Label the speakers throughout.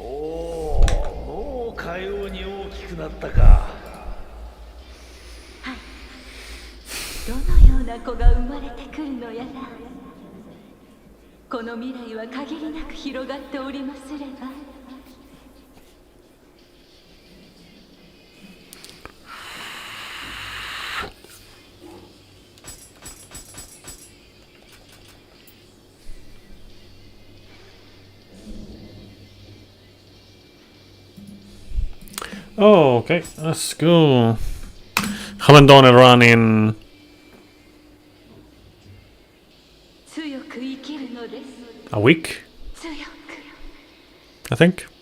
Speaker 1: おお、もうかように大きくなったか。
Speaker 2: はい。どのような子が生まれてくるのやら。この未来は限りなく広がっておりますれば。
Speaker 3: Oh, okay, let's go. Haven't done a run in
Speaker 2: 強く生きるのです。
Speaker 3: a week,
Speaker 2: 強く。
Speaker 3: I think.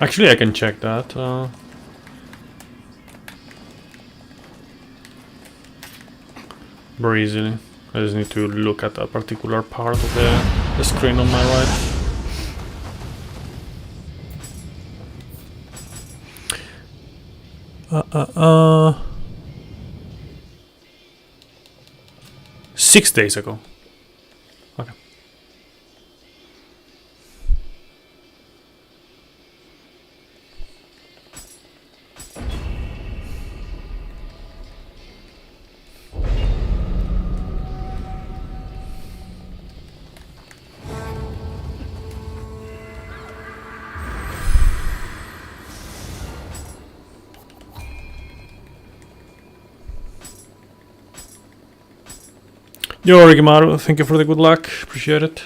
Speaker 3: Actually, I can check that. Very easily. I just need to look at a particular part of the screen on my right. Uh, uh, uh. 6 days ago. Okay. Yo, Rikimaru, thank you for the good luck. Appreciate it.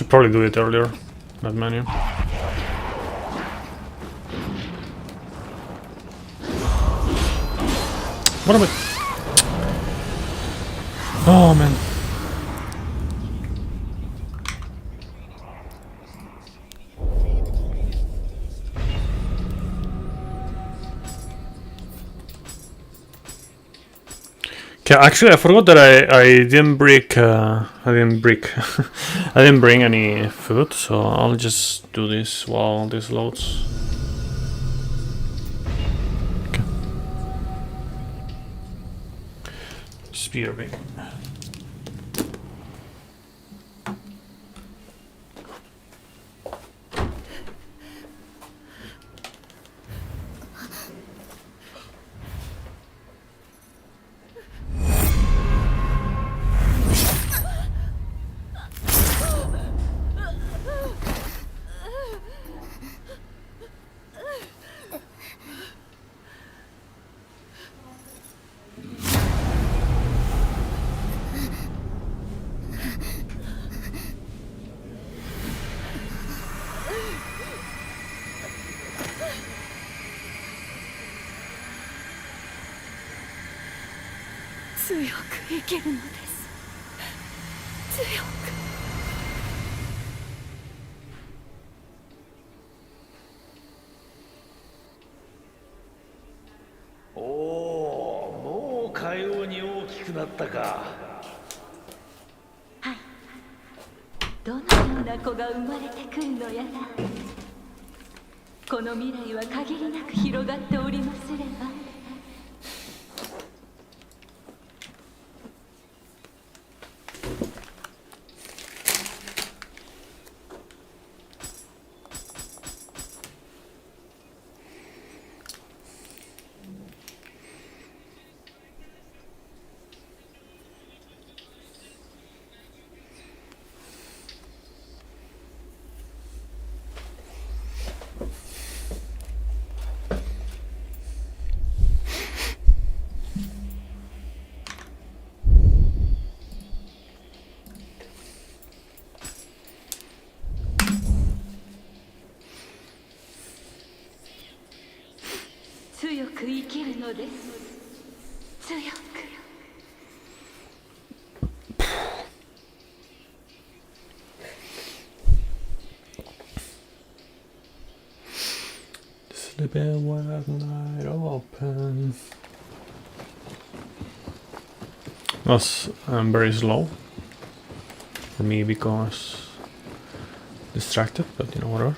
Speaker 3: Should probably do it earlier, that menu. What am I? Oh man. Okay, actually I forgot that I didn't break I didn't bring any food, so I'll just do this while this loads. Okay. Spear big.
Speaker 1: なったか。
Speaker 2: どのような子が生まれてくるのやら。この未来は限りなく広がっておりますれば。強く生きるのです。強く。
Speaker 3: Sleeping with night open. Was very slow for me because distracted, but you know, whatever.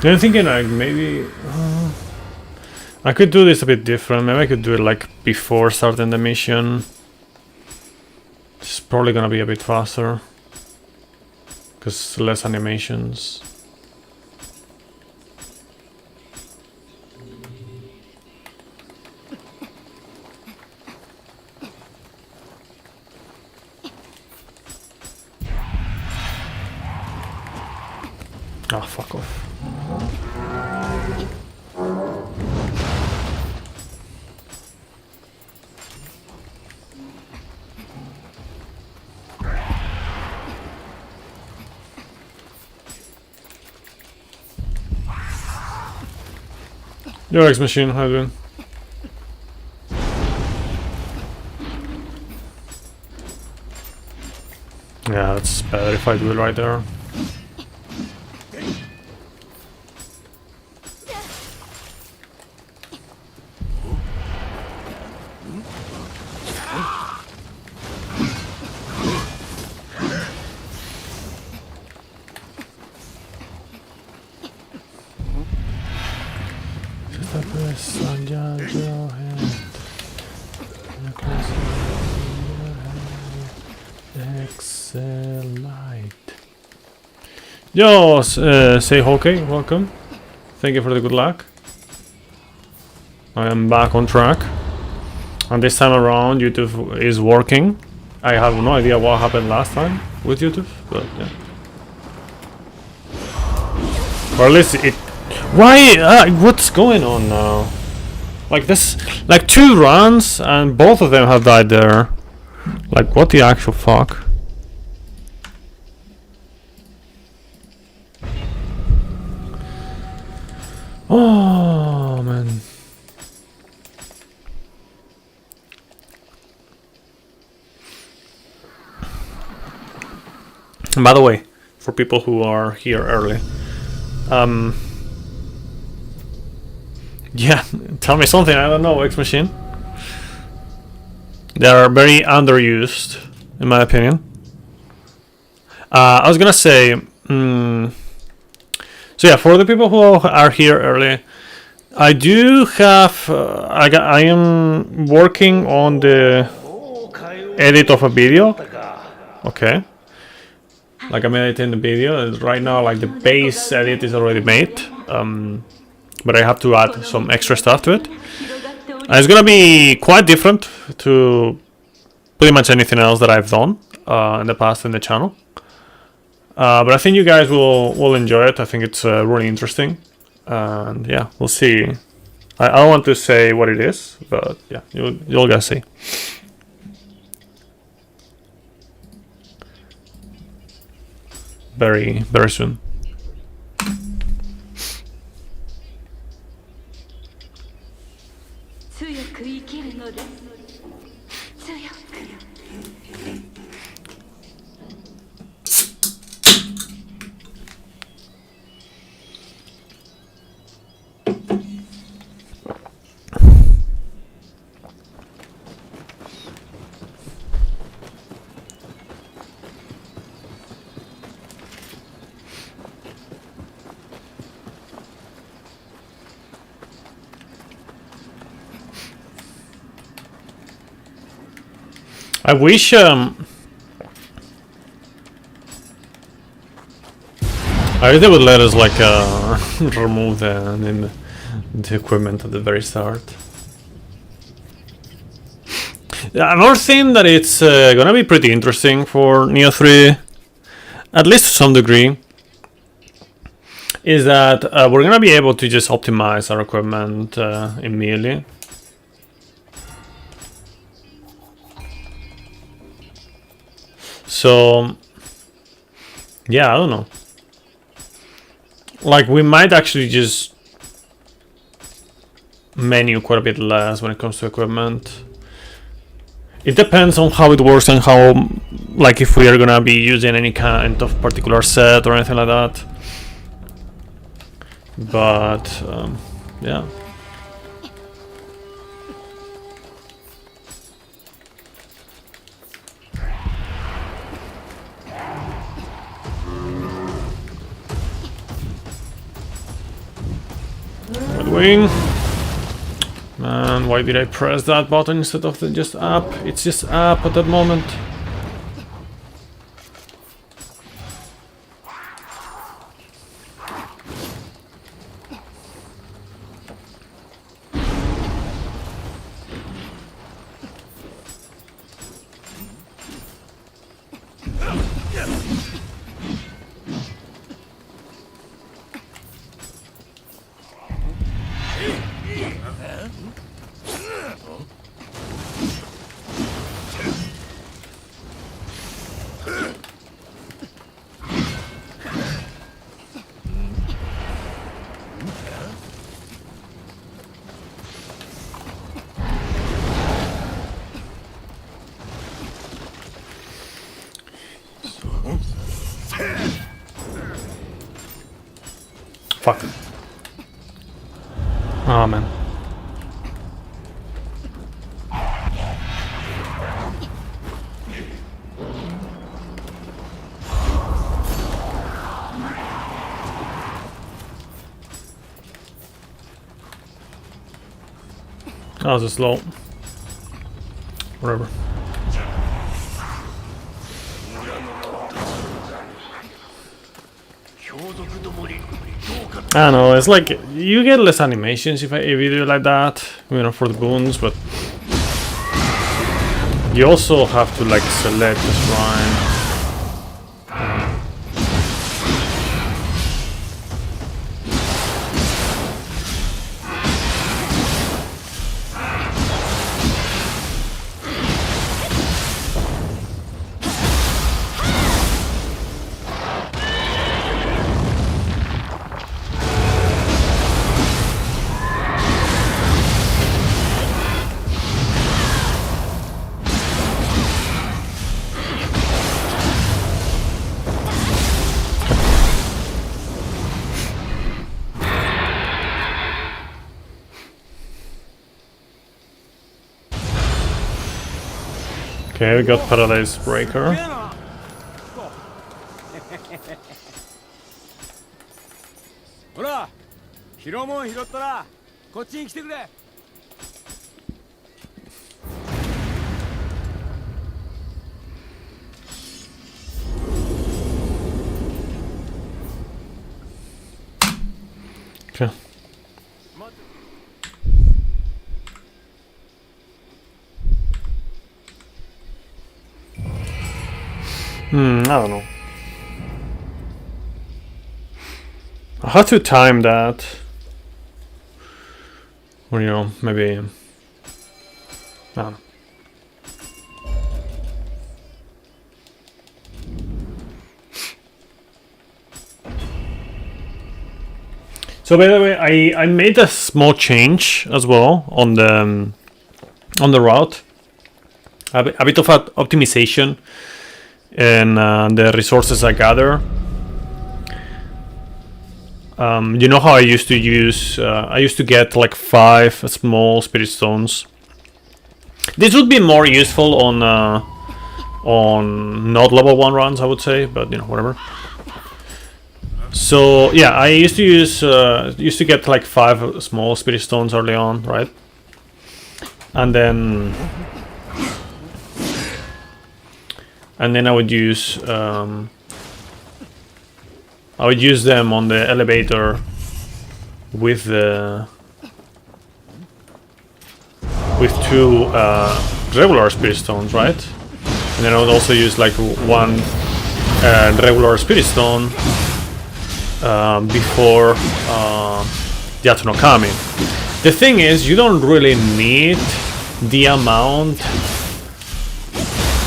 Speaker 3: I'm thinking like maybe I could do this a bit different. Maybe I could do it like before starting the mission. It's probably gonna be a bit faster because less animations. Ah, fuck off. Yo, X-Machine, how you doing? Yeah, that's better if I do it right there. Yo, say okay, welcome. Thank you for the good luck. I am back on track. And this time around, YouTube is working. I have no idea what happened last time with YouTube, but yeah. Or at least it... Why? What's going on now? Like this... Like 2 runs and both of them have died there. Like what the actual fuck? Oh man. And by the way, for people who are here early, yeah, tell me something, I don't know, X-Machine. They are very underused, in my opinion. I was gonna say, so yeah, for the people who are here early, I do have, I am working on the edit of a video. Okay. Like I'm editing the video. Right now, like the base edit is already made. But I have to add some extra stuff to it. And it's gonna be quite different to pretty much anything else that I've done in the past in the channel. But I think you guys will enjoy it. I think it's really interesting, and yeah, we'll see. I don't want to say what it is, but yeah, you'll guys see. Very soon.
Speaker 2: 強く生きるのです強く
Speaker 3: I wish I wish they would let us like remove the equipment at the very start. Another thing that it's gonna be pretty interesting for Nioh 3, at least to some degree, is that we're gonna be able to just optimize our equipment immediately. So yeah, I don't know. Like, we might actually just menu quite a bit less when it comes to equipment. It depends on how it works and how, like, if we are gonna be using any kind of particular set or anything like that. But yeah. Wing. Man, why did I press that button instead of the just up? It's just up at that moment. Fuck. Oh man. That was a slow. Whatever. I don't know, it's like you get less animations if you do it like that, you know, for the boons, but you also have to like select the shrine. Okay, we got Paradise Breaker.
Speaker 4: ほら、拾うもん拾ったらこっちに来てくれ。
Speaker 3: Okay. I don't know. I have to time that. Or, you know, maybe... I don't know. So by the way, I made a small change as well on the route. A bit of optimization in the resources I gather. You know how I used to use... I used to get like 5 small spirit stones. This would be more useful on not level 1 runs, I would say, but you know, whatever. So yeah, I used to use get like 5 small spirit stones early on, right? And then I would use them on the elevator with 2 regular spirit stones, right? And then I would also use like 1 regular spirit stone before Yatsu no Kami. The thing is, you don't really need the amount,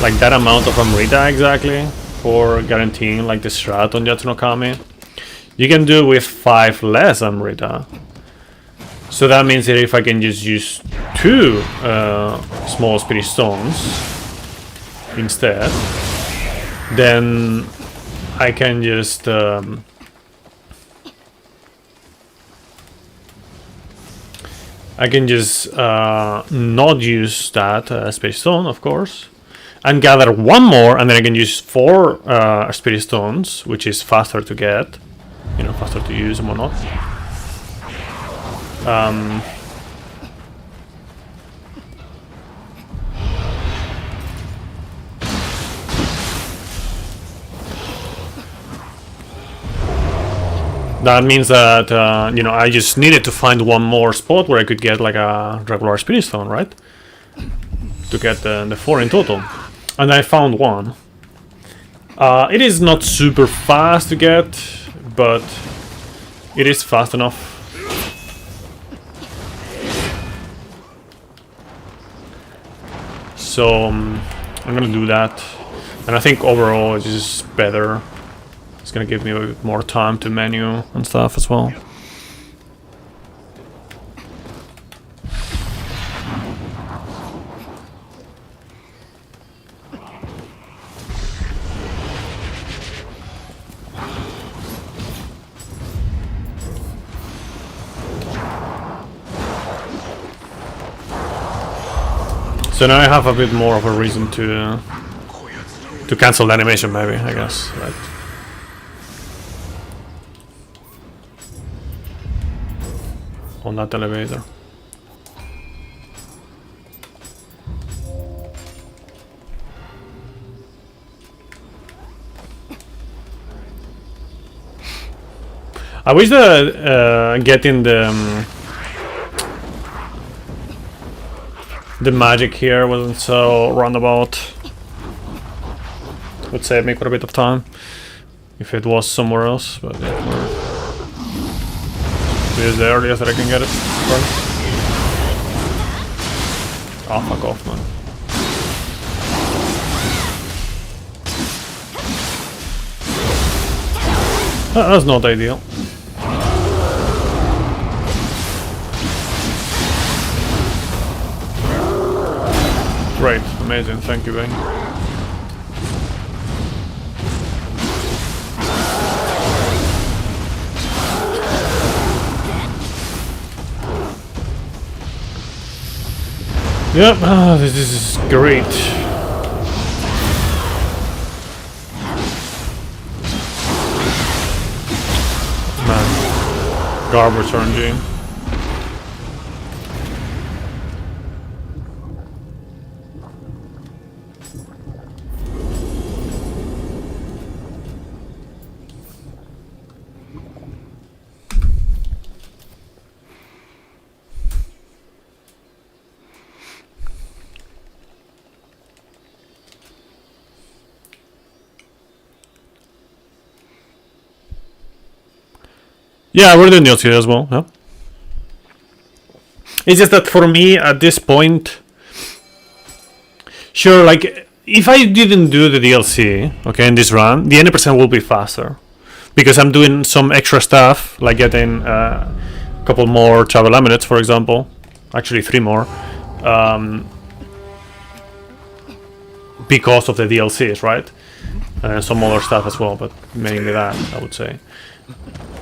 Speaker 3: like that amount of Amrita exactly, for guaranteeing like the strat on Yatsu no Kami. You can do with 5 less Amrita. So that means that if I can just use 2 small spirit stones instead, then I can just not use that spirit stone, of course, and gather 1 more, and then I can use 4 spirit stones, which is faster to get, you know, faster to use and whatnot. That means that, you know, I just needed to find 1 more spot where I could get like a regular spirit stone, right? To get the 4 in total. And I found 1. It is not super fast to get, but it is fast enough. So I'm gonna do that. And I think overall it's just better. It's gonna give me a bit more time to menu and stuff as well. So now I have a bit more of a reason to cancel the animation, maybe, I guess, right? On that elevator. I wish that getting the magic here wasn't so roundabout. Would save me quite a bit of time if it was somewhere else, but yeah, this is the earliest that I can get it. Oh, fuck off, man. That's not ideal. Great, amazing, thank you, Bane. Yep, this is great. Man, garbage RNG. Yeah, we're doing DLC as well. Yeah. It's just that for me at this point, sure, like if I didn't do the DLC, okay, in this run, the 90% will be faster because I'm doing some extra stuff, like getting a couple more travel amulets, for example. Actually, 3 more, because of the DLCs, right? And some other stuff as well, but mainly that, I would say.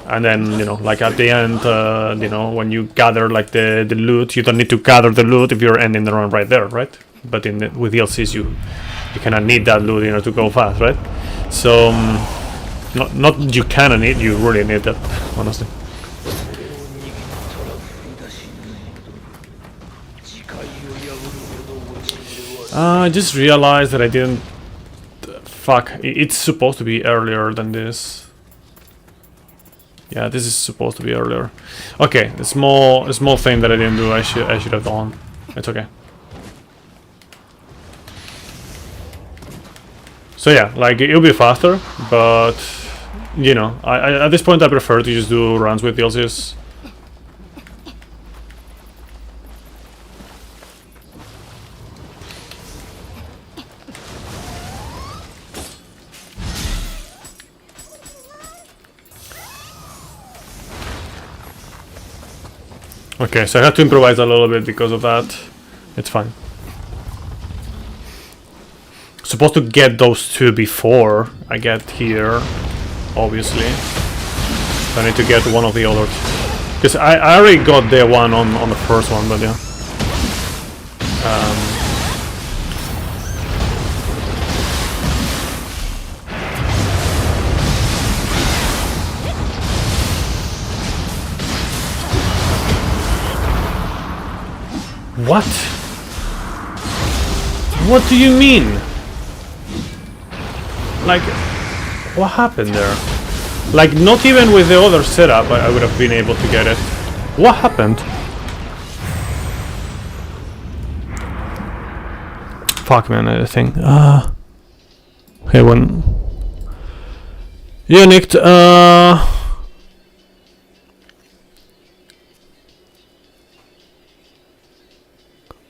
Speaker 3: And then, you know, like at the end, you know, when you gather like the loot, you don't need to gather the loot if you're ending the run right there, right? But with DLCs, you kind of need that loot in order to go fast, right? So, not you kind of need, you really need that, honestly. I just realized that I didn't. Fuck! It's supposed to be earlier than this. Yeah, this is supposed to be earlier. Okay, the small thing that I didn't do, I should have done. It's okay. So yeah, like it'll be faster, but you know, I at this point I prefer to just do runs with DLCs. Okay, so I had to improvise a little bit because of that. It's fine. Supposed to get those 2 before I get here, obviously. So I need to get one of the others. Because I already got the one on the first one, but yeah. What? What do you mean? Like, what happened there? Like, not even with the other setup I would have been able to get it. What happened? Fuck, man, I think. Hey, when... Yeah, Nick,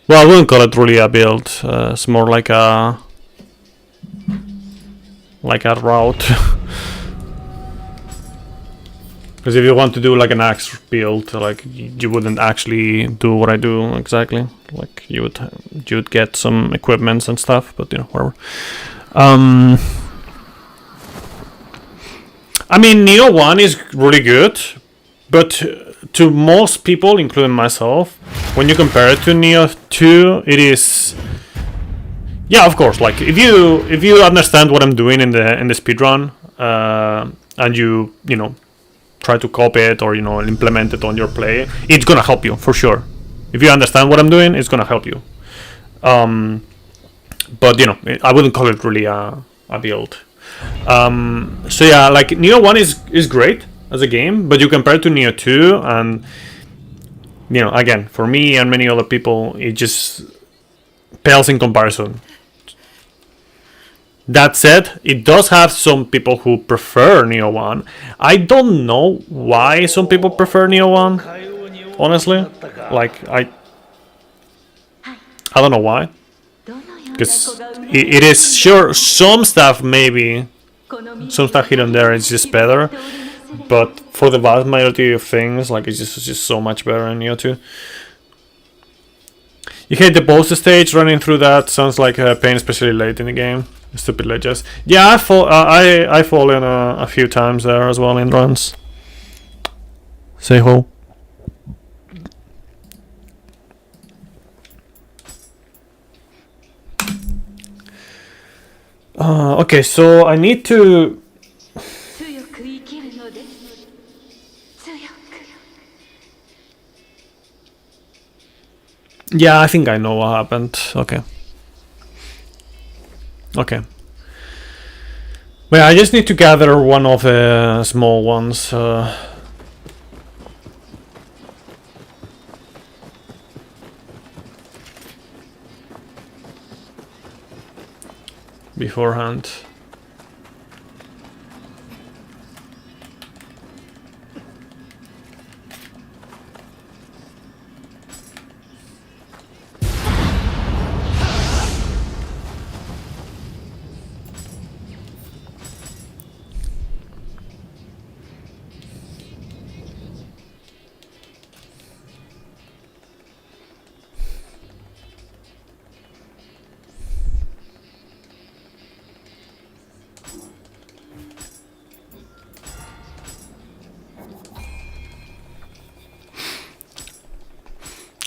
Speaker 3: well, I wouldn't call it really a build. It's more like a route. Because if you want to do like an axe build, like you wouldn't actually do what I do exactly. Like you would get some equipments and stuff, but you know, whatever. I mean, Nioh 1 is really good, but to most people, including myself, when you compare it to Nioh 2, it is, yeah, of course. Like if you understand what I'm doing in the speedrun, and you know, try to copy it or, you know, implement it on your play, it's gonna help you for sure. If you understand what I'm doing, it's gonna help you. But you know, I wouldn't call it really a build. So yeah, like Nioh 1 is great as a game, but you compare it to Nioh 2, and you know, again, for me and many other people, it just pales in comparison. That said, it does have some people who prefer Nioh 1. I don't know why some people prefer Nioh 1, honestly. Like, I don't know why. Because it is, sure, some stuff maybe, some stuff here and there is just better. But for the vast majority of things, like, it's just so much better in Nioh 2. You hate the boss stage, running through that sounds like a pain, especially late in the game. Stupid ledges. Yeah, I fall in a few times there as well in runs. Say ho. Okay, so I need to. Yeah, I think I know what happened. Okay. Okay. Well, I just need to gather one of the small ones. Beforehand.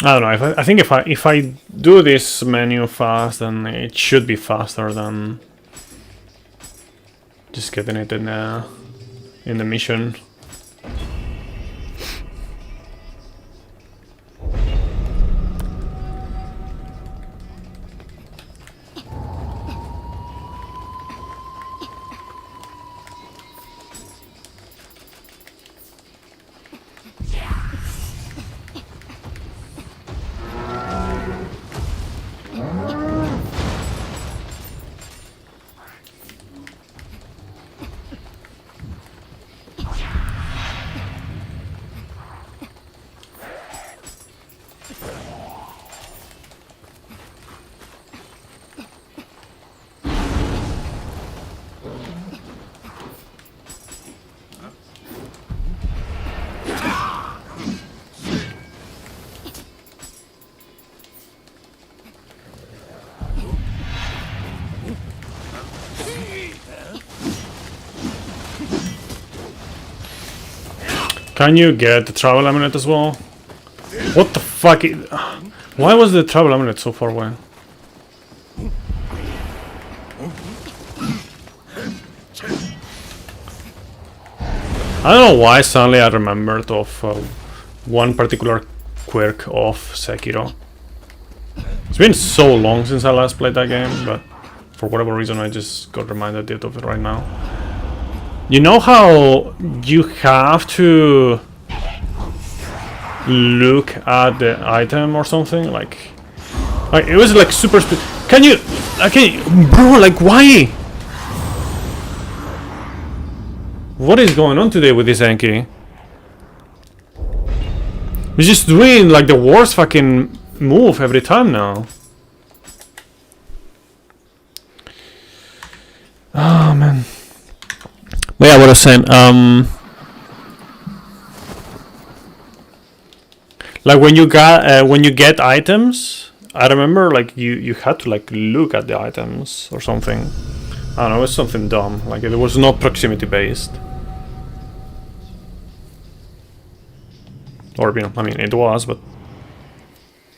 Speaker 3: I don't know. I think if I do this menu fast, then it should be faster than just getting it in the mission. Can you get the travel amulet as well? What the fuck? Why was the travel amulet so far away? I don't know why suddenly I remembered of one particular quirk of Sekiro. It's been so long since I last played that game, but for whatever reason I just got reminded of it right now. You know how you have to look at the item or something? Like it was like super Can you bro, like why? What is going on today with this Enki? He's just doing like the worst fucking move every time now. Oh man. But yeah, what I was saying, like when you get items, I remember like you had to like look at the items or something. I don't know, it was something dumb. Like it was not proximity based. Or you know, I mean it was, but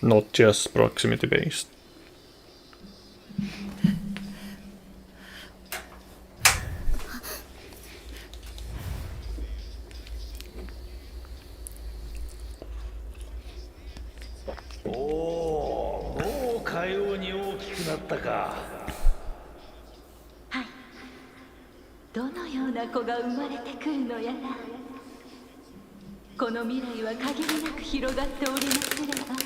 Speaker 3: not just proximity based.
Speaker 2: はい。どのような子が生まれてくるのやら。この未来は限りなく広がっておりますれば。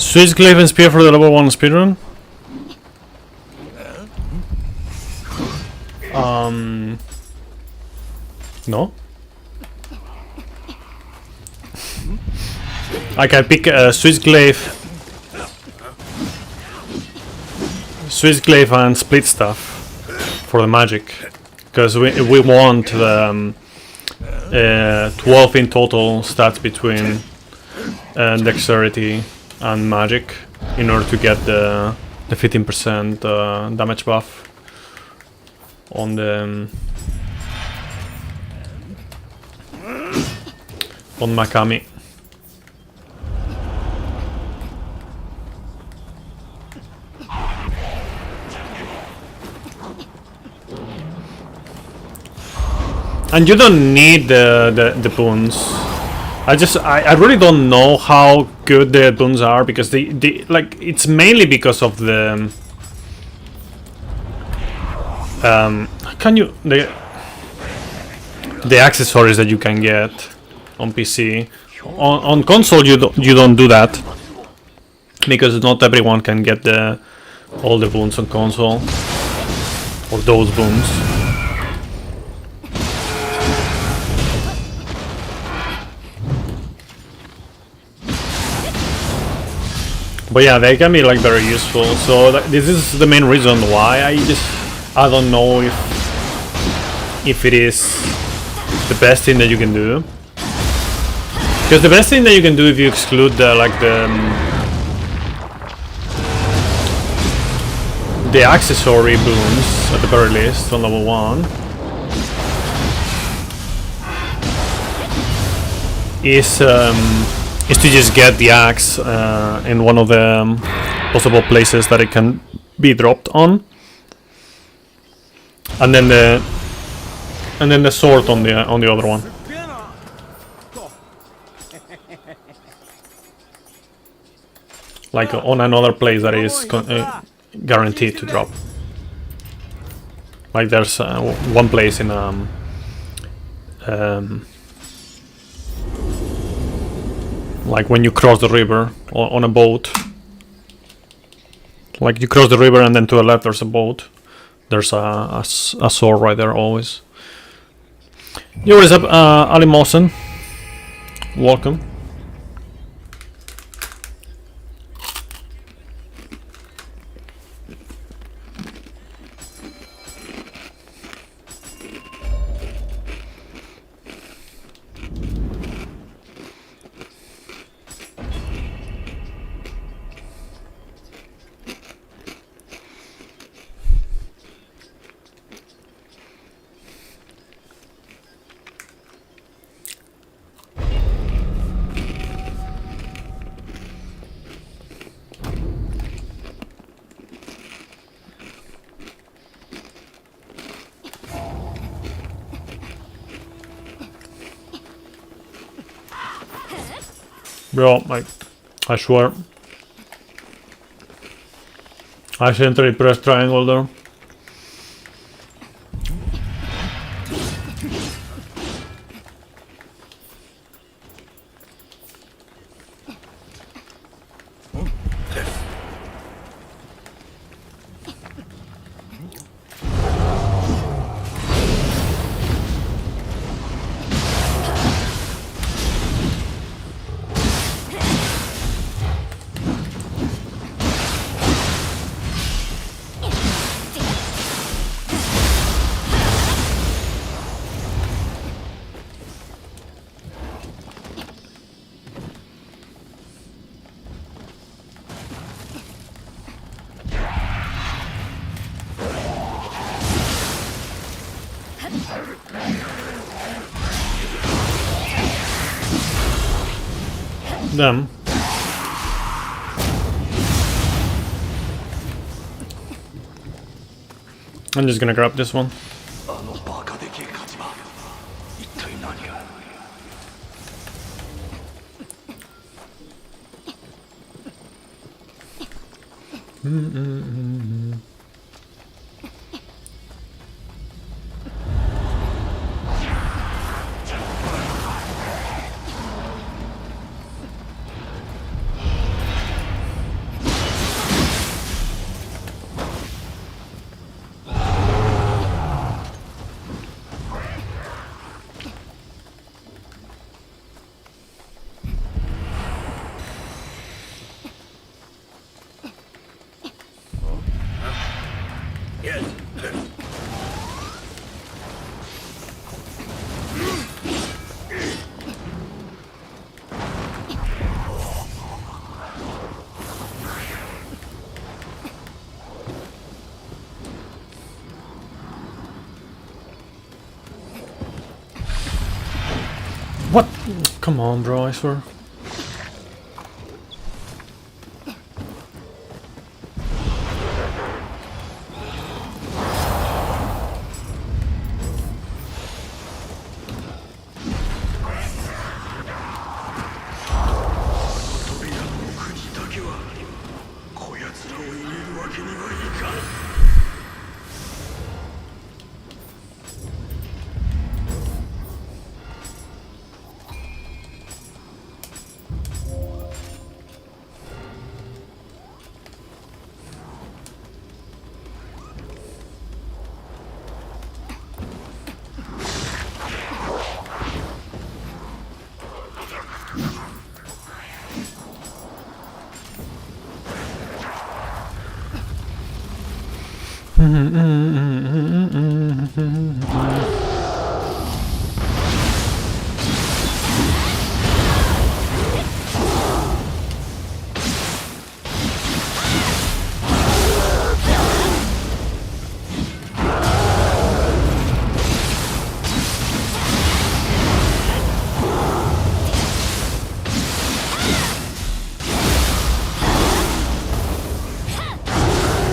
Speaker 3: Switch Glaive and Spear for the level 1 speedrun? No? I can pick a Switch Glaive and split stuff for the magic, because we want the 12 in total stats between dexterity and magic in order to get the 15% damage buff on the on Makami. And you don't need the boons. I really don't know how good the boons are, because they like, it's mainly because of the the accessories that you can get on PC. On console you don't do that, because not everyone can get all the boons on console, or those boons. But yeah, they can be like very useful. So this is the main reason why I don't know if it is the best thing that you can do. Because the best thing that you can do, if you exclude the accessory boons at the very least on level 1, is to just get the axe in one of the possible places that it can be dropped on, and then the sword on the other one, like on another place that is guaranteed to drop. Like there's one place in like when you cross the river on a boat. Like you cross the river and then to the left there's a boat. There's a sword right there always. Yo, what is up, Ali Mawson? Welcome. Bro, I swear, I accidentally pressed triangle there. Them. I'm just gonna grab this one. What? Come on, bro, I swear.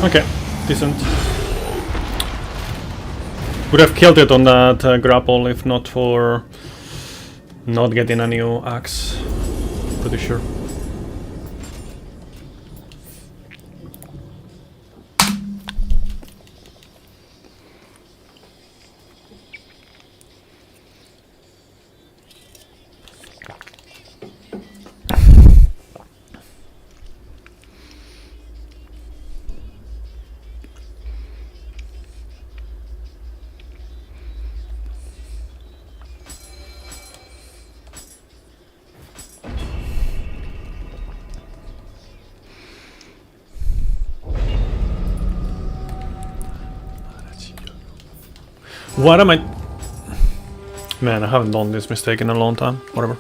Speaker 3: Okay, decent. Would have killed it on that grapple if not for not getting a new axe. Pretty sure. What am I... Man, I haven't done this mistake in a long time. Whatever.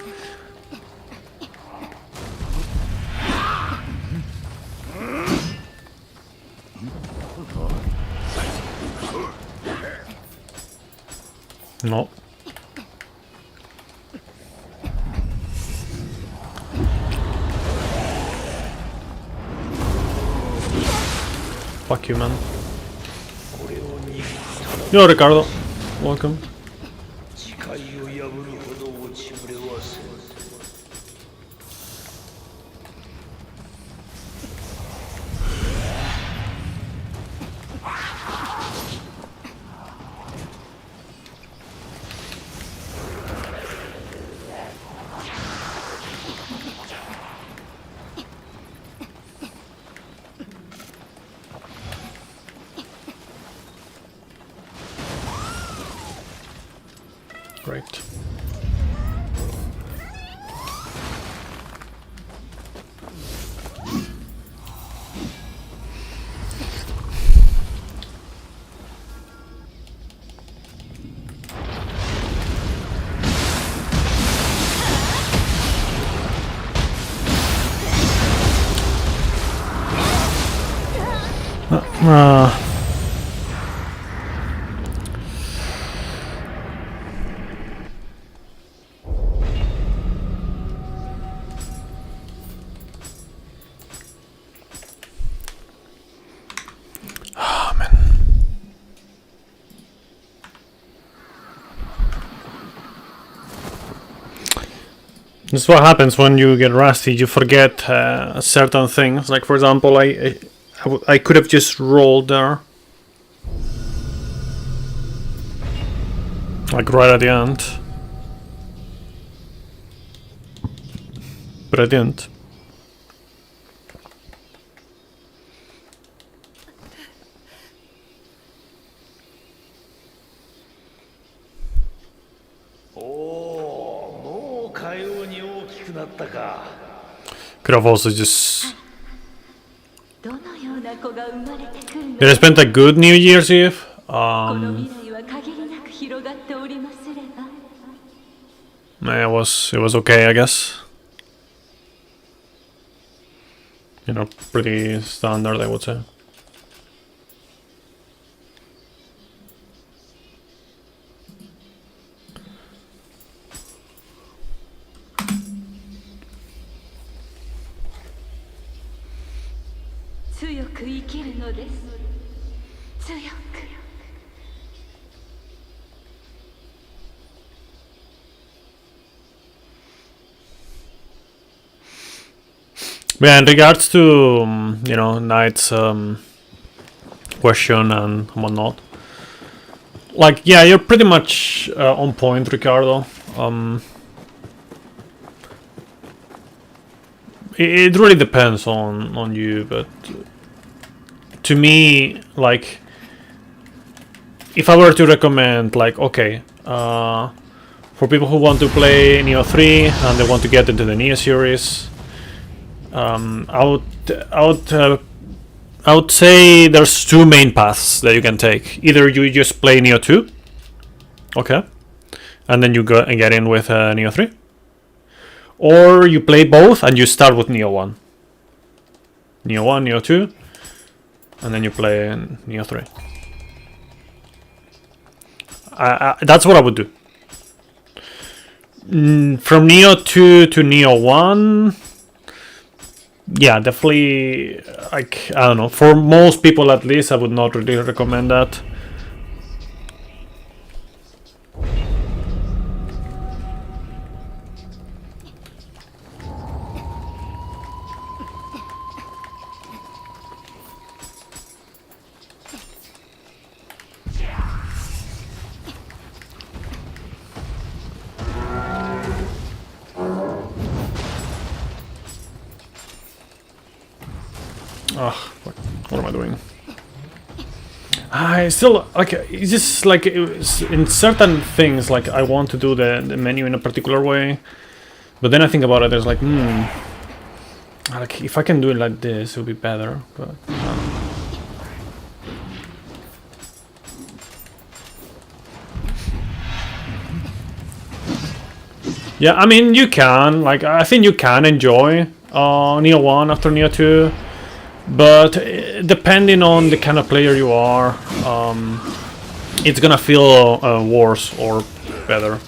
Speaker 3: No. Fuck you, man. Yo, Ricardo. Welcome.
Speaker 1: 誓いを破るほど落ちぶれはせん。
Speaker 3: Great. This is what happens when you get rusty. You forget certain things. Like, for example, I could have just rolled there, like right at the end, but I didn't. Could have also just... Did I spend a good New Year's Eve? It was okay, I guess. You know, pretty standard, I would say.
Speaker 2: く生きるのです。強く。
Speaker 3: Yeah, in regards to you know, Knight's question and whatnot, like, yeah, you're pretty much on point, Ricardo. It really depends on you, but to me, like, if I were to recommend, like, okay, for people who want to play Nioh 3 and they want to get into the Nioh series, I would say there's two main paths that you can take. Either you just play Nioh 2, okay, and then you go and get in with Nioh 3, or you play both and you start with Nioh 1. Nioh 1, Nioh 2, and then you play Nioh 3. That's what I would do. From Nioh 2 to Nioh 1, yeah, definitely, like, I don't know, for most people at least, I would not really recommend that. What am I doing? I still, like, it's just like, in certain things, like, I want to do the menu in a particular way, but then I think about it, there's like, like, if I can do it like this, it would be better, but yeah, I mean, you can, like, I think you can enjoy Nioh 1 after Nioh 2, but depending on the kind of player you are, it's gonna feel worse or better.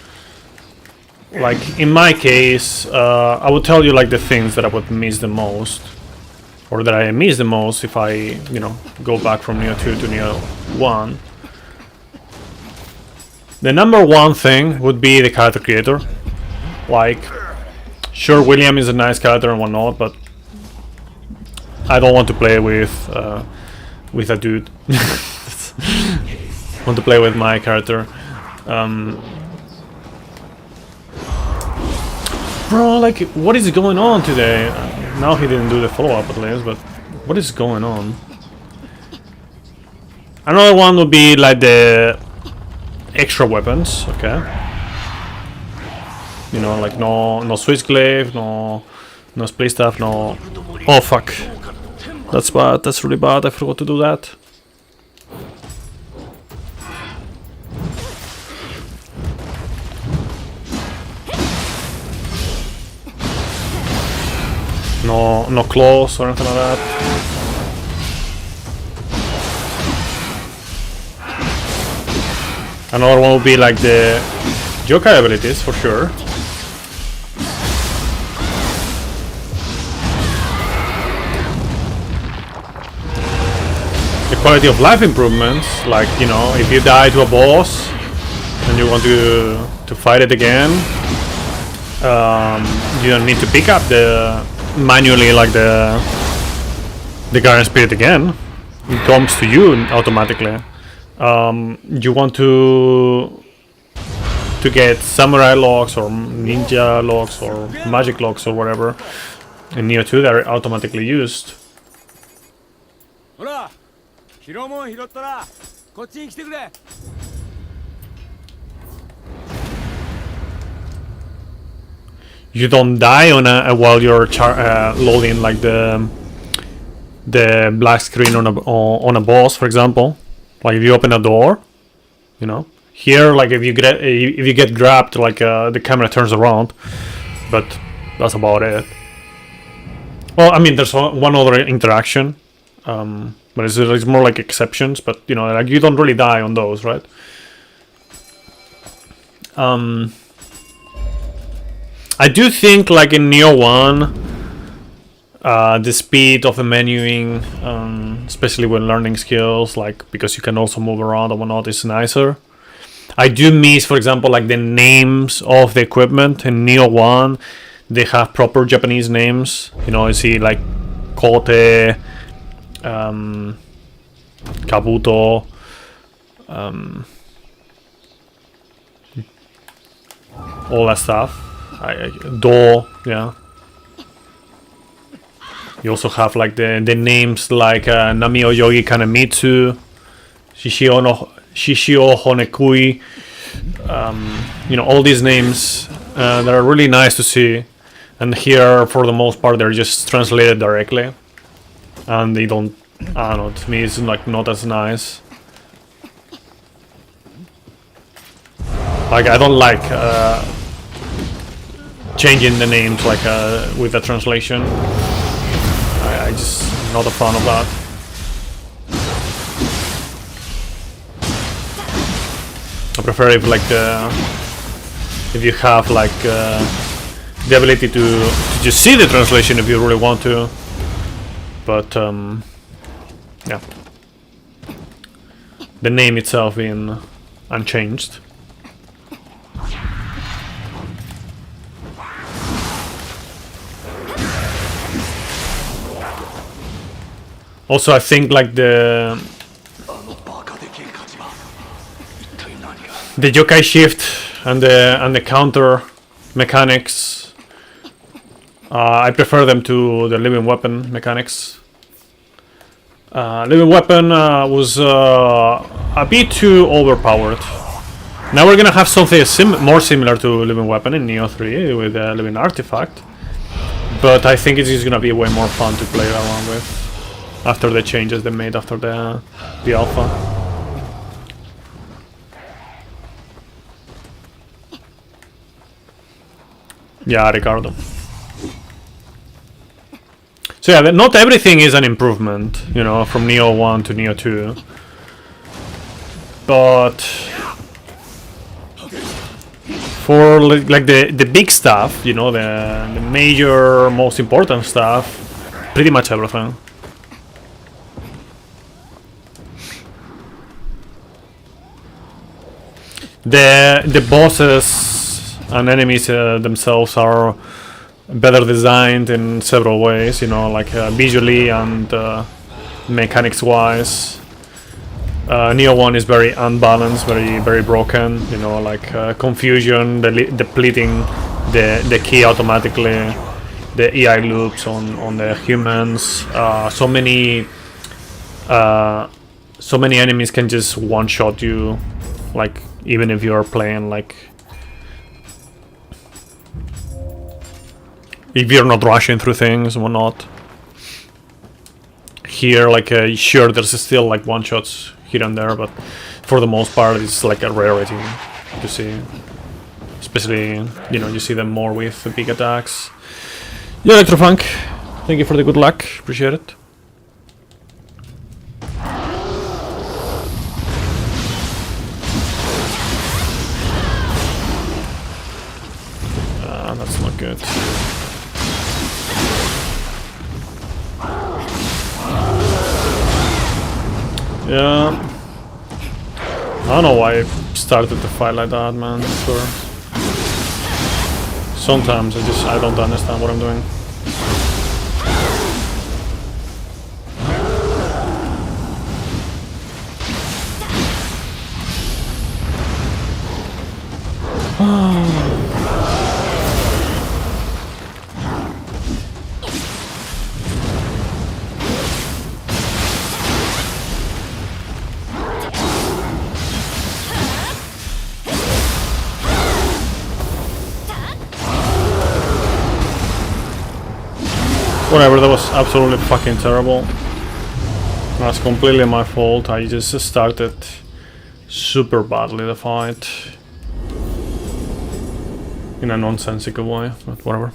Speaker 3: Like, in my case, I would tell you, like, the things that I would miss the most, or that I miss the most if I, you know, go back from Nioh 2 to Nioh 1. The number one thing would be the character creator. Like, sure, William is a nice character and whatnot, but I don't want to play with a dude. I want to play with my character. Bro, like, what is going on today? Now he didn't do the follow-up at least, but what is going on? Another one would be like the extra weapons, okay? You know, like no switchglaive, no split staff, no. Oh fuck, that's bad. That's really bad. I forgot to do that. No claws or anything like that. Another one would be like the yokai abilities for sure. The quality of life improvements, like, you know, if you die to a boss and you want to fight it again, you don't need to pick up the manually, like the Guardian Spirit again. It comes to you automatically. You want to get samurai locks or ninja locks or magic locks or whatever in Nioh 2, they're automatically used. You don't die while you're loading, like the black screen on a boss, for example. Like if you open a door, you know. Here, like if you get grabbed, like the camera turns around, but that's about it. Well, I mean, there's one other interaction, but it's more like exceptions. But you know, like you don't really die on those, right? I do think, like in Nioh 1, The speed of the menuing, especially when learning skills, like because you can also move around and whatnot, is nicer. I do miss, for example, like the names of the equipment in Nioh 1. They have proper Japanese names. You know, you see like Kote, Kabuto, all that stuff. Do, yeah. You also have like the names like Namio Yogi Kanemitsu, Shishio Honekui. You know, all these names that are really nice to see. And here, for the most part, they're just translated directly. And they don't, I don't know, to me it's like not as nice. Like, I don't like changing the names like with the translation. I just not a fan of that. I prefer if like if you have like the ability to just see the translation if you really want to. But yeah, the name itself being unchanged. Also, I think like the yokai shift and the counter mechanics, I prefer them to the living weapon mechanics. Living weapon was a bit too overpowered. Now we're gonna have something more similar to living weapon in Nioh 3 with the living artifact, but I think it's just gonna be way more fun to play around with after the changes they made after the alpha. Yeah, Ricardo. So yeah, not everything is an improvement, you know, from Nioh 1 to Nioh 2. But for like the big stuff, you know, the major, most important stuff, pretty much everything. The bosses and enemies themselves are better designed in several ways, you know, like visually and mechanics wise. Nioh 1 is very unbalanced, very broken, you know, like confusion, depleting the key automatically, the EI loops on the humans. So many enemies can just one-shot you, like even if you're playing like if you're not rushing through things and whatnot. Here, like sure, there's still like one-shots here and there, but for the most part it's like a rarity to see. Especially, you know, you see them more with the big attacks. Yeah, Electrofunk, thank you for the good luck, appreciate it. That's not good. Yeah, I don't know why I started the fight like that, man. Sure. Sometimes I don't understand what I'm doing. Whatever, that was absolutely fucking terrible. That's completely my fault. I just started super badly the fight. In a nonsensical way, but whatever.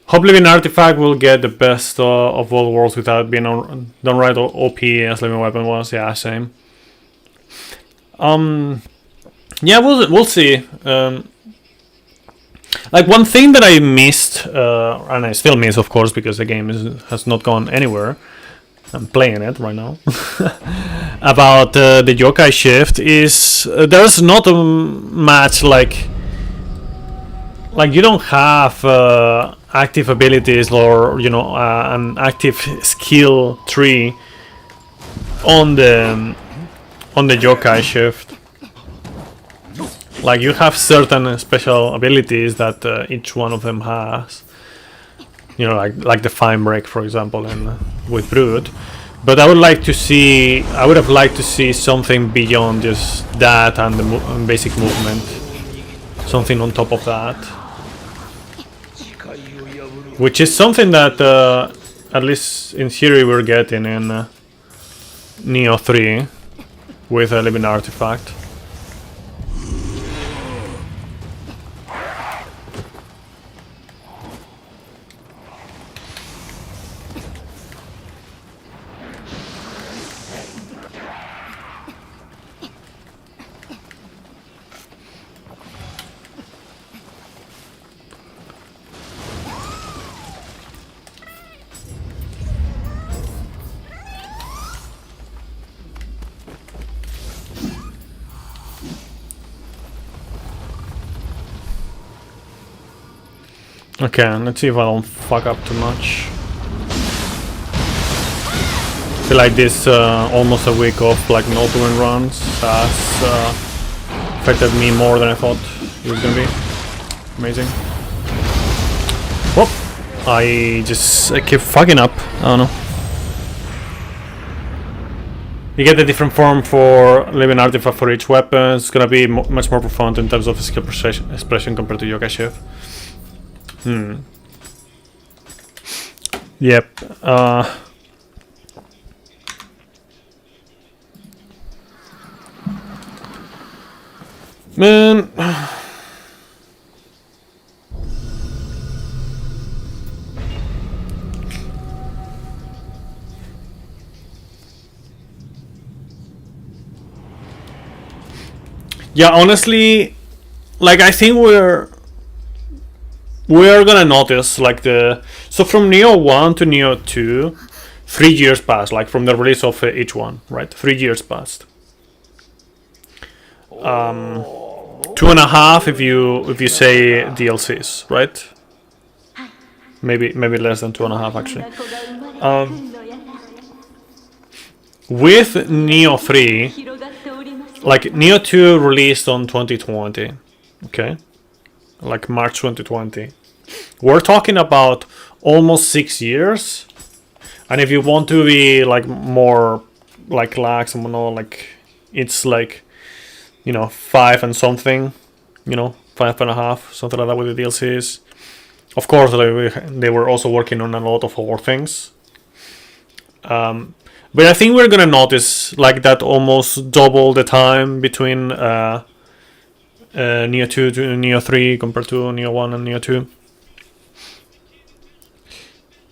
Speaker 3: Hope Living Artifact will get the best of all worlds without being done right OP as Living Weapon was. Yeah, same. Yeah, we'll see. Like one thing that I missed, and I still miss, of course, because the game has not gone anywhere. I'm playing it right now. About the yokai shift is there's not a match like you don't have active abilities or an active skill tree on the yokai shift. Like you have certain special abilities that each one of them has. Like the fine break, for example, and with Brute. But I would have liked to see something beyond just that and the basic movement. Something on top of that. Which is something that, at least in theory, we're getting in Nioh 3 with a living artifact. Okay, let's see if I don't fuck up too much. I feel like this almost a week of like no doing runs has affected me more than I thought it was gonna be. Amazing. Whoop! I keep fucking up. I don't know. You get a different form for living artifact for each weapon. It's gonna be much more profound in terms of skill expression compared to Yokai Shift. Yep. Man. Yeah, honestly, like I think we're gonna notice like so from Nioh 1 to Nioh 2, 3 years passed, like from the release of each one, right? 3 years passed. 2.5 if you say DLCs, right? Maybe less than 2.5 actually. With Nioh 3, like Nioh 2 released on 2020, okay? Like March 2020. We're talking about almost 6 years, and if you want to be like more like lax and more like it's like 5 and something, 5.5, something like that with the DLCs. Of course, they were also working on a lot of other things. But I think we're gonna notice like that almost double the time between Nioh 2 to Nioh 3 compared to Nioh 1 and Nioh 2.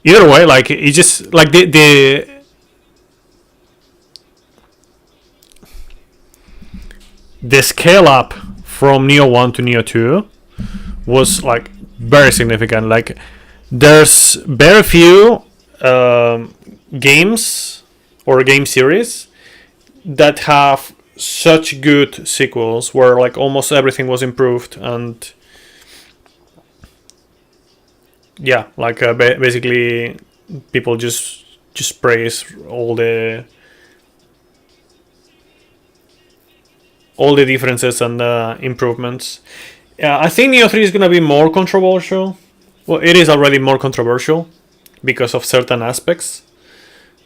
Speaker 3: Either way, like it's just like the scale up from Nioh 1 to Nioh 2 was like very significant. Like there's very few games or game series that have such good sequels where like almost everything was improved, and yeah, like basically people just praise all the differences and improvements. Yeah, I think Nioh 3 is gonna be more controversial. Well, it is already more controversial because of certain aspects,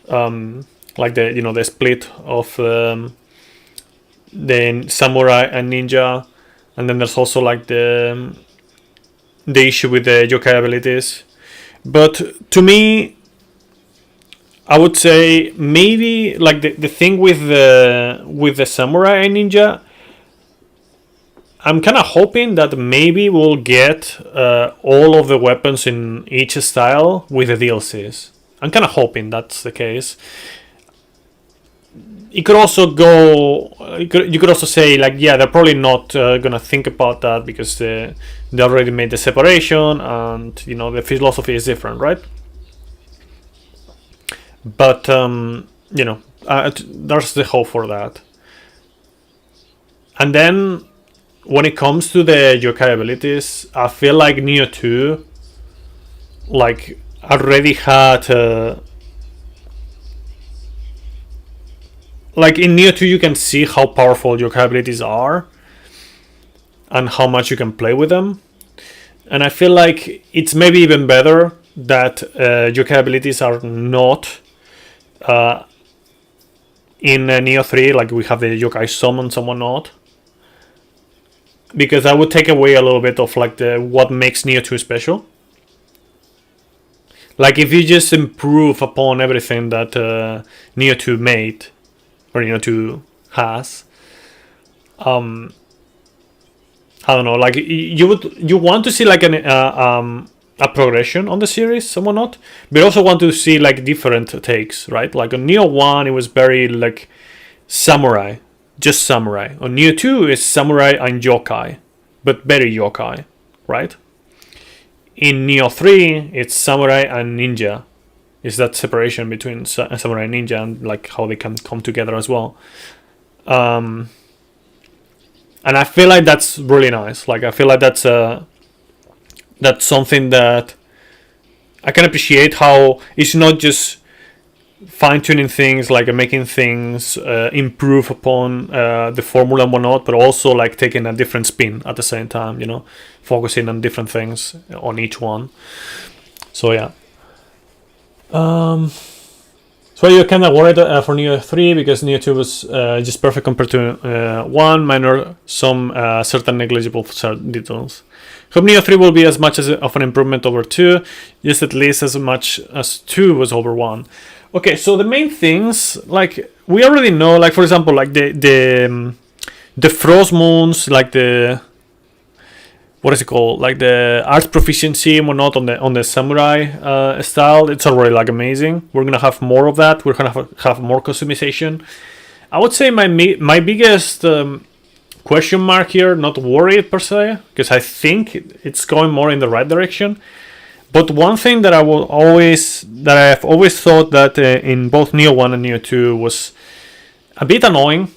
Speaker 3: like the split of the samurai and ninja, and then there's also like the issue with the yokai abilities. But to me, I would say maybe like the thing with the samurai and ninja, I'm kind of hoping that maybe we'll get all of the weapons in each style with the DLCs. I'm kind of hoping that's the case. it could also go. You could also say like, yeah, they're probably not gonna think about that because they already made the separation, and you know the philosophy is different, right? But you know, there's the hope for that. And then when it comes to the yokai abilities, I feel like Nioh 2 like already had like in Nioh 2 you can see how powerful yokai abilities are and how much you can play with them. And I feel like it's maybe even better that yokai abilities are not in Nioh 3, like we have the yokai summons and whatnot, because that would take away a little bit of like the what makes Nioh 2 special. Like if you just improve upon everything that Nioh 2 made, or Nioh 2 has, I don't know, like you want to see like a progression on the series and whatnot, but also want to see like different takes, right? Like on Nioh 1 it was very like samurai, just samurai. On Nioh 2 is samurai and yokai, but very yokai, right? In Nioh 3 it's samurai and ninja. Is that separation between samurai and ninja, and like how they can come together as well. And I feel like that's really nice. Like I feel like that's something that I can appreciate, how it's not just fine-tuning things, like making things improve upon the formula and whatnot, but also like taking a different spin at the same time, you know, focusing on different things on each one. So yeah. So you're kind of worried for Nioh 3 because Nioh 2 was just perfect compared to 1, minor some certain negligible details. Hope Nioh 3 will be as much of an improvement over 2, just at least as much as 2 was over 1. Okay, so the main things, like we already know, like for example, like the frost moons, like the, what is it called, like the arts proficiency and whatnot on the samurai style, it's already like amazing. We're gonna have more of that. We're gonna have more customization. I would say my biggest question mark here, not worried per se, because I think it's going more in the right direction. But one thing that I have always thought that in both Nioh 1 and Nioh 2 was a bit annoying,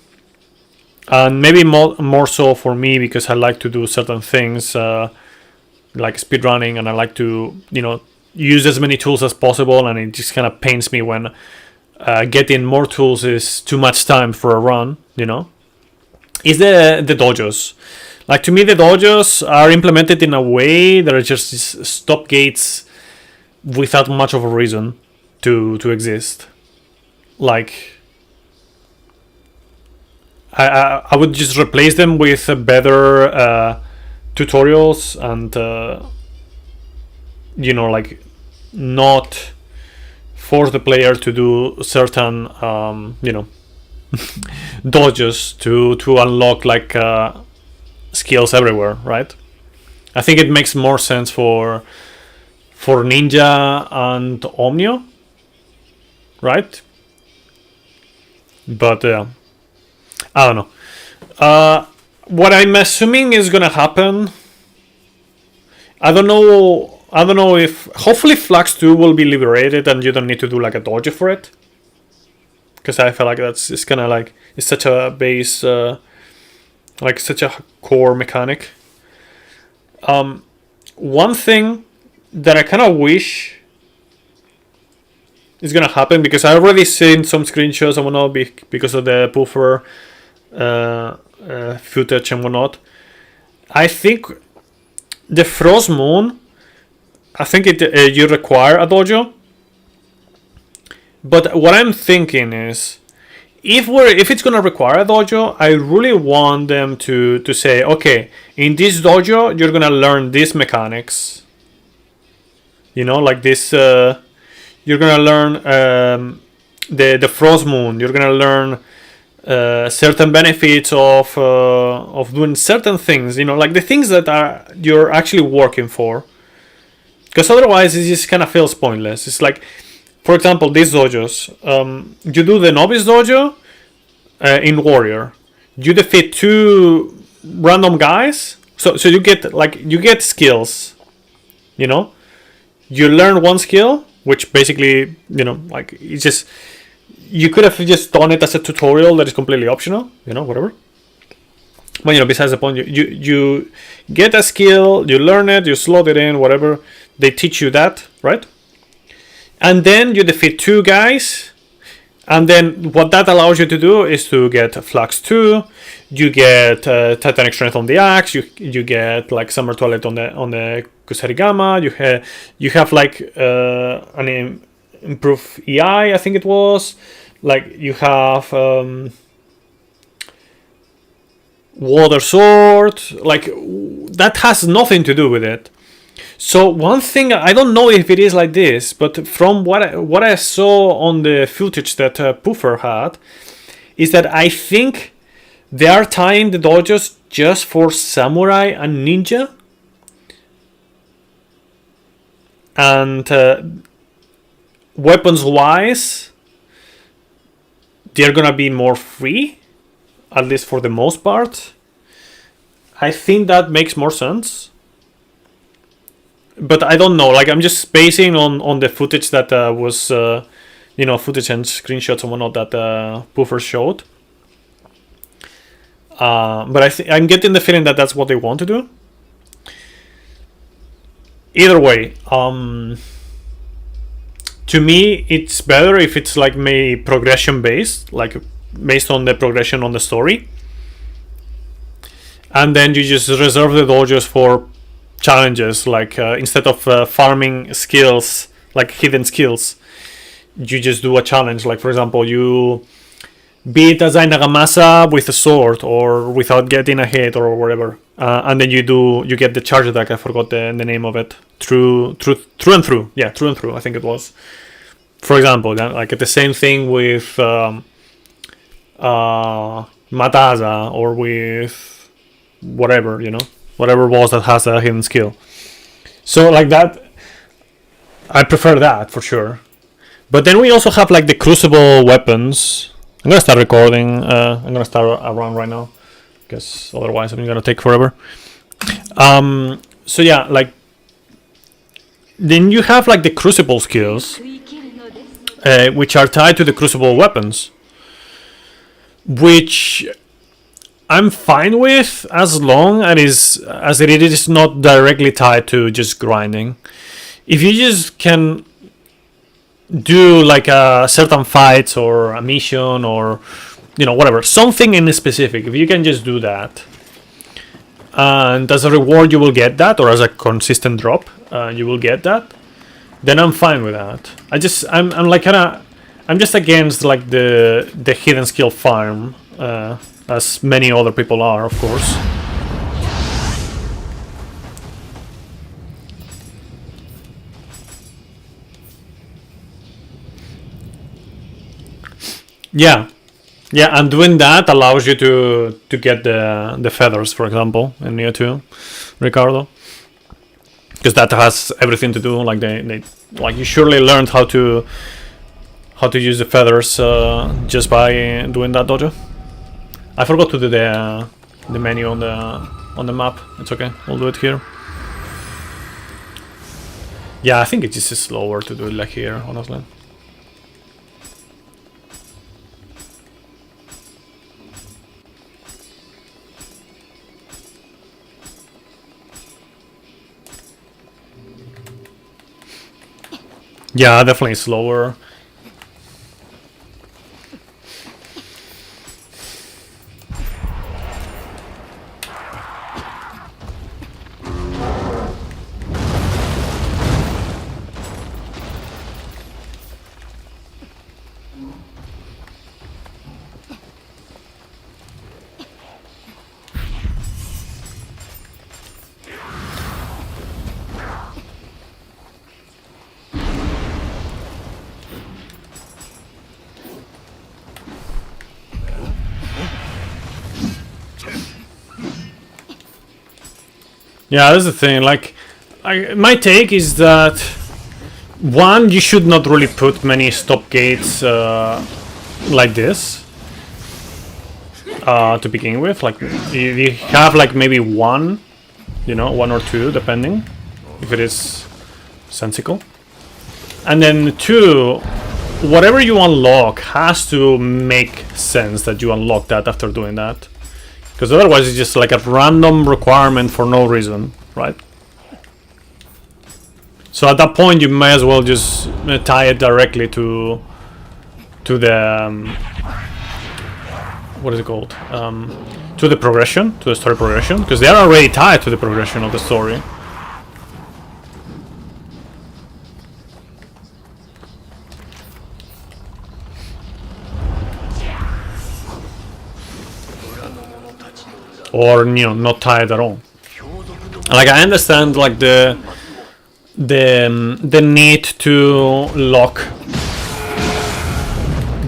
Speaker 3: and maybe more so for me because I like to do certain things like speedrunning, and I like to, you know, use as many tools as possible, and it just kind of pains me when getting more tools is too much time for a run, you know, is the dojos. Like to me, the dojos are implemented in a way that are just stop gates without much of a reason to exist. Like I would just replace them with better tutorials and you know, like not force the player to do certain you know dojos to unlock like skills everywhere, right? I think it makes more sense for Ninja and Omnio, right? But I don't know. What I'm assuming is gonna happen, I don't know if, hopefully Flux 2 will be liberated and you don't need to do like a dojo for it, because I feel like it's kind of like, it's such a base like such a core mechanic. One thing that I kind of wish is gonna happen, because I already seen some screenshots and whatnot because of the puffer footage and whatnot. I think the Frost Moon, I think you require a dojo. But what I'm thinking is, if it's gonna require a dojo, I really want them to say, okay, in this dojo you're gonna learn these mechanics. You know, like this. You're gonna learn the Frost Moon. You're gonna learn certain benefits of doing certain things. You know, like the things that you're actually working for. Because otherwise, it just kind of feels pointless. It's like, for example, these dojos. You do the novice dojo, in Warrior. You defeat 2 random guys, so you get skills. You know, you learn 1 skill, which basically, you know, like it's just, you could have just done it as a tutorial that is completely optional. You know, whatever. But you know, besides the point, you get a skill, you learn it, you slot it in, whatever. They teach you that, right? And then you defeat 2 guys. And then what that allows you to do is to get Flux 2, you get Titanic Strength on the Axe, you get like Summer Toilet on the Kusarigama, you have like an improved EI, I think it was. Like you have Water Sword, like that has nothing to do with it. So one thing, I don't know if it is like this, but from what I saw on the footage that Puffer had, is that I think they are tying the dojos just for samurai and ninja. And weapons wise, they're gonna be more free, at least for the most part. I think that makes more sense. But I don't know, like I'm just basing on the footage that was, you know, footage and screenshots and whatnot that Puffer showed. But I'm getting the feeling that that's what they want to do. Either way, to me, it's better if it's like maybe progression based, like based on the progression on the story. And then you just reserve the dojos for challenges, like instead of farming skills, like hidden skills, you just do a challenge. Like for example, you beat Azai Nagamasa with a sword or without getting a hit or whatever, and then you get the charge attack. I forgot the name of it. True and through. Yeah, True and Through, I think it was. For example, like the same thing with Mataza or with whatever, you know, whatever boss that has a hidden skill. So like that, I prefer that for sure. But then we also have like the crucible weapons. I'm gonna start recording. I'm gonna start a run right now, because otherwise I'm gonna take forever. So yeah, like then you have like the crucible skills, which are tied to the crucible weapons, which I'm fine with as long as it is not directly tied to just grinding. If you just can do like a certain fights or a mission or, you know, whatever, something in specific, if you can just do that, and as a reward you will get that, or as a consistent drop you will get that, then I'm fine with that. I'm just against like the hidden skill farm, as many other people are, of course. Yeah, and doing that allows you to get the feathers, for example, in Nioh 2, Ricardo, because that has everything to do. Like they like you surely learned how to use the feathers just by doing that dojo. I forgot to do the menu on the map. It's okay, we'll do it here. Yeah, I think it's just slower to do it like here, honestly. Yeah, definitely slower. Yeah, that's the thing. Like, my take is that one, you should not really put many stop gates like this. to begin with. Like you have like maybe one, you know, one or two, depending if it is sensical. And then two, whatever you unlock has to make sense that you unlock that after doing that, because otherwise it's just like a random requirement for no reason, right? So at that point you may as well just tie it directly to the what is it called, to the progression, to the story progression, because they are already tied to the progression of the story. Or, you know, not tied at all. Like, I understand like the need to lock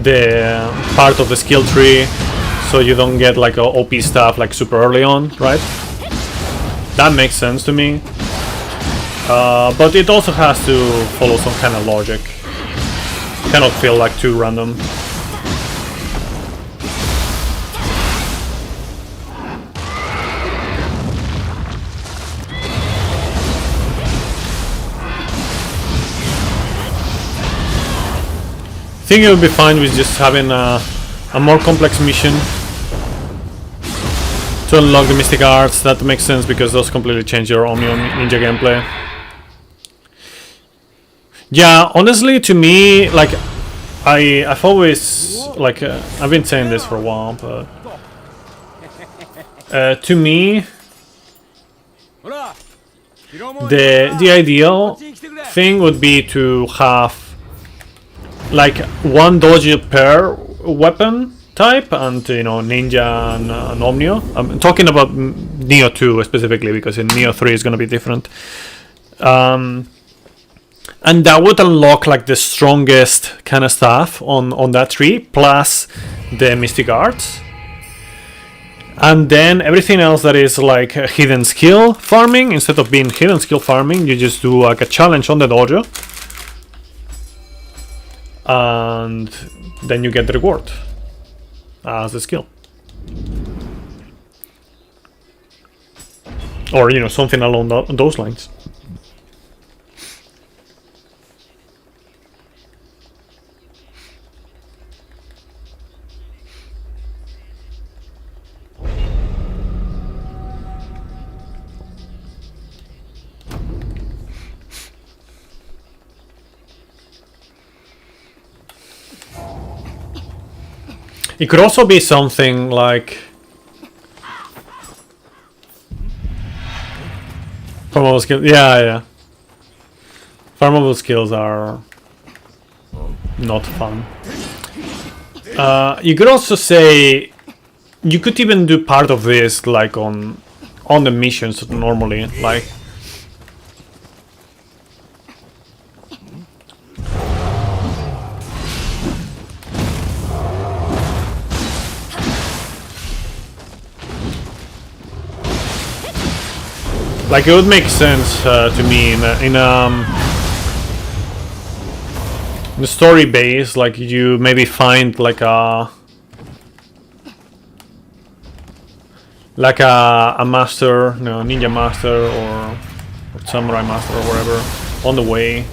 Speaker 3: the part of the skill tree so you don't get like a OP stuff like super early on, right? That makes sense to me. But it also has to follow some kind of logic. Cannot feel like too random. I think it would be fine with just having a more complex mission to unlock the Mystic Arts. That makes sense because those completely change your Omnium Ninja gameplay. Yeah, honestly, to me, like, I've always, like, I've been saying this for a while, but to me, the ideal thing would be to have like one dojo per weapon type, and you know, ninja and Omnio. I'm talking about Nioh 2 specifically because in Nioh 3 is gonna be different. And that would unlock like the strongest kind of stuff on that tree, plus the Mystic Arts. And then everything else that is like hidden skill farming, instead of being hidden skill farming, you just do like a challenge on the dojo. And then you get the reward as the skill, or you know, something along those lines. It could also be something like farmable skills. Yeah. Farmable skills are not fun. You could also say you could even do part of this like on the missions normally, like. Like, it would make sense to me in the story base, like you maybe find like a master, no, ninja master or samurai master or whatever on the way.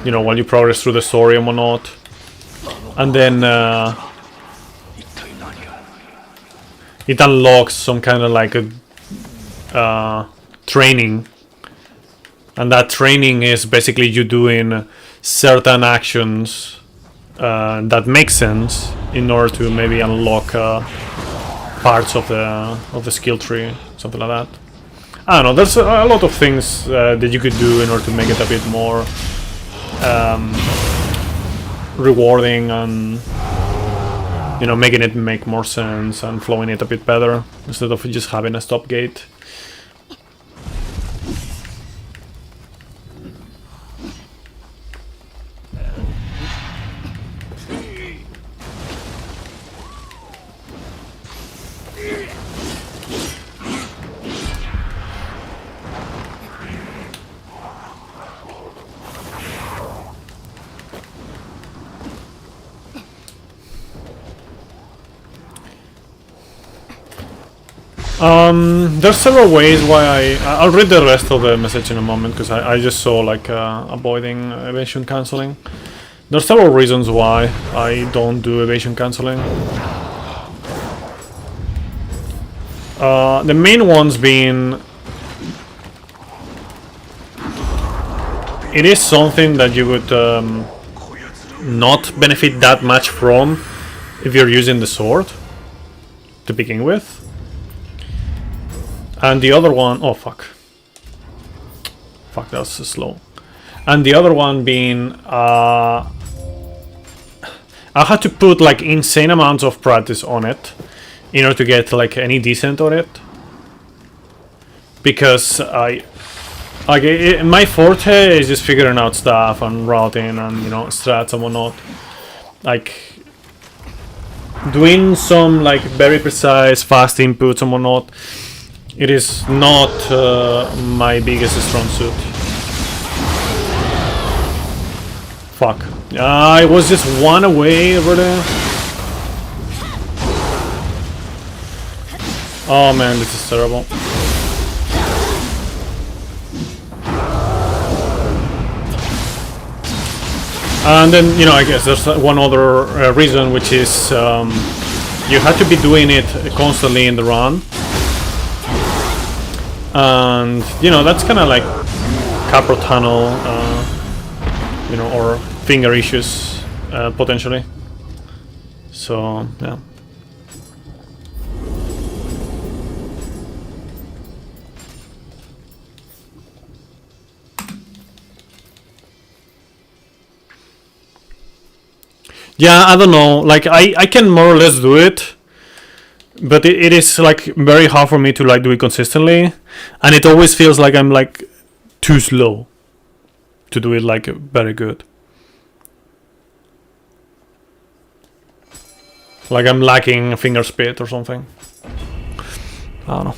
Speaker 3: You know, while you progress through the story and whatnot, and then it unlocks some kind of like a training, and that training is basically you doing certain actions that make sense in order to maybe unlock parts of the skill tree, something like that. I don't know. There's a lot of things that you could do in order to make it a bit more rewarding and, you know, making it make more sense and flowing it a bit better instead of just having a stop gate. There's several ways why I'll read the rest of the message in a moment, because I just saw like avoiding evasion cancelling. There's several reasons why I don't do evasion cancelling. The main ones being, it is something that you would not benefit that much from if you're using the sword to begin with. And the other one, oh fuck, that was slow. And the other one being, I had to put like insane amounts of practice on it in order to get like any decent on it, because my forte is just figuring out stuff and routing and, you know, strats and whatnot. Like doing some like very precise fast inputs and whatnot, it is not my biggest strong suit. Fuck. I was just one away over there. Oh man, this is terrible. And then, you know, I guess there's one other reason, which is you have to be doing it constantly in the run. And, you know, that's kind of like carpal tunnel, you know, or finger issues, potentially. So, yeah. Yeah, I don't know, like, I can more or less do it, but it is, like, very hard for me to, like, do it consistently, and it always feels like I'm, like, too slow to do it, like, very good. Like I'm lacking finger speed or something. I don't know.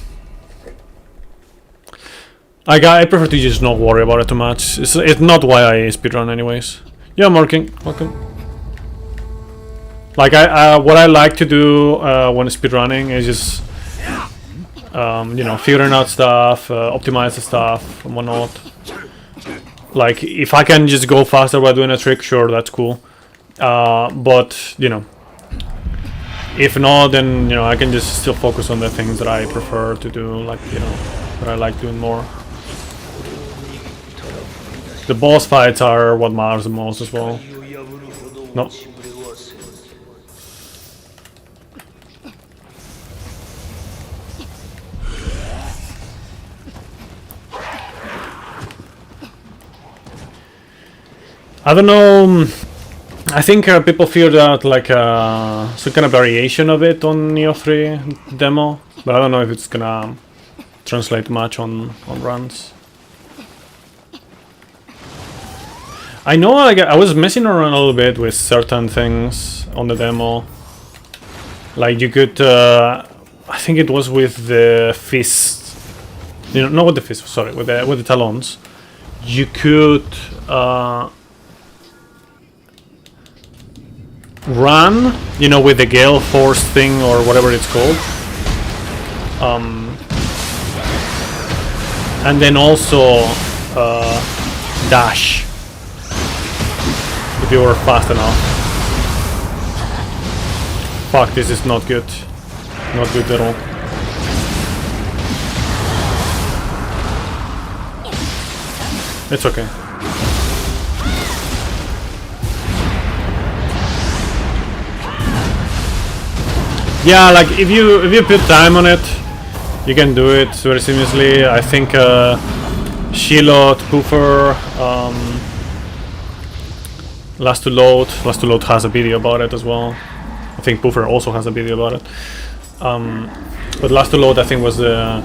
Speaker 3: I prefer to just not worry about it too much. It's not why I speedrun anyways. Yeah, Marking, welcome. Like what I like to do when speedrunning is just you know, figuring out stuff, optimize the stuff and whatnot. Like if I can just go faster while doing a trick, sure, that's cool. But you know, if not, then, you know, I can just still focus on the things that I prefer to do, like, you know, that I like doing more. The boss fights are what matters the most as well. No. I don't know. I think people figured out like some kind of variation of it on Nioh 3 demo, but I don't know if it's gonna translate much on runs. I know, like, I was messing around a little bit with certain things on the demo. Like you could, I think it was with the fist, you know, not with the fist, sorry, with the talons. You could run, you know, with the gale force thing or whatever it's called, and then also dash if you were fast enough. Fuck, this is not good. Not good at all. It's okay. Yeah, like if you put time on it, you can do it very seamlessly. I think Shilot, Puffer, Last to Load has a video about it as well. I think Puffer also has a video about it. But Last to Load, I think, was the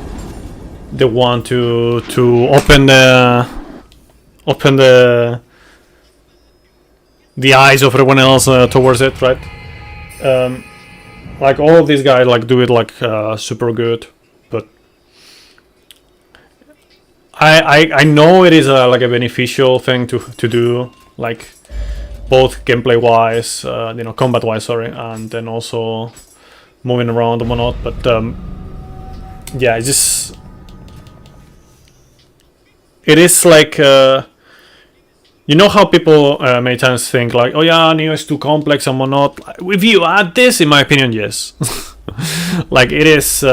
Speaker 3: one to open the eyes of everyone else towards it, right? Like all of these guys like do it like super good, but I know it is like a beneficial thing to do, like both gameplay wise, you know, combat wise, sorry, and then also moving around and whatnot. But yeah, it just it is like you know how people many times think like, oh yeah, Nioh is too complex and whatnot. If you add this, in my opinion, yes, like it is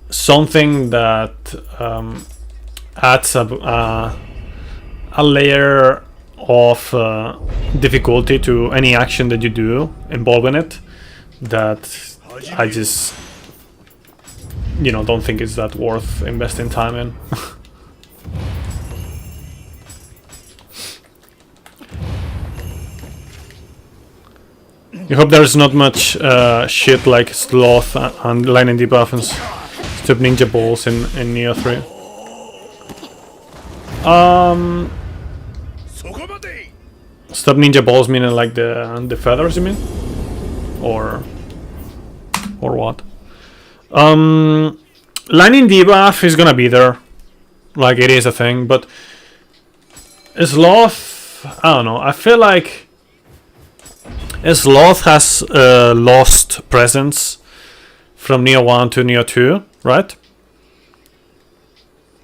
Speaker 3: something that adds a layer of difficulty to any action that you do involving it that I just, you know, don't think it's that worth investing time in. I hope there's not much shit like sloth and lightning debuff and stop ninja balls in Nioh 3. Stop ninja balls meaning like the feathers, you mean? Or what? Lightning debuff is gonna be there. Like it is a thing, but sloth, I don't know, I feel like Sloth has lost presence from Nioh 1 to Nioh 2, right?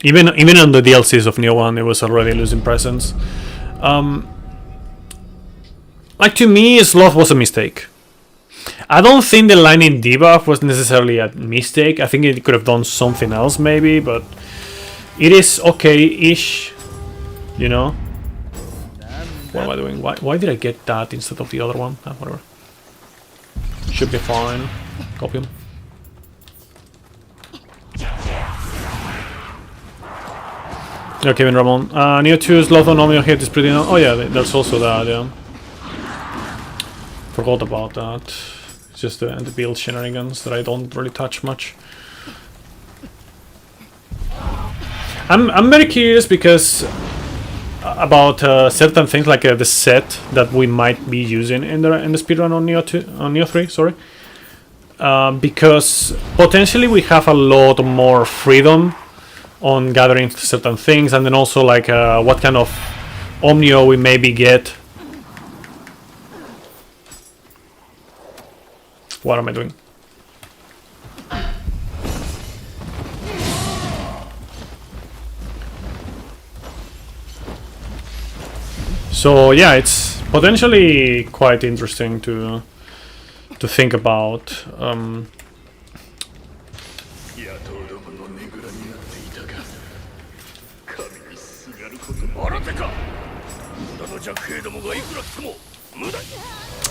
Speaker 3: Even on the DLCs of Nioh 1, it was already losing presence. Like, to me, Sloth was a mistake. I don't think the lightning debuff was necessarily a mistake. I think it could have done something else, maybe, but it is okay-ish, you know? What am I doing? Why did I get that instead of the other one? Whatever. Should be fine. Copy him. Yeah, Kevin Ramon. Nioh 2 Sloth on Omeo hit is pretty... Oh yeah, there's also that, yeah. Forgot about that. It's just the build shenanigans that I don't really touch much. I'm very curious because about certain things like the set that we might be using in the speedrun on Nioh 3, sorry. Because potentially we have a lot more freedom on gathering certain things, and then also like what kind of Omnio we maybe get. What am I doing? So yeah, it's potentially quite interesting to think about.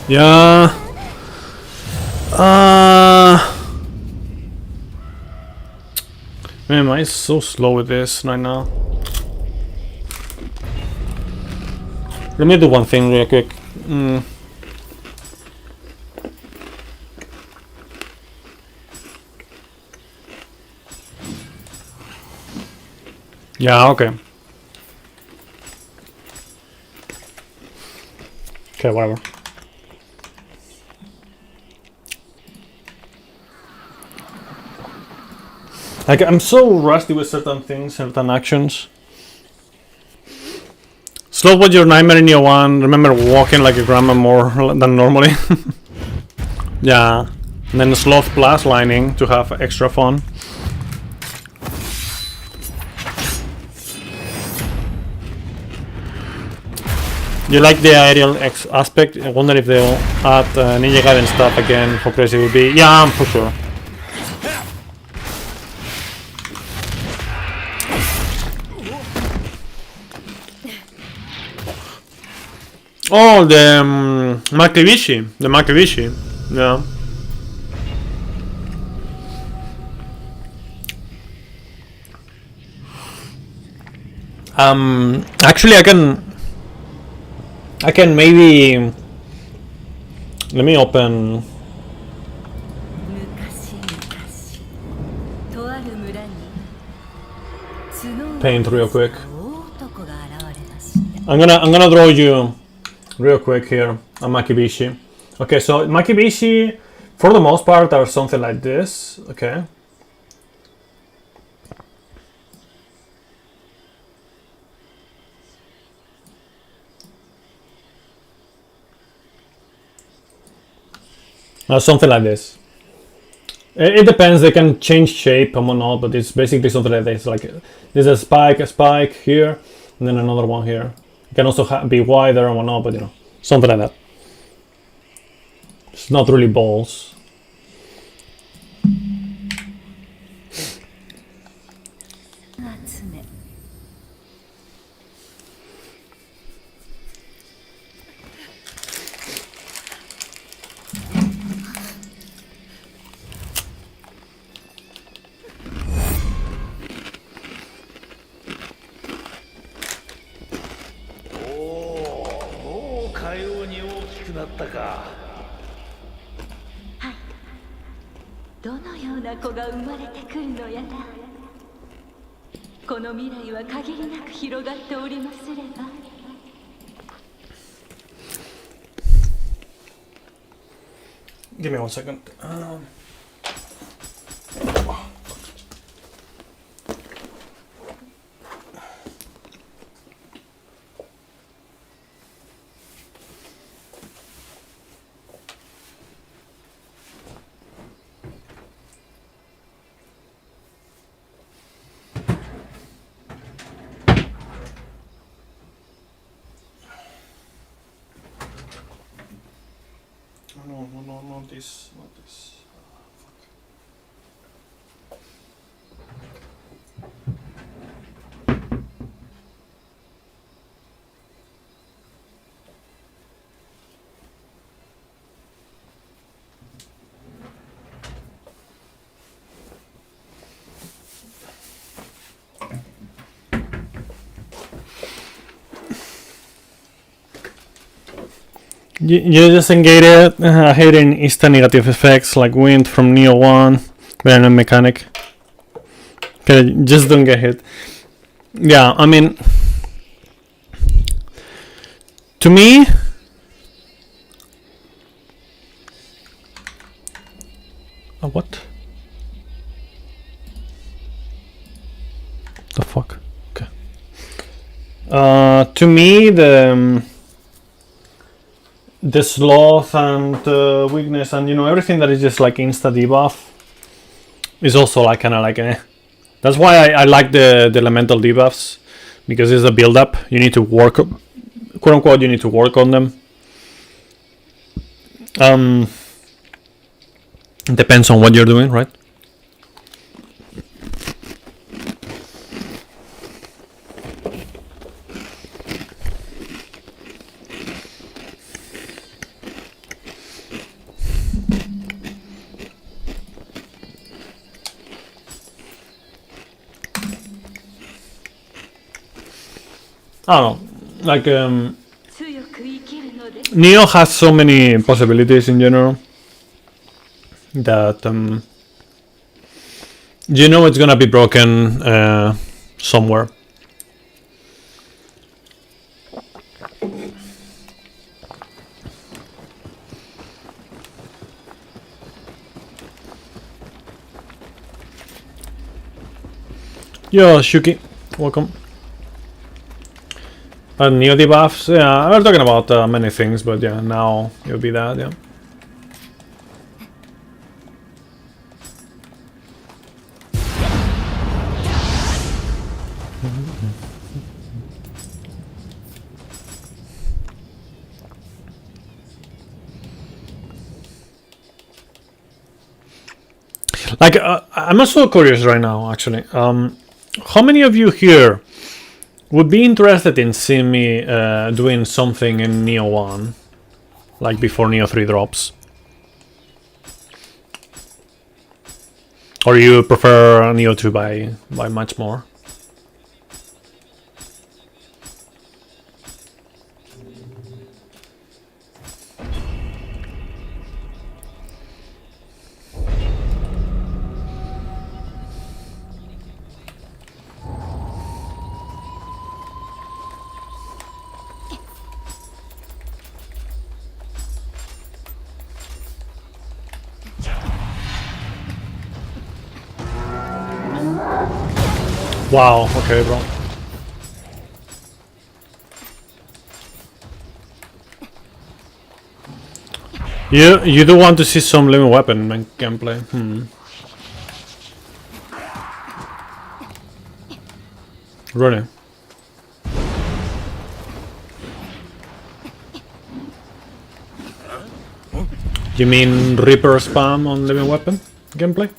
Speaker 3: Yeah. Man, am I so slow with this right now? Let me do one thing real quick. Yeah, okay. Okay, whatever. Like, I'm so rusty with certain things, certain actions. Slow was your nightmare in Nioh 1. Remember walking like a grandma more than normally. Yeah. And then Sloth plus lining to have extra fun. You like the aerial aspect? I wonder if they'll add Ninja Gaiden stuff again. How crazy it would be. Yeah, for sure. Oh, the Makibishi. The Makibishi. Yeah. Actually, I can maybe... Let me open... Paint real quick. I'm gonna draw you real quick here a Makibishi. Okay, so Makibishi for the most part are something like this. Okay. Something like this. It depends. They can change shape and whatnot, but it's basically something like this. Like there's a spike here, and then another one here. It can also be wider and whatnot, but you know, something like that. It's not really balls. Give me 1 second. No, not this, not this. You just engage it, hitting instant negative effects like wind from Nioh 1, random mechanic. Okay, just don't get hit. Yeah, I mean, to me, what? The fuck? Okay. To me, the sloth and weakness and you know everything that is just like insta debuff is also like kind of like that's why I like the elemental debuffs, because it's a build up. You need to work, quote unquote, you need to work on them. Depends on what you're doing, right? I don't know, like Nioh has so many possibilities in general that you know it's gonna be broken somewhere. Yo, Shuki, welcome. Nioh debuffs, yeah, we're talking about many things, but yeah, now it'll be that, yeah. Like, I'm also curious right now, actually. How many of you here would be interested in seeing me doing something in Nioh 1, like before Nioh 3 drops? Or you prefer Nioh 2 by much more? Wow, okay, bro. You do want to see some living weapon gameplay? Really? You mean Reaper spam on living weapon gameplay?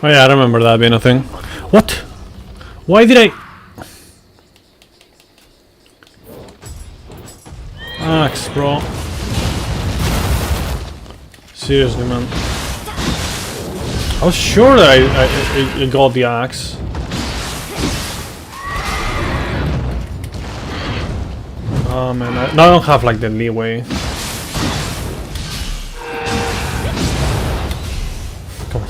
Speaker 3: Oh yeah, I remember that being a thing. What? Why did I... Axe, bro. Seriously, man. I was sure that I got the axe. Oh man, now I don't have like the leeway. Come on.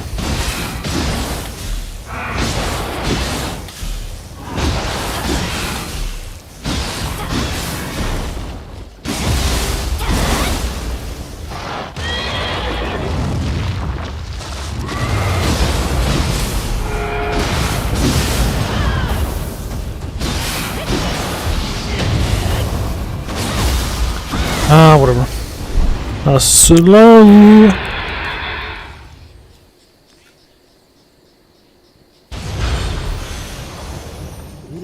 Speaker 3: Ah, whatever. Slow.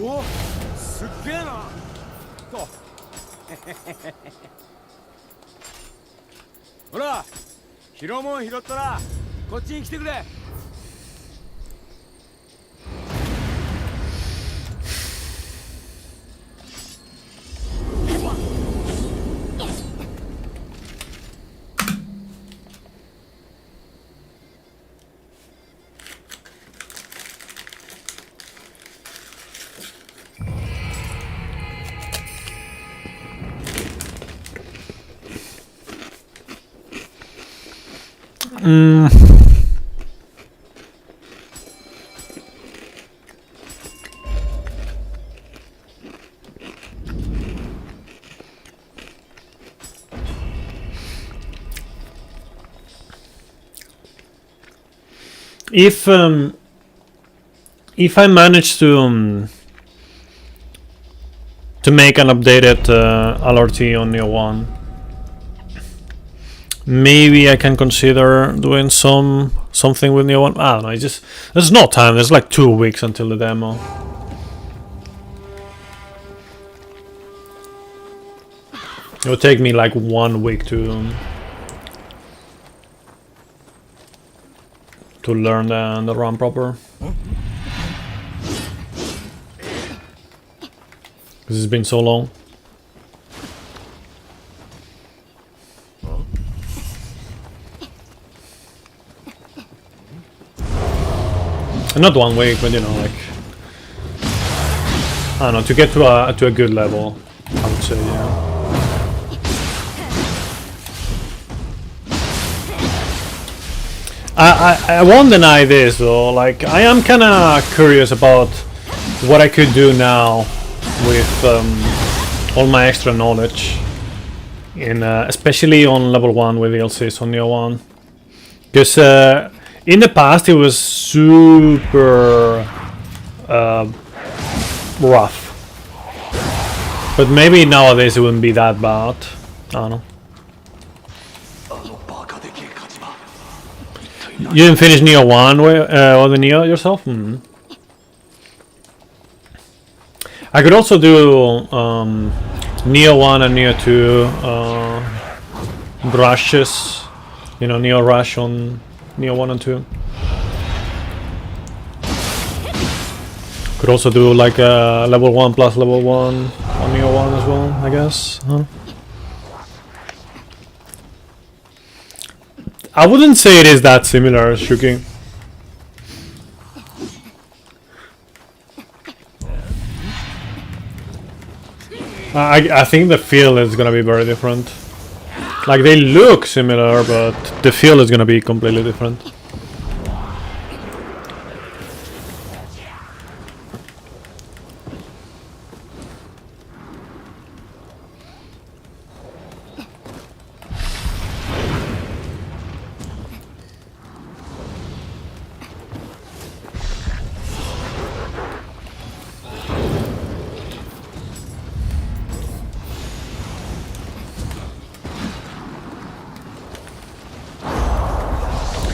Speaker 4: おお、すっげえな。と。ほら、拾もん拾ったらこっちに来てくれ。
Speaker 3: If I manage to make an updated LRT on Nioh 1, maybe I can consider doing something with Nioh 1. I don't know. There's no time. There's like 2 weeks until the demo. It would take me like 1 week to learn the run proper. Because it's been so long. And not 1 week, but you know, like, I don't know, to get to a good level, I would say, yeah. I won't deny this though, like, I am kinda curious about what I could do now with all my extra knowledge, in especially on level 1 with DLCs on Nioh 1. Because in the past it was super rough. But maybe nowadays it wouldn't be that bad. I don't know. You didn't finish Nioh 1 or the Nioh yourself? I could also do Nioh 1 and Nioh 2 rushes. You know, Nioh Rush on Nioh 1 and 2. Could also do like a level 1 plus level 1 on Nioh 1 as well, I guess. Huh? I wouldn't say it is that similar, Shuki. I think the feel is gonna be very different. Like, they look similar, but the feel is gonna be completely different.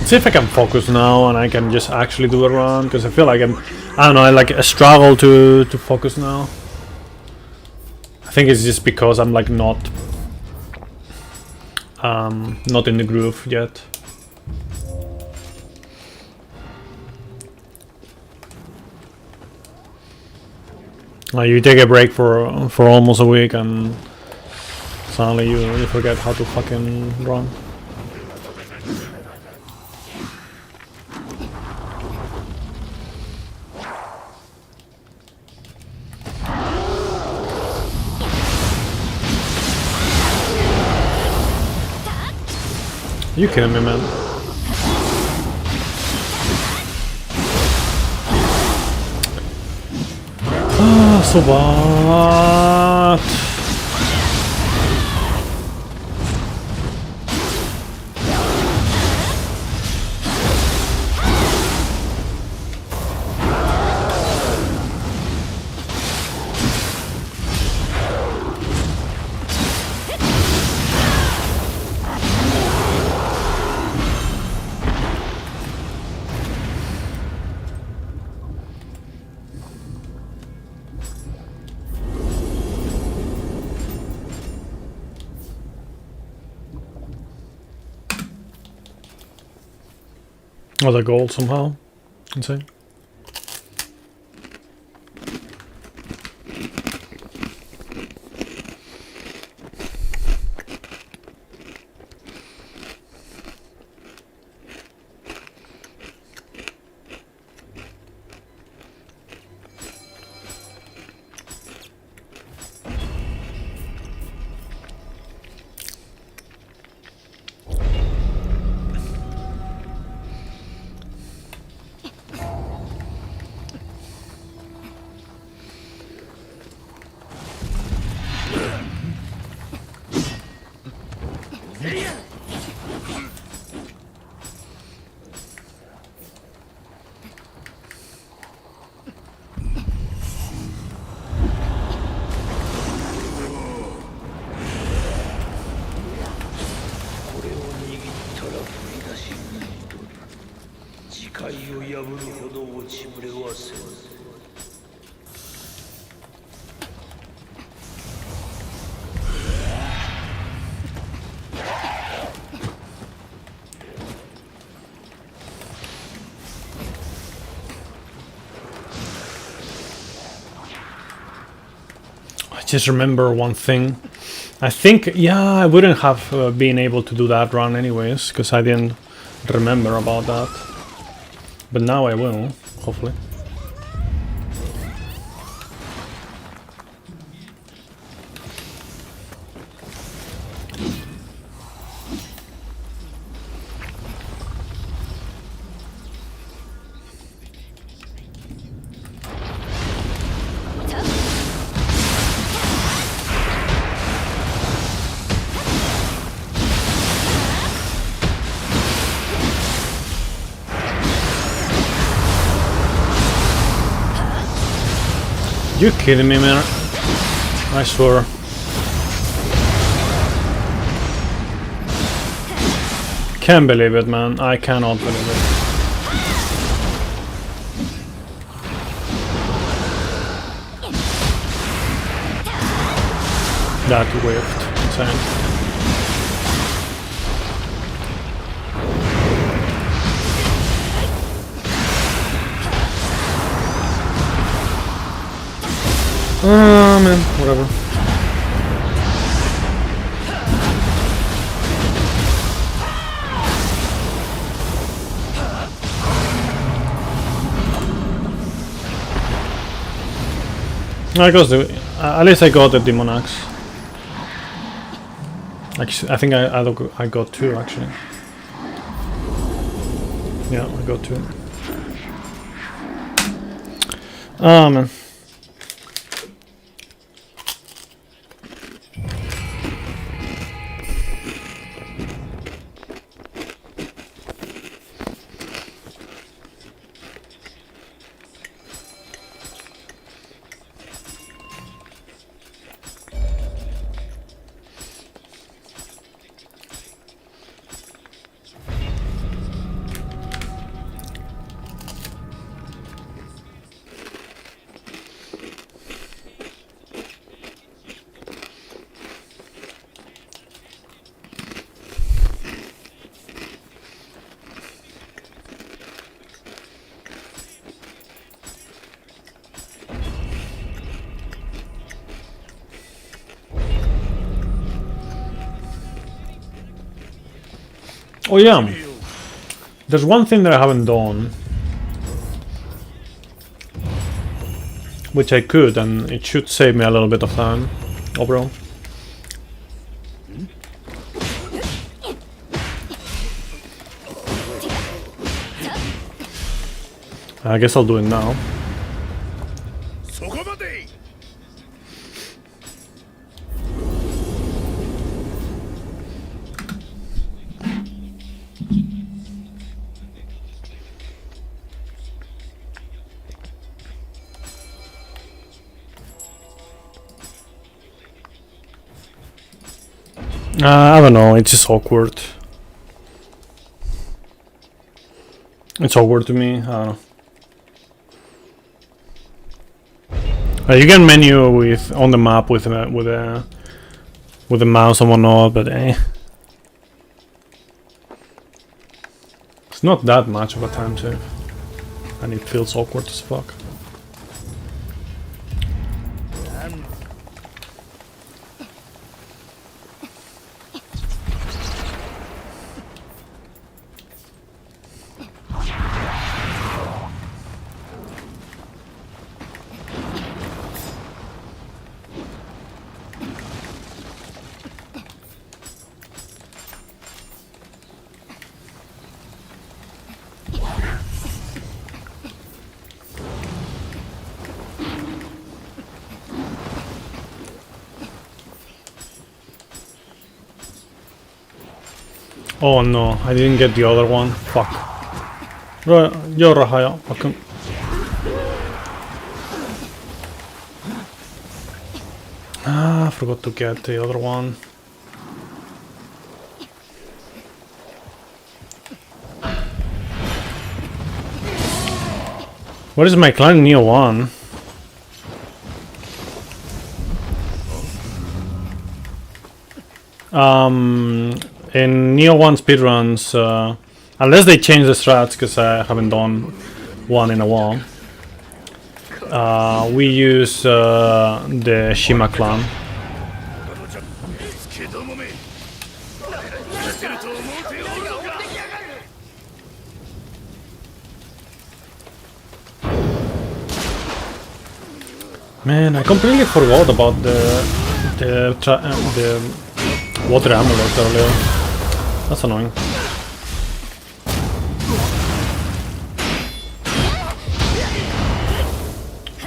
Speaker 3: See if I can focus now and I can just actually do a run, because I feel like I don't know, I like struggle to focus now. I think it's just because I'm like not in the groove yet. You take a break for almost a week and suddenly you forget how to fucking run. You kidding me, man? Ah, so what? Oh, the gold somehow. Insane. Just remember one thing. I think, yeah, I wouldn't have been able to do that run anyways, because I didn't remember about that. But now I will, hopefully. You kidding me, man? I swear. Can't believe it, man. I cannot believe it. That whiffed. Insane. Man, whatever. I got the, at least I got the Demon Axe. Actually, I think I got 2 actually. Yeah, I got 2. Oh man. Oh yeah, there's one thing that I haven't done, which I could, and it should save me a little bit of time overall. I guess I'll do it now. I don't know, it's just awkward. It's awkward to me, I don't know. You can menu with on the map with the mouse and whatnot, but it's not that much of a time save, and it feels awkward as fuck. Oh no, I didn't get the other one. Fuck. Yo, Rahaya. Fucking. I forgot to get the other one. What is my clan Nioh 1? In Nioh 1 speedruns, unless they change the strats, because I haven't done one in a while, we use the Shima clan. Man, I completely forgot about the water amulet earlier. That's annoying.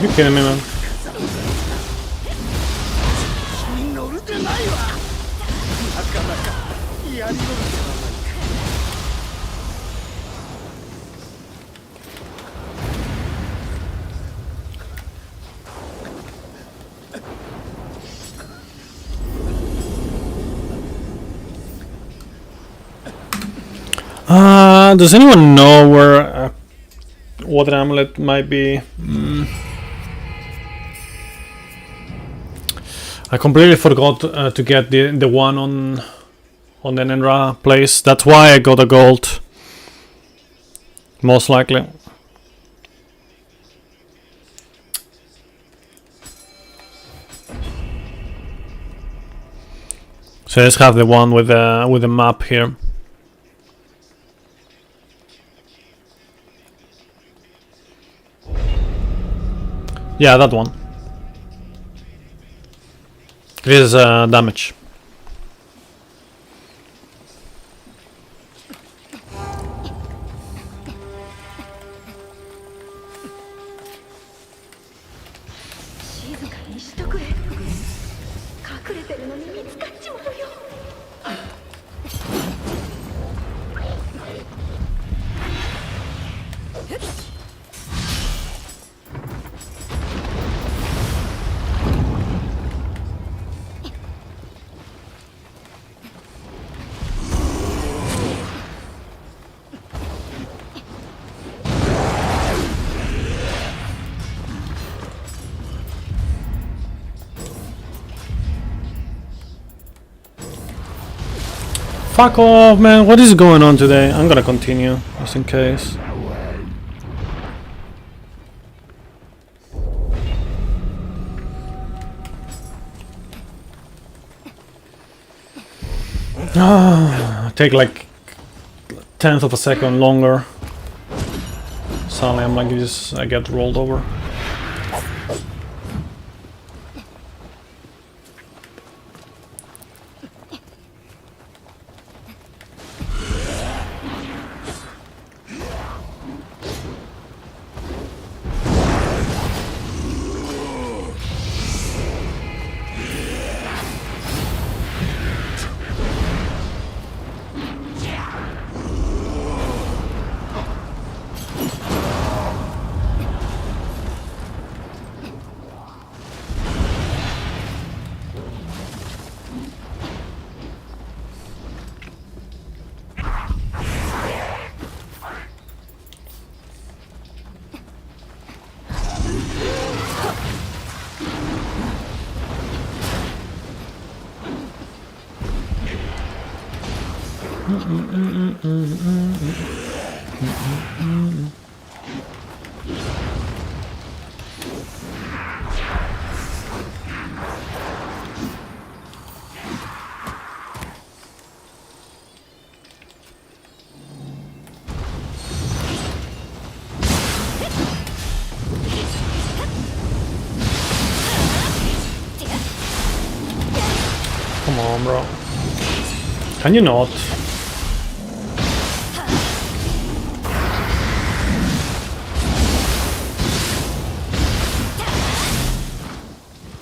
Speaker 3: You kidding me, man? Does anyone know where water amulet might be? I completely forgot to get the one on the Nenra place. That's why I got a gold. Most likely. So let's have the one with the map here. Yeah, that one. This is damage. Fuck off, man. What is going on today? I'm gonna continue, just in case. Take like 10th of a second longer. Suddenly I'm like this, I get rolled over. Come on, bro. Can you not?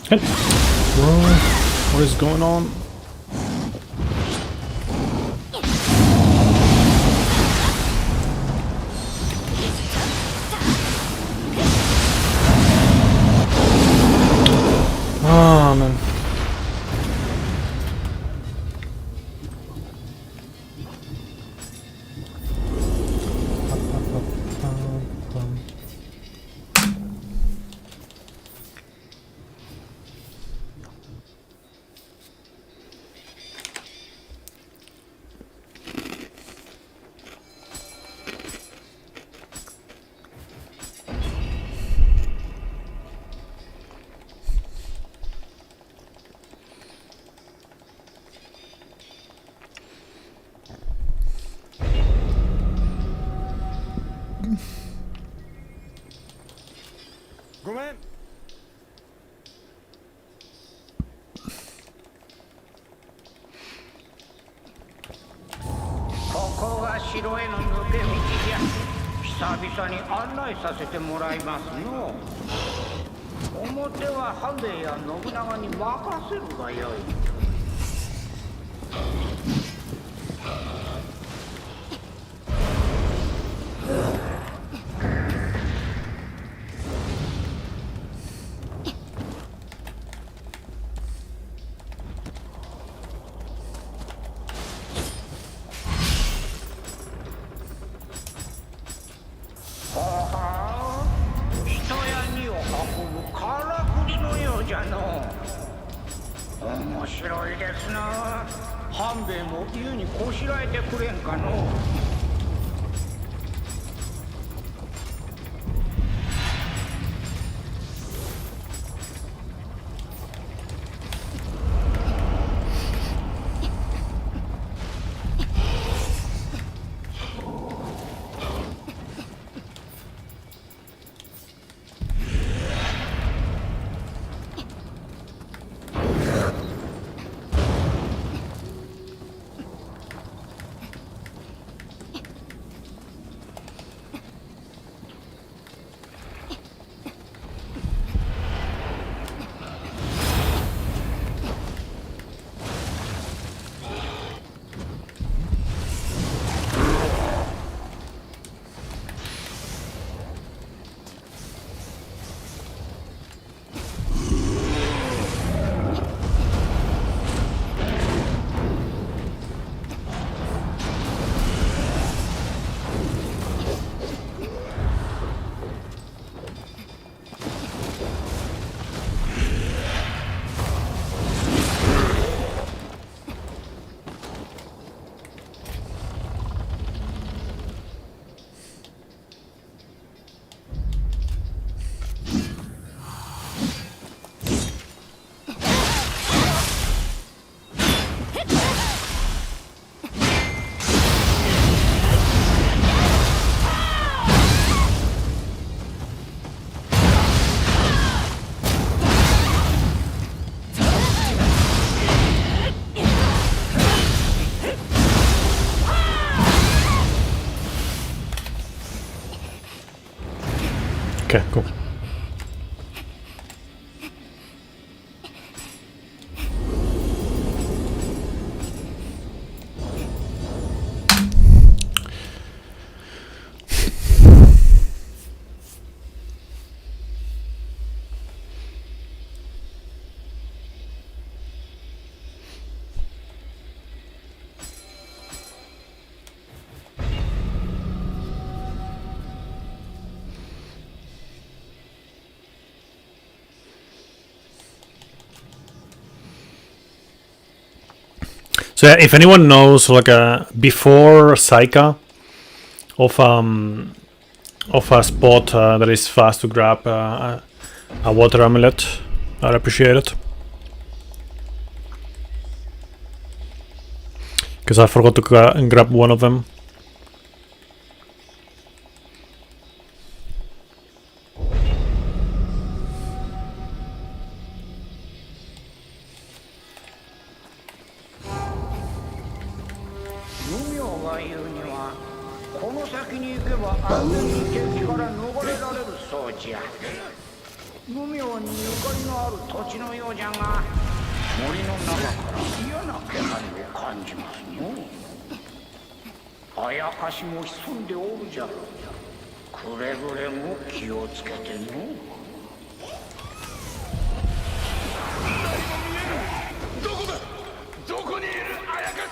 Speaker 3: Hey. Bro, what is going on? Oh, man.
Speaker 4: ごめん。
Speaker 1: ここが城への抜け道じゃ。久々に案内させてもらいますの。表は半兵衛や信長に任せるがよい。人や荷を運ぶからくりのようじゃの。面白いですな。半兵衛も湯にこしらえてくれんかの。
Speaker 3: Okay, cool. So yeah, if anyone knows like a before Saika of a spot that is fast to grab a water amulet, I'd appreciate it. Because I forgot to grab one of them.
Speaker 1: Niohが言うにはこの先に行けば安全に敵から逃れられるそうじゃ。無名にゆかりのある土地のようじゃが、森の中から嫌な気配を感じますの。あやかしも潜んでおるじゃろう。くれぐれも気をつけての。
Speaker 4: どこだ、どこにいるあやかし。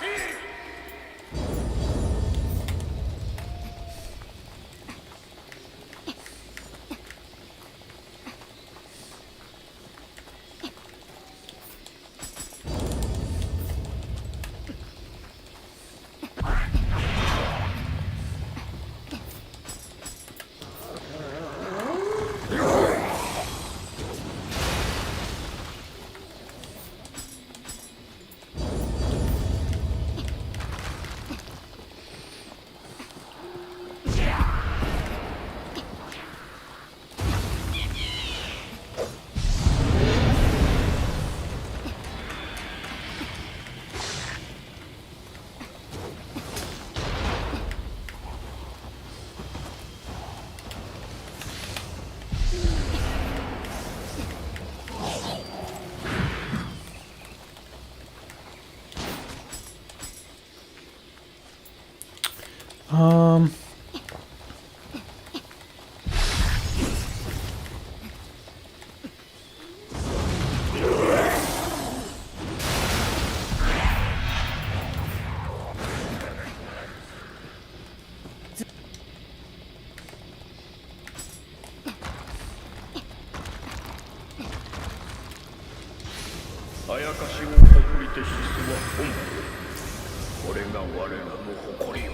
Speaker 4: あやかしを送りてシスは本これが我らの誇りよ。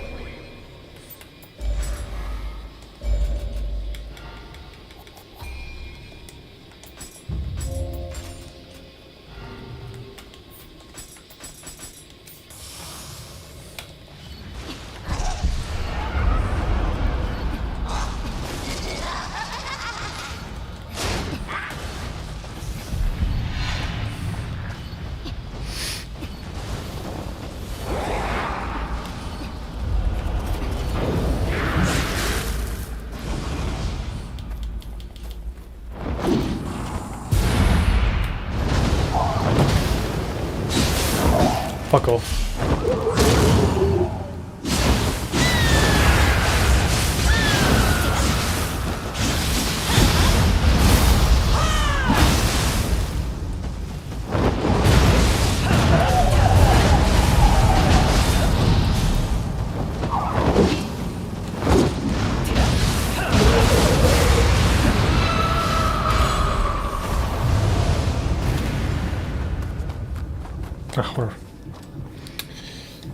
Speaker 3: Fuck off.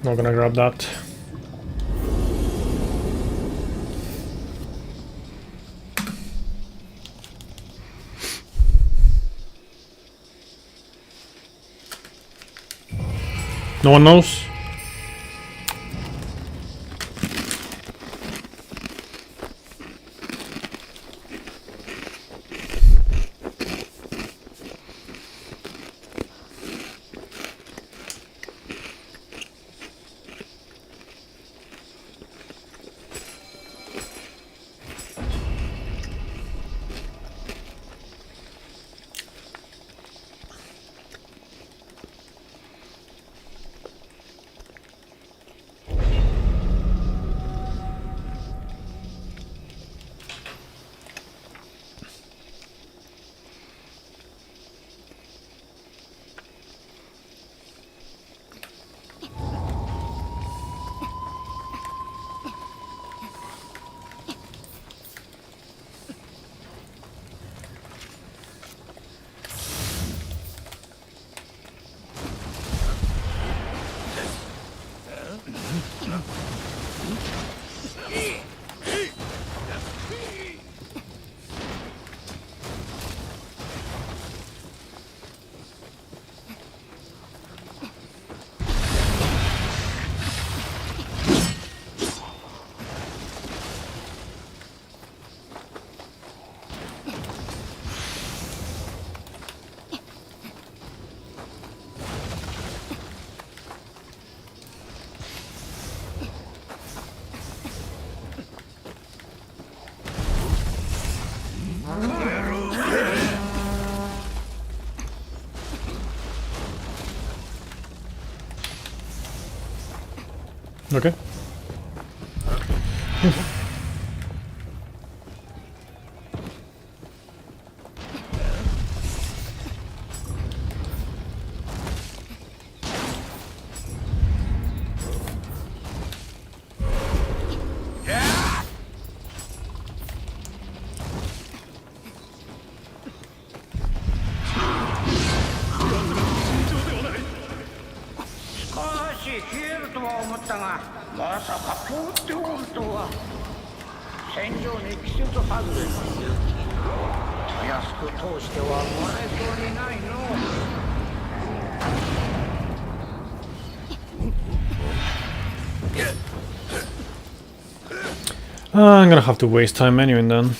Speaker 3: We're not gonna grab that. No one knows? Okay. I'm gonna have to waste time menuing then.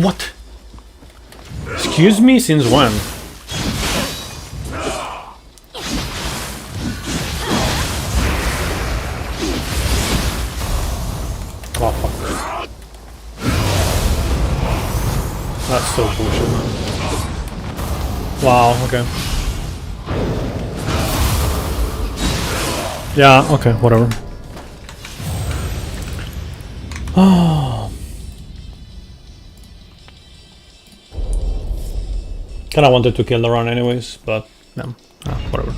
Speaker 3: What? Excuse me, since when? Oh, fuck. That's so bullshit. Wow, okay. Yeah, okay, whatever. Oh. Kinda wanted to kill the run anyways, but no, whatever.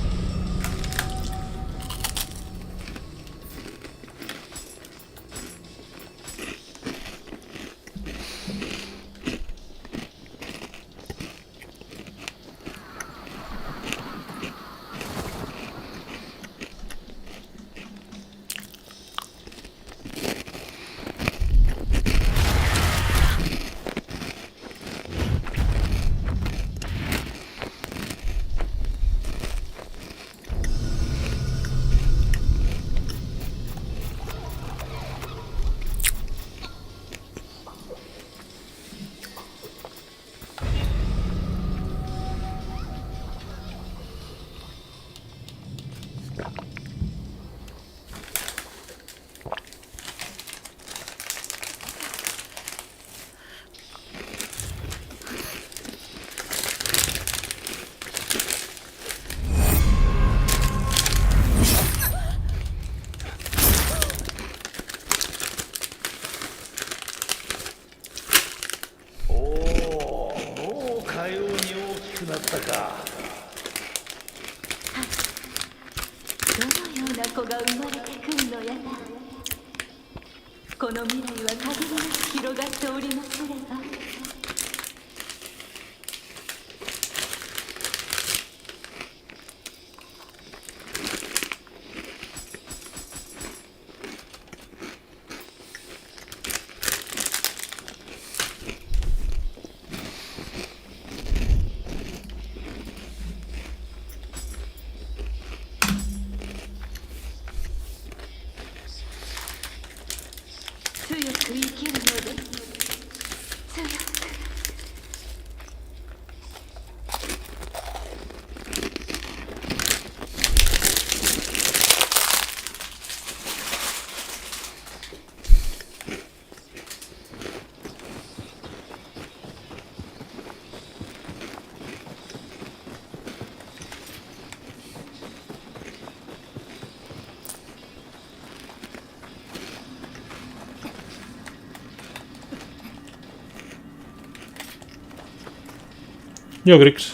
Speaker 3: Yo, Grix.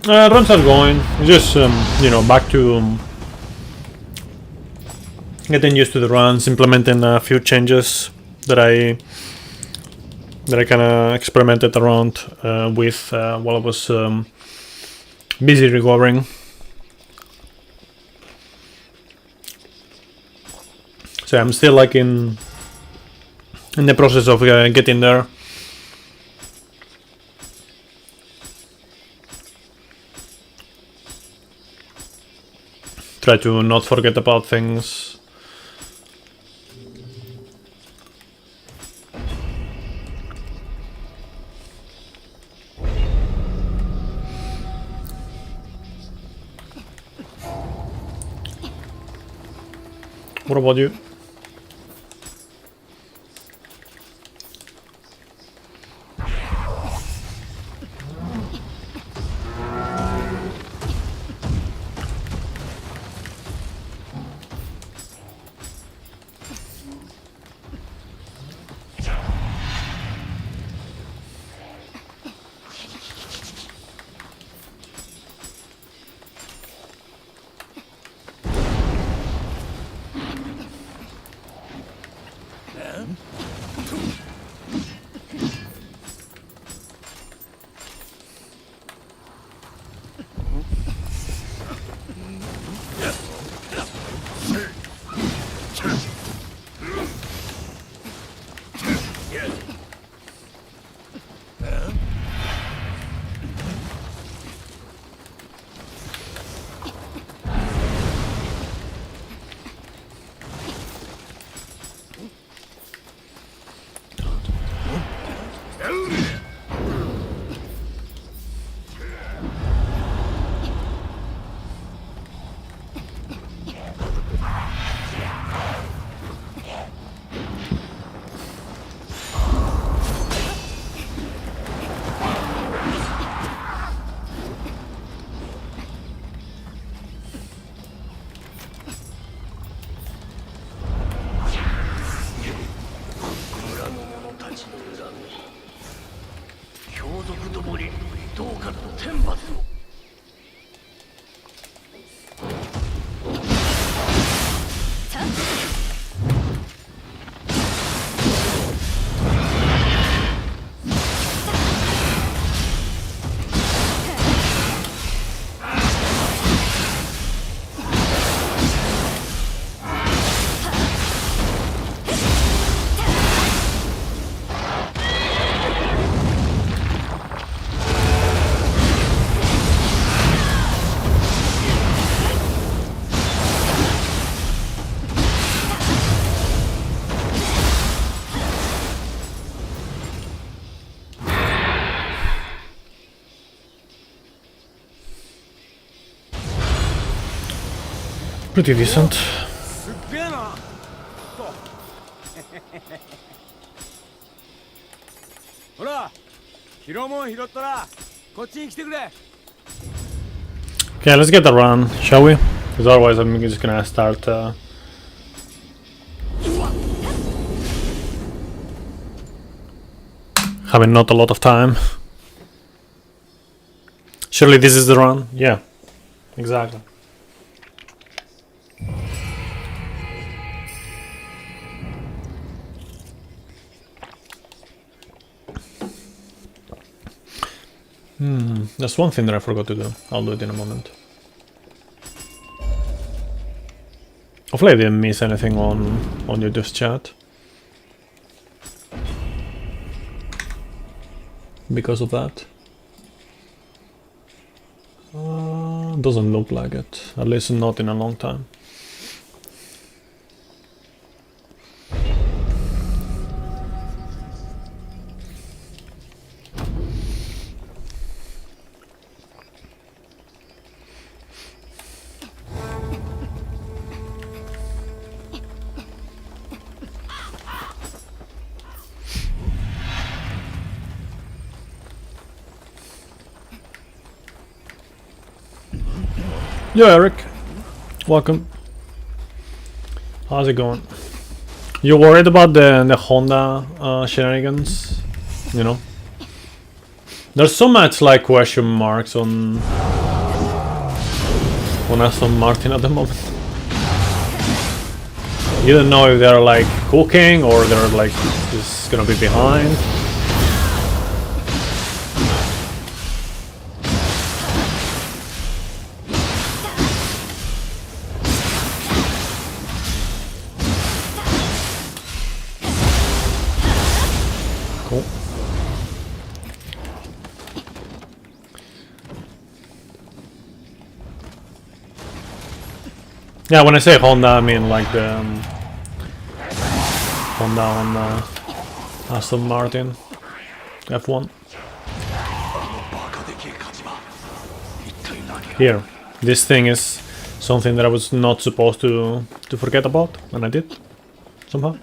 Speaker 3: Runs are going. Just, you know, back to getting used to the runs, implementing a few changes that I kind of experimented around with while I was busy recovering. So I'm still like in the process of getting there. Try to not forget about things. What about you? Pretty decent.
Speaker 5: すっげえなとほら拾うもん拾ったらこっちに来てくれ
Speaker 3: Okay, let's get a run, shall we? Because otherwise I'm just gonna start having not a lot of time. Surely this is the run? Yeah, exactly. That's one thing that I forgot to do. I'll do it in a moment. Hopefully I didn't miss anything on your just chat. Because of that. Doesn't look like it. At least not in a long time. Yo, Eric. Welcome. How's it going? You worried about the Honda shenanigans? You know? There's so much like question marks on Aston Martin at the moment. You don't know if they're like cooking or they're like just gonna be behind. Cool. Yeah, when I say Honda, I mean like the Honda on Aston Martin F1. Here, this thing is something that I was not supposed to forget about, and I did somehow.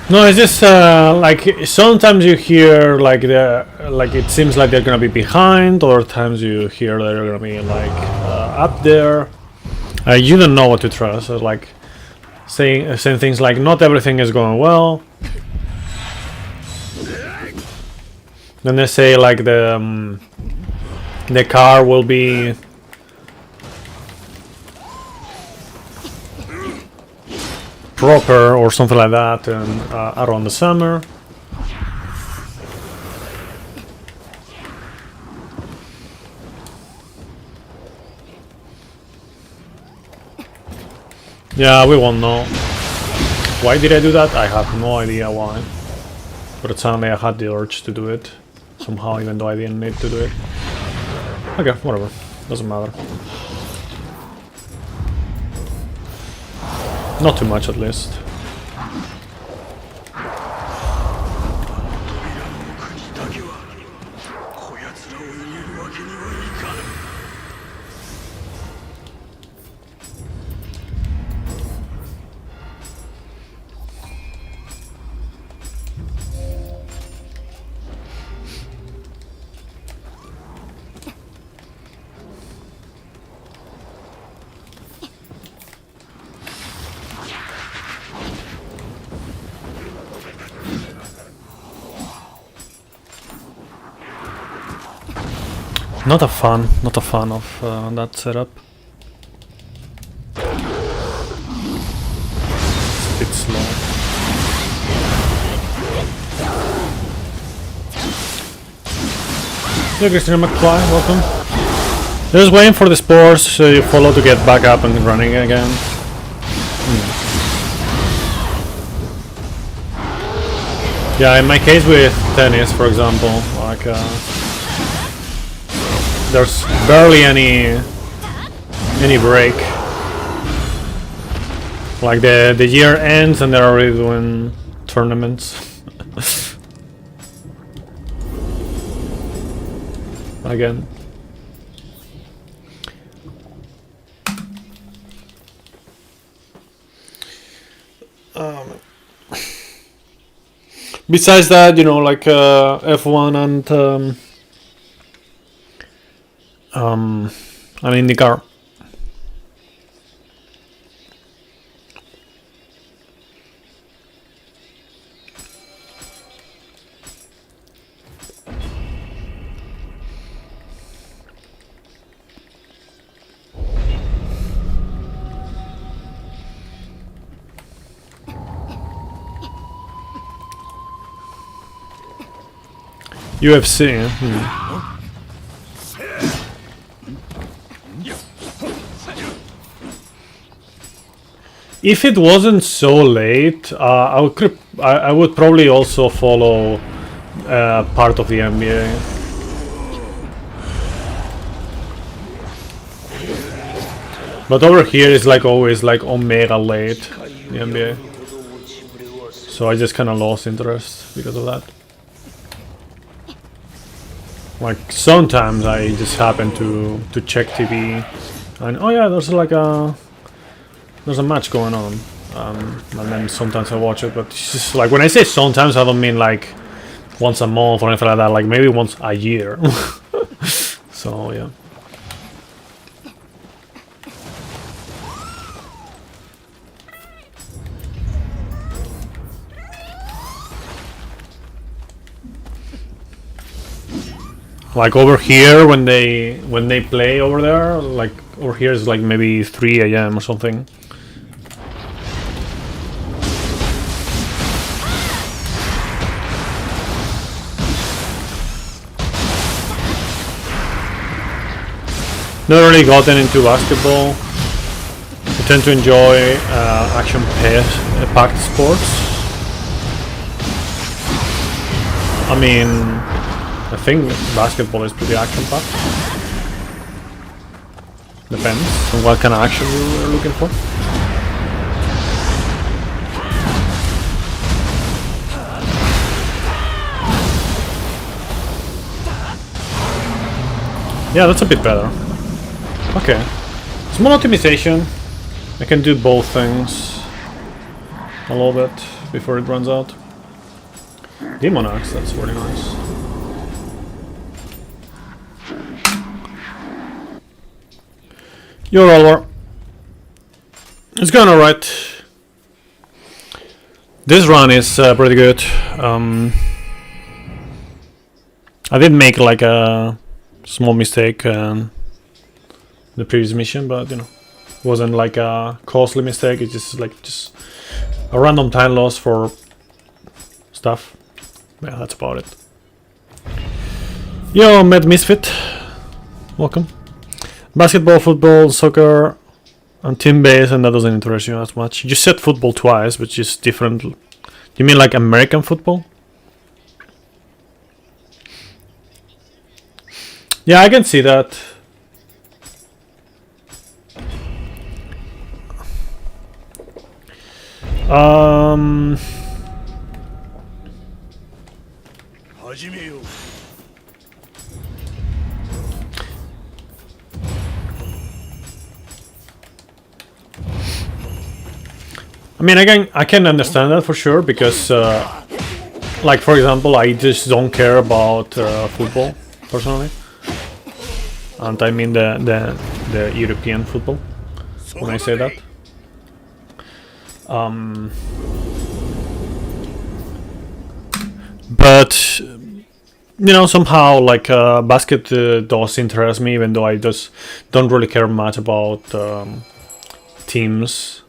Speaker 3: No, it's just like sometimes you hear like it seems like they're gonna be behind, or times you hear they're gonna be like up there. You don't know what to trust. So, like saying things like not everything is going well. Then they say like the car will be proper or something like that, and around the summer. Yeah, we won't know. Why did I do that? I have no idea why. But suddenly I had the urge to do it somehow, even though I didn't need to do it. Okay, whatever. Doesn't matter. Not too much, at least. Not a fan of that setup. It's a bit slow. Hey, Christina McFly, welcome. Just waiting for the spores so you follow to get back up and running again. Yeah, in my case with tennis, for example, like there's barely any break. Like the year ends and they're already doing tournaments. again. Besides that, you know, like F1 and IndyCar. UFC. If it wasn't so late, I would probably also follow part of the NBA. But over here is like always like omega late, the NBA. So I just kind of lost interest because of that. Like sometimes I just happen to check TV, and oh yeah, there's a match going on, and then sometimes I watch it. But it's just like when I say sometimes, I don't mean like once a month or anything like that. Like maybe once a year. So yeah. Like over here when they play over there, like over here is like maybe 3 AM or something. Never really gotten into basketball. I tend to enjoy action-packed sports. I mean, I think basketball is pretty action-packed. Depends on what kind of action you're looking for. Yeah, that's a bit better. Okay. Small optimization. I can do both things a little bit before it runs out. Demon Axe, that's really nice. Your Oliver. It's going alright. This run is pretty good. I did make like a small mistake in the previous mission, but you know, it wasn't like a costly mistake. It's just like a random time loss for stuff. Yeah, that's about it. Yo, Med Misfit. Welcome. Basketball, football, soccer, and team-based, and that doesn't interest you as much. You said football twice, but just different. You mean like American football? Yeah, I can see that. I mean, I can understand that for sure, because like for example, I just don't care about football personally, and I mean the European football when I say that. But you know, somehow like basket does interest me, even though I just don't really care much about teams.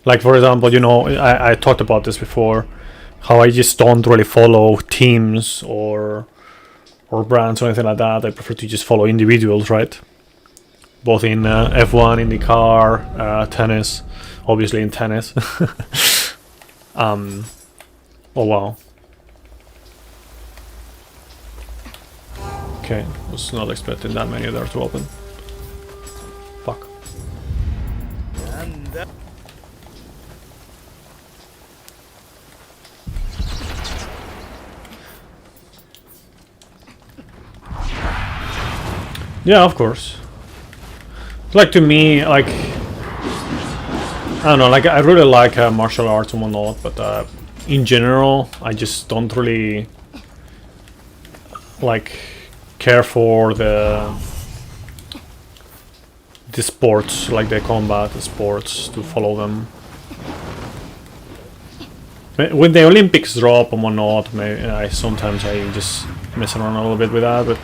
Speaker 3: Like for example, you know, I talked about this before, how I just don't really follow teams or brands or anything like that. I prefer to just follow individuals, right? Both in F1, IndyCar, tennis, obviously in tennis. Oh wow. Okay, was not expecting that many there to open. Fuck. Yeah, of course. Like to me, like I don't know, like I really like martial arts and whatnot, but in general, I just don't really like care for the sports, like the combat sports, to follow them. When the Olympics drop and whatnot, maybe sometimes I just mess around a little bit with that, but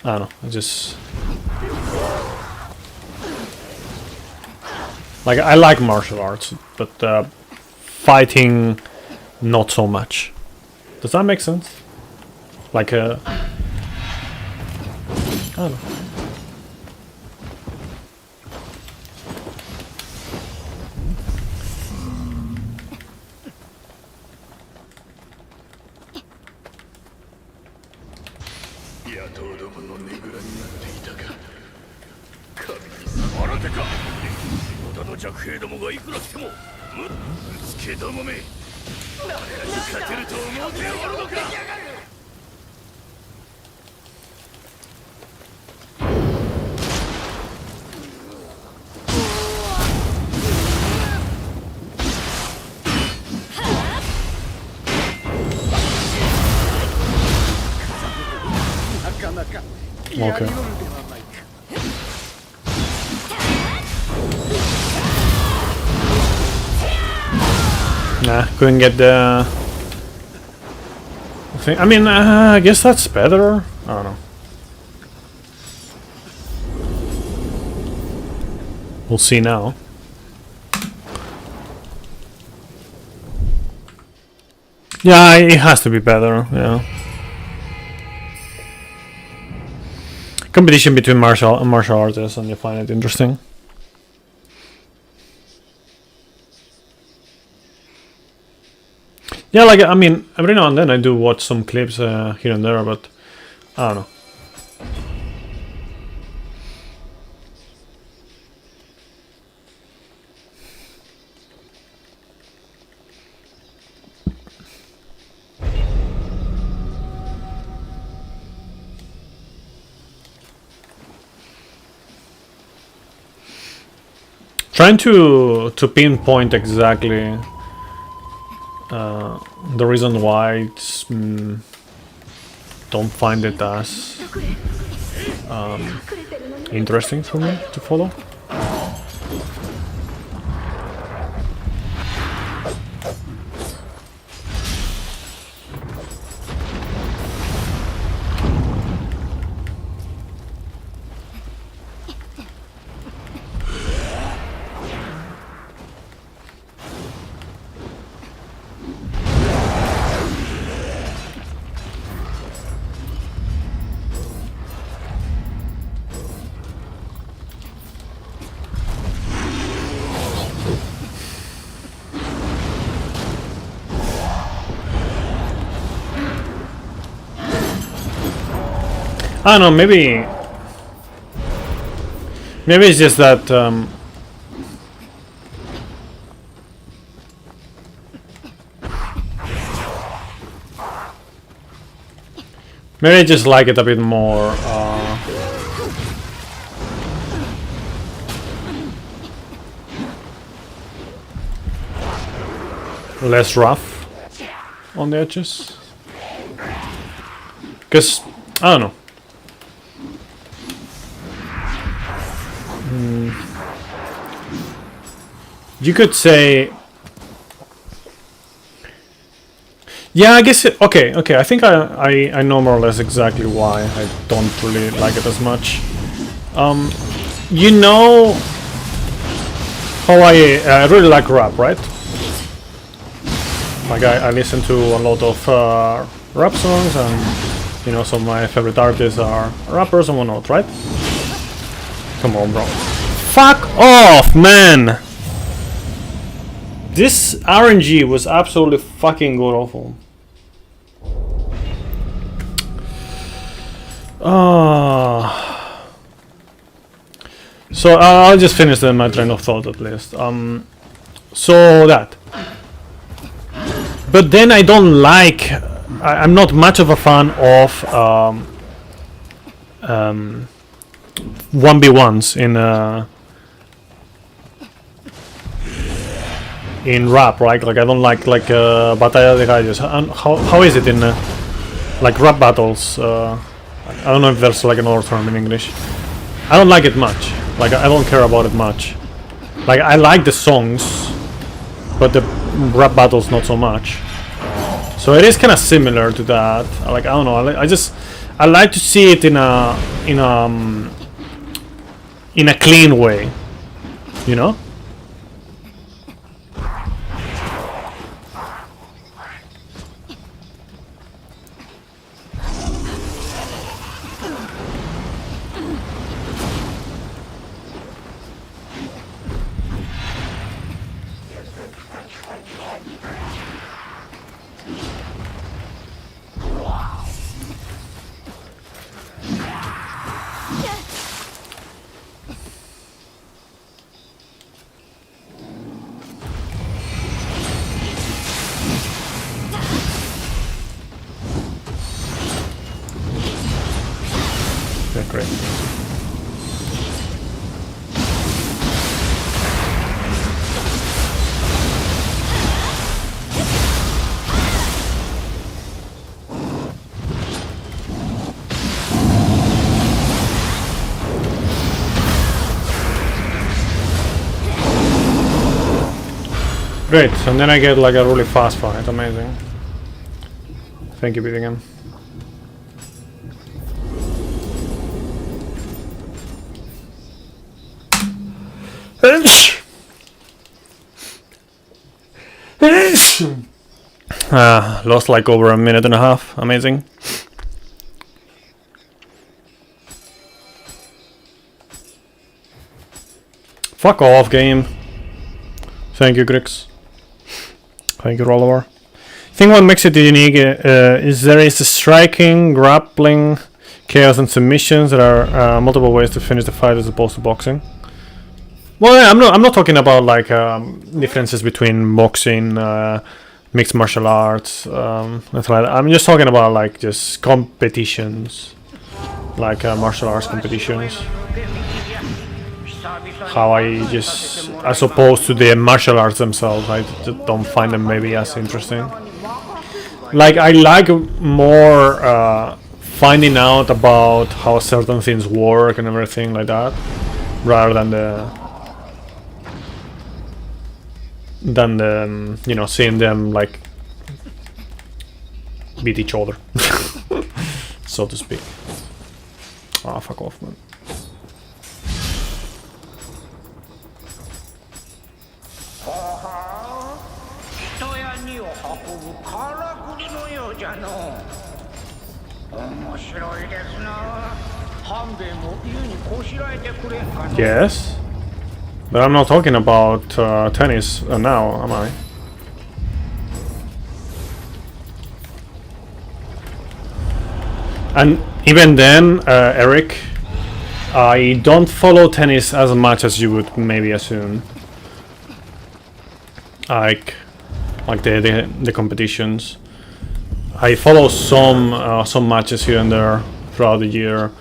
Speaker 3: I don't know, I just like I like martial arts, but fighting not so much. Does that make sense? Like I don't know.
Speaker 4: 野党どものねぐらになっていたか。神に新手か。織田の弱兵どもがいくら来ても、つけどもめ。俺らに勝てると思うておるのか。
Speaker 3: Okay. Nah, couldn't get the thing. I mean, I guess that's better. I don't know. We'll see now. Yeah, it has to be better, yeah. Competition between martial artists, and you find it interesting. Yeah, like I mean, every now and then I do watch some clips here and there, but I don't know. Trying to pinpoint exactly the reason why it's don't find it as interesting for me to follow. I don't know, maybe it's just that maybe I just like it a bit more less rough on the edges, because I don't know. You could say, yeah, I guess it, okay, I think I know more or less exactly why I don't really like it as much. You know how I really like rap, right? Like I listen to a lot of rap songs, and you know, some of my favorite artists are rappers and whatnot, right? Come on, bro. Fuck off, man! This RNG was absolutely fucking god awful. So I'll just finish my train of thought at least. So that. But then I don't like. I'm not much of a fan of 1v1s in rap, right? Like I don't like Batalla de Gallos. How is it in like rap battles? I don't know if there's like another term in English. I don't like it much. Like I don't care about it much. Like I like the songs, but the rap battles not so much. So it is kind of similar to that. Like I don't know. I like to see it in a clean way, you know. Yeah, great. Great, and then I get like a really fast fight. Amazing. Thank you, beating him. Lost like over a minute and a half. Amazing. Fuck off, game. Thank you, Grix. Thank you, Rollover. I think what makes it unique is there is a striking, grappling, chaos, and submissions. There are multiple ways to finish the fight as opposed to boxing. Well, yeah, I'm not talking about like differences between boxing, mixed martial arts, nothing like that. I'm just talking about like just competitions, like martial arts competitions. How I just, as opposed to the martial arts themselves, I just don't find them maybe as interesting. Like I like more finding out about how certain things work and everything like that, rather than the you know, seeing them like beat each other, so to speak. Ah, fuck off, man. Yes, but I'm not talking about tennis now, am I? And even then, Eric, I don't follow tennis as much as you would maybe assume. Like the competitions. I follow some matches here and there throughout the year.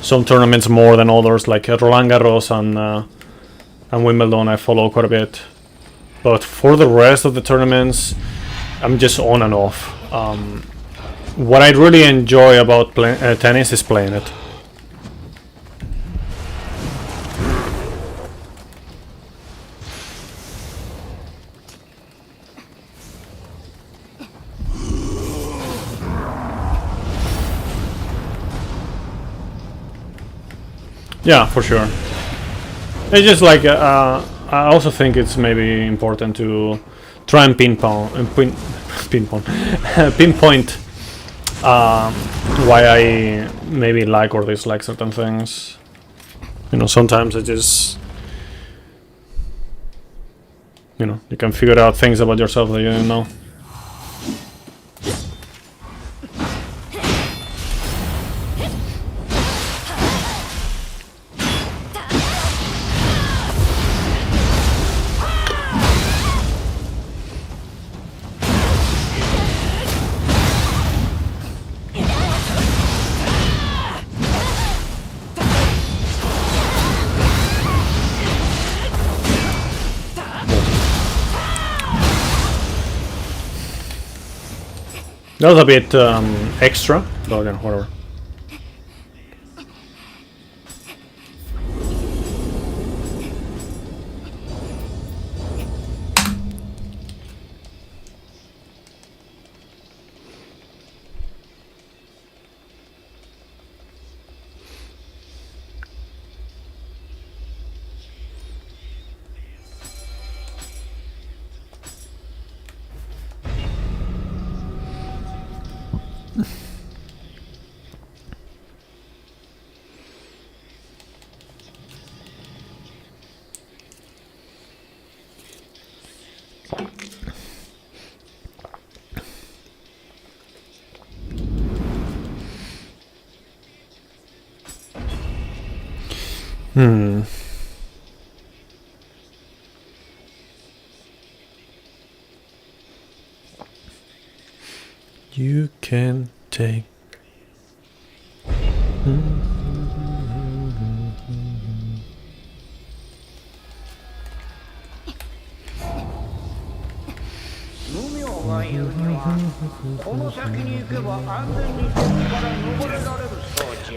Speaker 3: Some tournaments more than others, like Roland Garros and Wimbledon. I follow quite a bit. But for the rest of the tournaments, I'm just on and off. What I really enjoy about tennis is playing it. Yeah, for sure. It's just like I also think it's maybe important to try and pinpoint why I maybe like or dislike certain things. You know, sometimes I just, you know, you can figure out things about yourself that you didn't know. That was a bit extra, but again, whatever. You can take.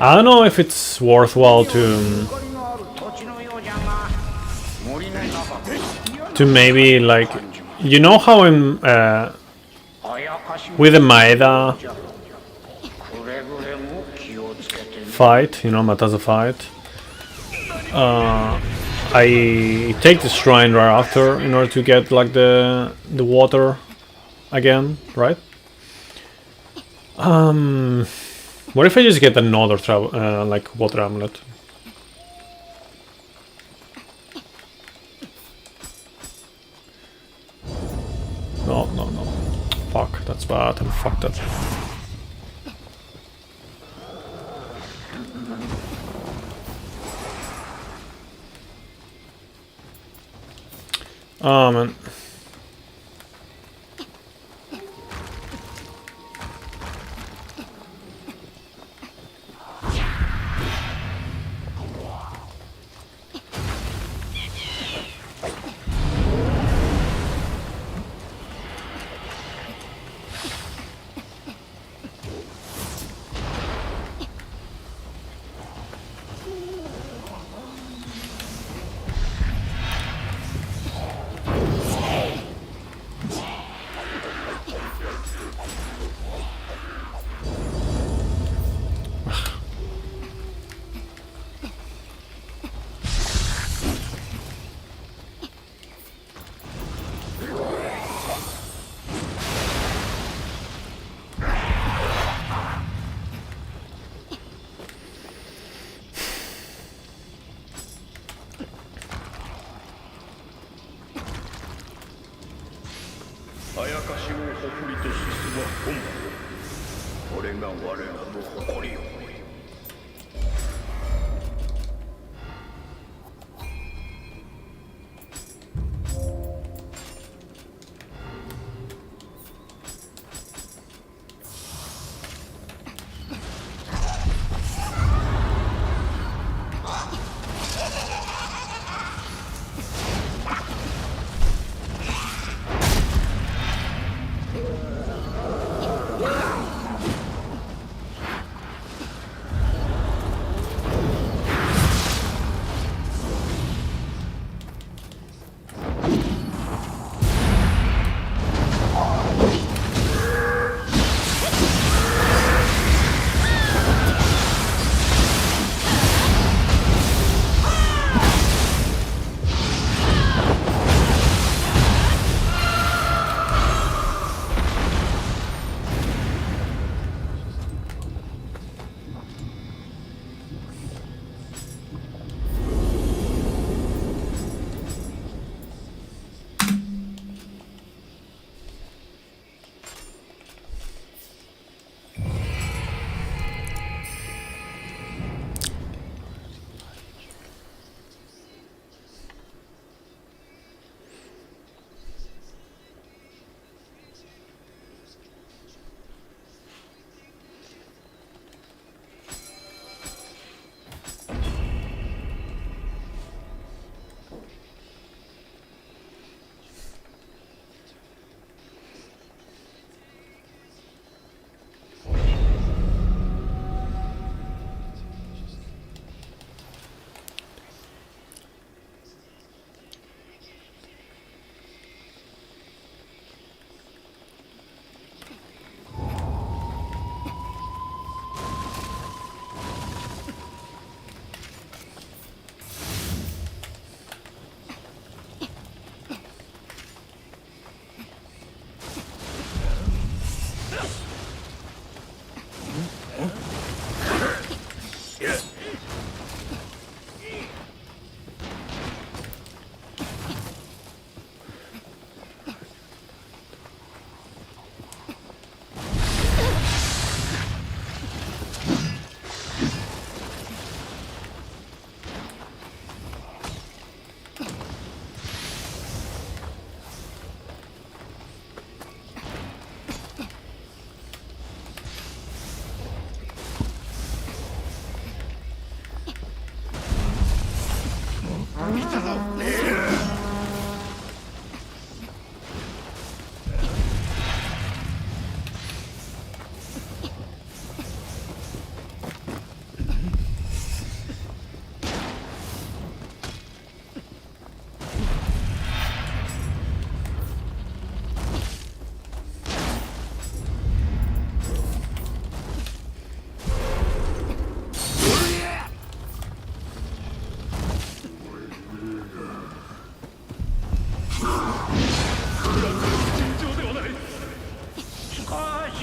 Speaker 3: I don't know if it's worthwhile to maybe like, you know how in with the Maeda fight, you know, Matasa fight, I take the shrine right after in order to get like the water again, right? What if I just get another like water amulet? No. Fuck, that's bad. And fuck that. Oh man.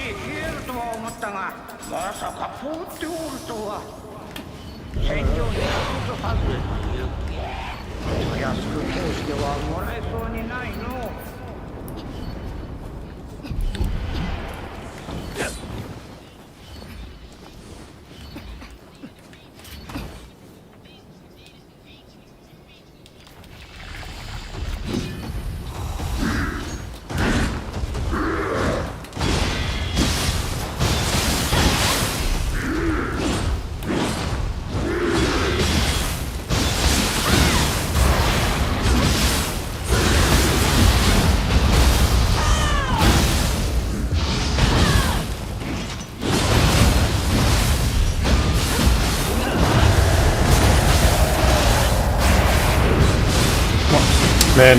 Speaker 1: 冷えるとは思ったが、まさか凍っておるとは。戦場に一つ外れの雪。安く通してはもらえそうにないの。
Speaker 3: Man.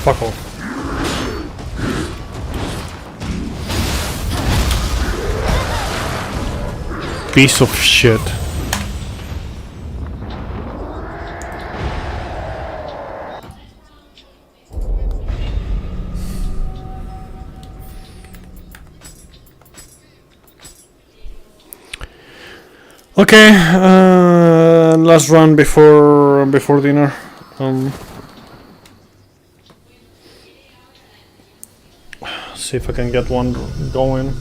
Speaker 3: Fuck off. Piece of shit. Okay, last run before dinner. See if I can get one going.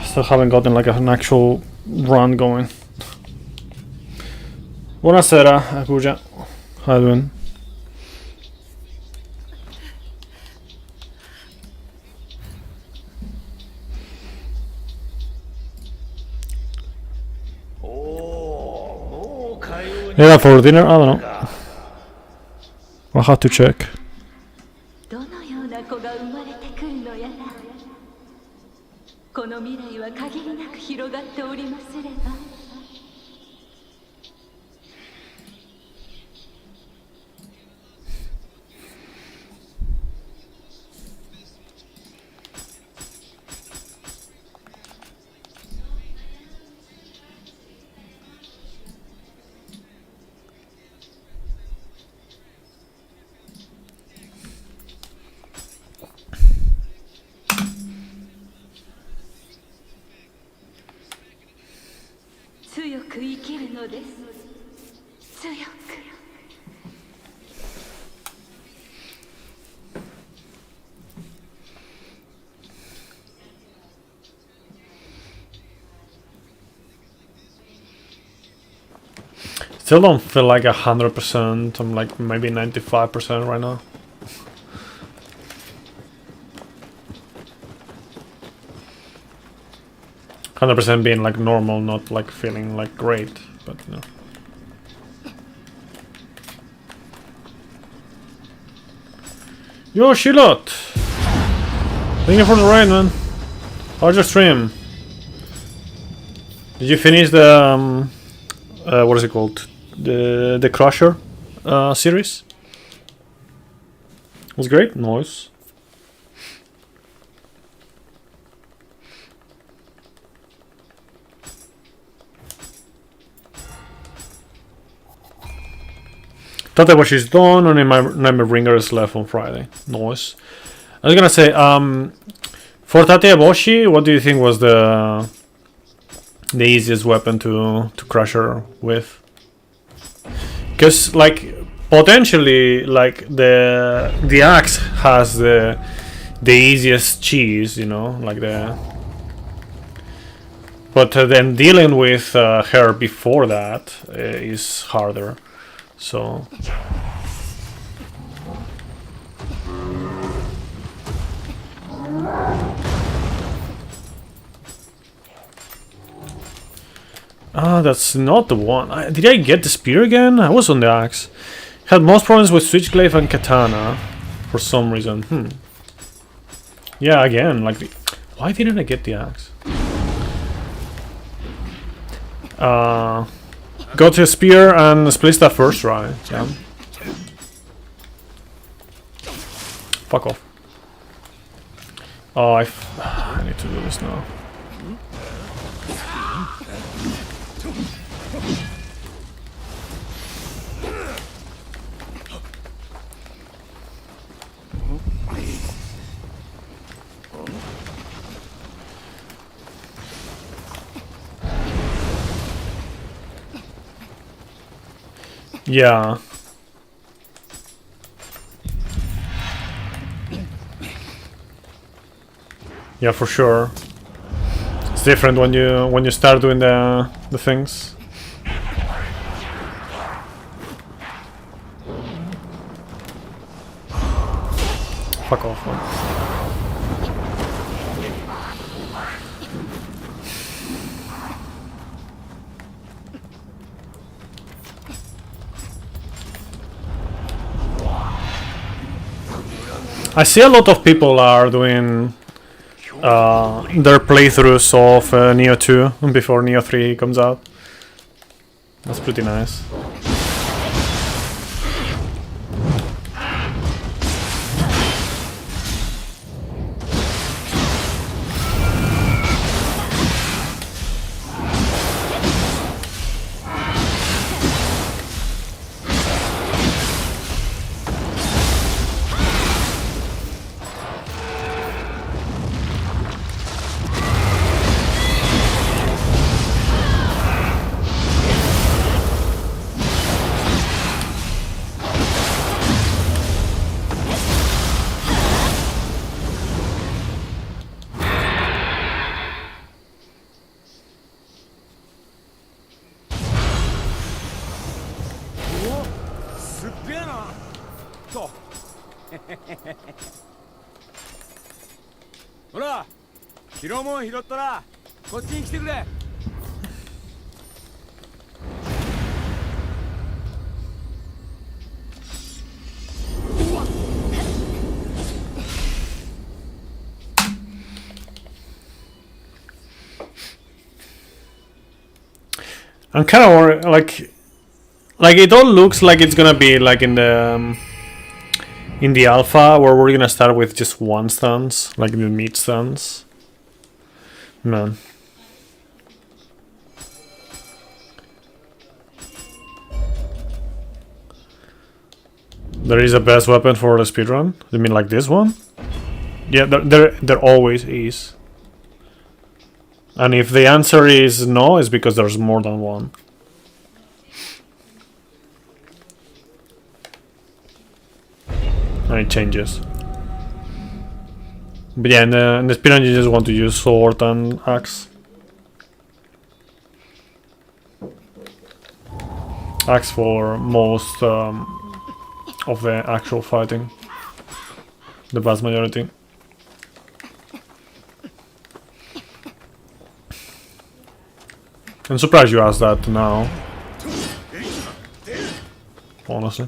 Speaker 3: Still haven't gotten like an actual run going. Buonasera, Akuja. How you doing? Yeah, for dinner? I don't know. I'll have to check.
Speaker 2: どのような子が生まれてくるのやら。この未来は限りなく広がっておりますれば。強く生きるのです。強く。
Speaker 3: Still don't feel like 100%. I'm like maybe 95% right now. %, being like normal, not like feeling like great, but you know. Yo, Shilot! Thank you for the raid, man. How's your stream? Did you finish the what is it called? The Crusher series? It was great. Nice. Tatewashi's done, and my Nightmare Bringer is left on Friday. Nice. I was gonna say, for Tateboshi, what do you think was the easiest weapon to crush her with? Because like potentially, like the axe has the easiest cheese, you know, like the. But then dealing with her before that is harder. So that's not the one. Did I get the spear again? I was on the axe. Had most problems with Switchglaive and Katana for some reason. Yeah, again, like why didn't I get the axe? Go to a spear and split that first, right? Yeah. Fuck off. Oh, I need to do this now. Yeah. Yeah, for sure. It's different when you start doing the things. Fuck off. Man. I see a lot of people are doing their playthroughs of Nioh 2 before Nioh 3 comes out. That's pretty nice. I'm kind of worried, like it all looks like it's gonna be like in the alpha where we're gonna start with just one stance, like the meat stance. Man. There is a best weapon for the speedrun? You mean like this one? Yeah, there always is. And if the answer is no, it's because there's more than one. And it changes. But yeah, in the speedrun you just want to use sword and axe. Axe for most of the actual fighting. The vast majority. I'm surprised you asked that now. Honestly.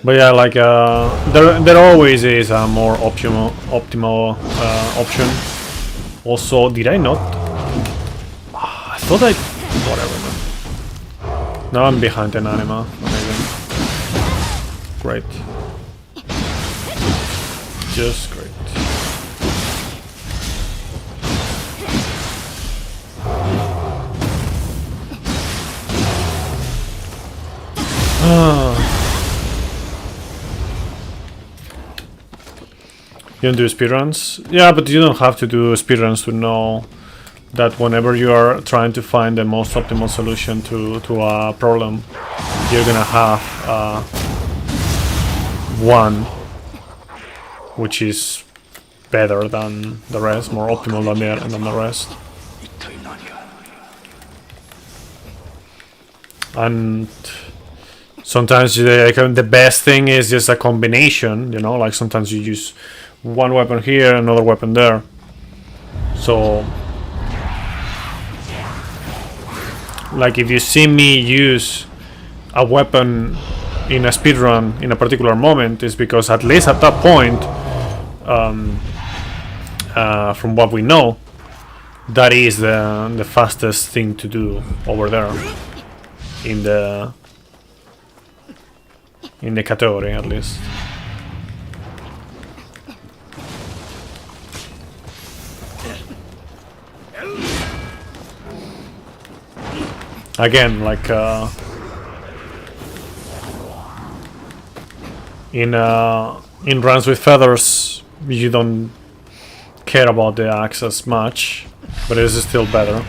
Speaker 3: But yeah, like there always is a more optimal option. Also, did I not? I thought I. Whatever. Man. Now I'm behind an anima. Amazing. Great. Just great. You don't do speedruns? Yeah, but you don't have to do speedruns to know that whenever you are trying to find the most optimal solution to a problem, you're gonna have one which is better than the rest, more optimal than the rest. And sometimes the best thing is just a combination, you know, like sometimes you use one weapon here, another weapon there. So, like if you see me use a weapon in a speedrun in a particular moment, it's because at least at that point, from what we know, that is the fastest thing to do over there in the category, at least. Again, like in runs with feathers, you don't care about the axe as much, but it is still better.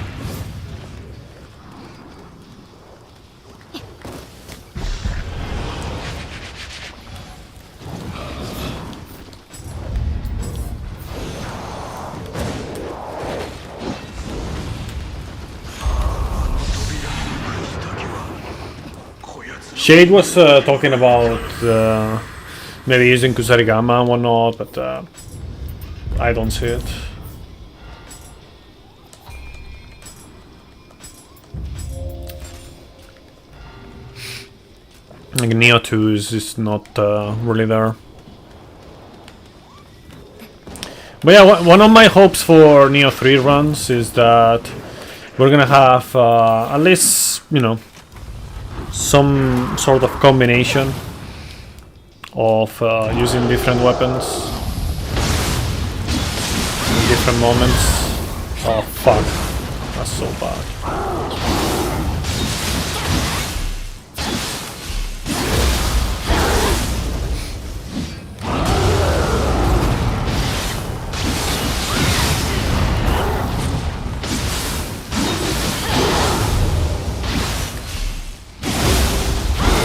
Speaker 3: Shade was talking about maybe using Kusarigama and whatnot, but I don't see it. Like Nioh 2 is just not really there. But yeah, one of my hopes for Nioh 3 runs is that we're gonna have at least, you know, some sort of combination of using different weapons in different moments. Oh fuck, that's so bad.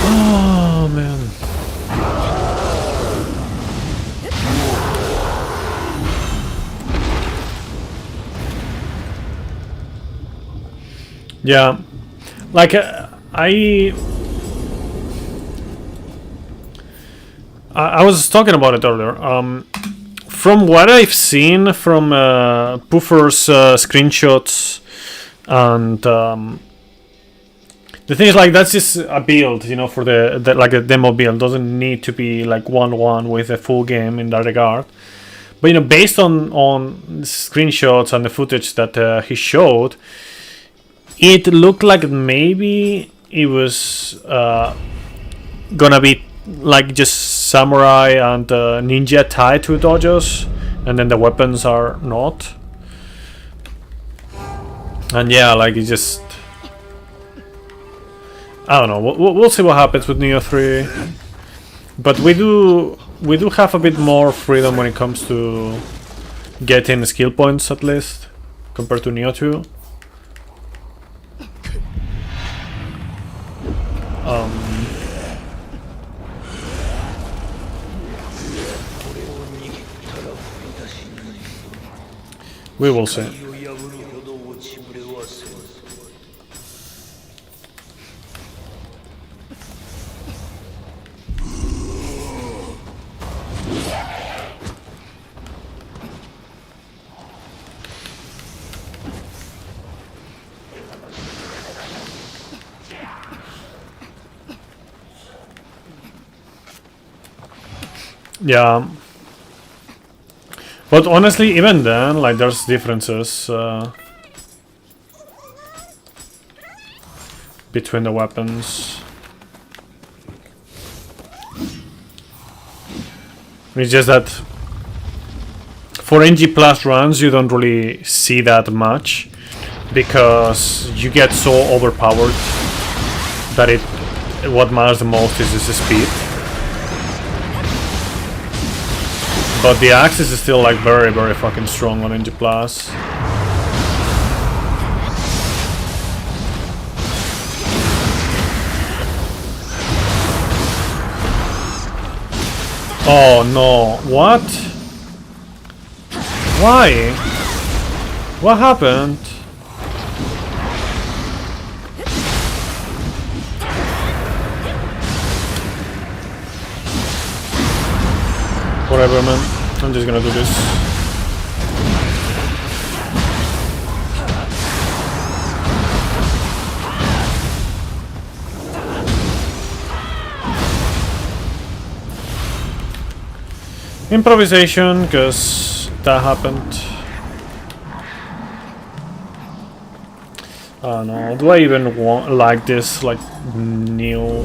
Speaker 3: Oh man. Yeah, like I was talking about it earlier. From what I've seen from Puffer's screenshots, and the thing is, like, that's just a build, you know, for the like a demo build. Doesn't need to be like 1-1 with a full game in that regard. But you know, based on screenshots and the footage that he showed, it looked like maybe it was gonna be like just samurai and ninja tied to dojos, and then the weapons are not. And yeah, like it just, I don't know. We'll see what happens with Nioh 3, but we do have a bit more freedom when it comes to getting skill points, at least compared to Nioh 2. We will see. Yeah, but honestly, even then, like, there's differences between the weapons. It's just that for NG Plus runs, you don't really see that much because you get so overpowered that what matters the most is the speed. But the axis is still like very, very fucking strong on NG Plus. Oh no, what? Why? What happened? Whatever, man. I'm just gonna do this. Improvisation, because that happened. No, do I even want like this like new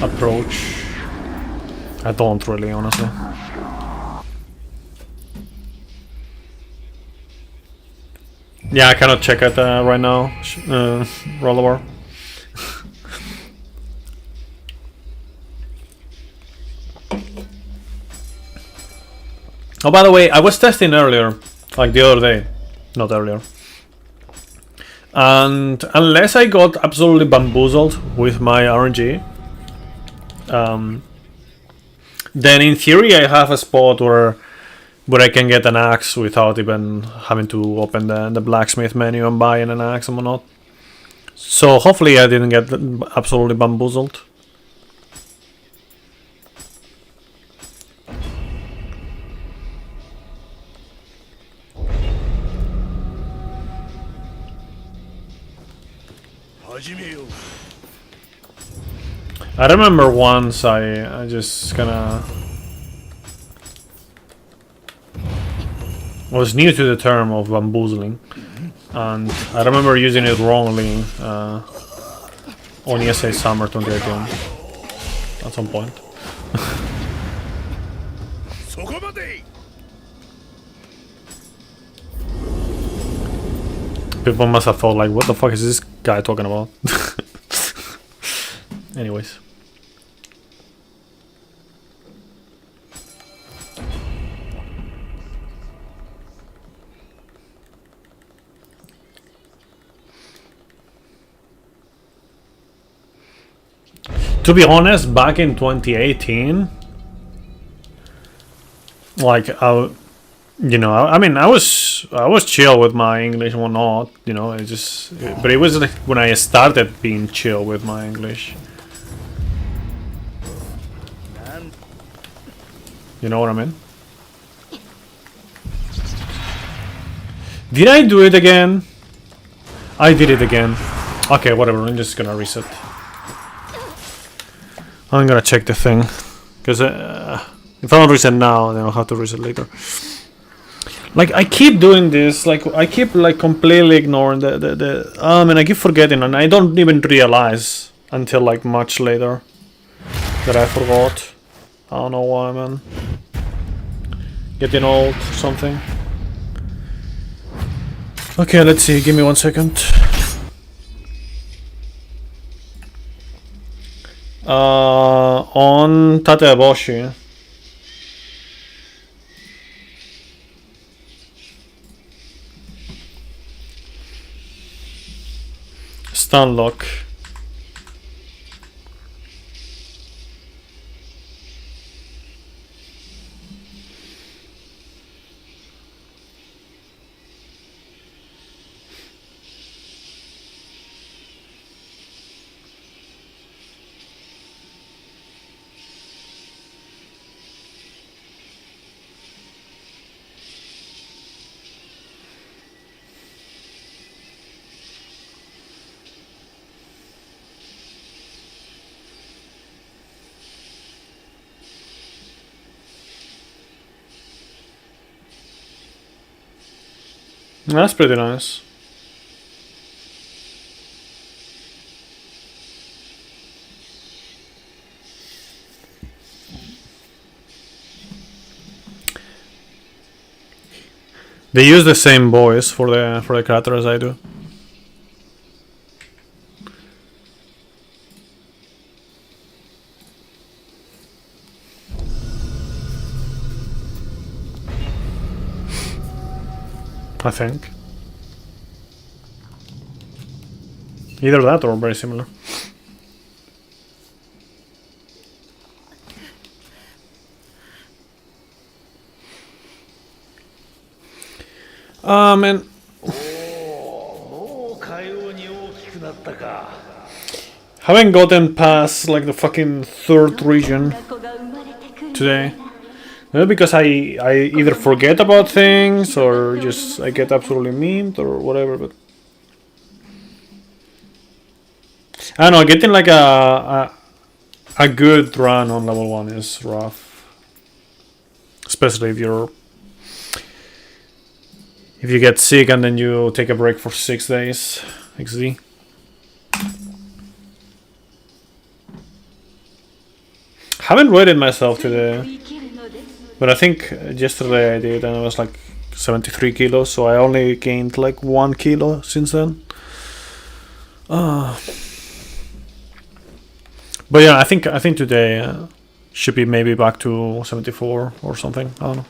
Speaker 3: approach? I don't really, honestly. Yeah, I cannot check it right now. Rollover. Oh, by the way, I was testing earlier, like the other day, not earlier. And unless I got absolutely bamboozled with my RNG, then in theory I have a spot where I can get an axe without even having to open the blacksmith menu and buying an axe and whatnot. So hopefully I didn't get absolutely bamboozled. I remember once I just kinda was new to the term of bamboozling, and I remember using it wrongly on ESA Summer 2018 at some point. People must have thought like, what the fuck is this guy talking about? Anyways. To be honest, back in 2018, like you know, I mean, I was chill with my English and whatnot, you know. It just, but it was like when I started being chill with my English. You know what I mean? Did I do it again? I did it again. Okay, whatever. I'm just gonna reset. I'm gonna check the thing, because if I don't reset now, then I'll have to reset later. Like, I keep doing this, like, I keep, like, completely ignoring the and I keep forgetting, and I don't even realize until, like, much later that I forgot. I don't know why, man. Getting old or something. Okay, let's see, give me 1 second. On Tateboshi. Stun lock. That's pretty nice. They use the same voice for the character as I do. I think. Either that or very similar. Man. Haven't gotten past like the fucking third region today. Maybe because I either forget about things or just I get absolutely memed or whatever, but I don't know, getting like a good run on level 1 is rough. Especially if you get sick and then you take a break for 6 days. XD. Haven't rated myself today, but I think yesterday I did, and I was like 73 kilos, so I only gained like 1 kilo since then. But yeah, I think today should be maybe back to 74 or something. I don't know.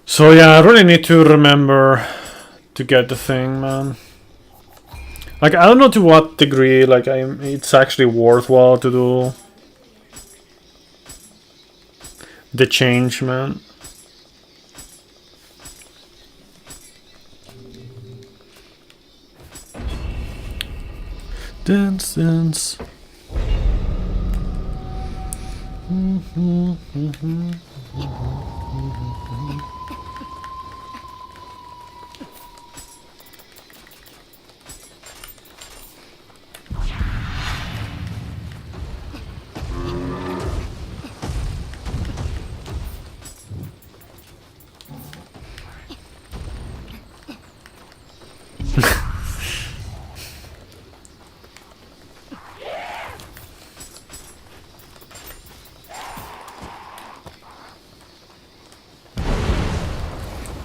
Speaker 3: So yeah, I really need to remember to get the thing, man. Like, I don't know to what degree, like, it's actually worthwhile to do the change, man. Dance, dance.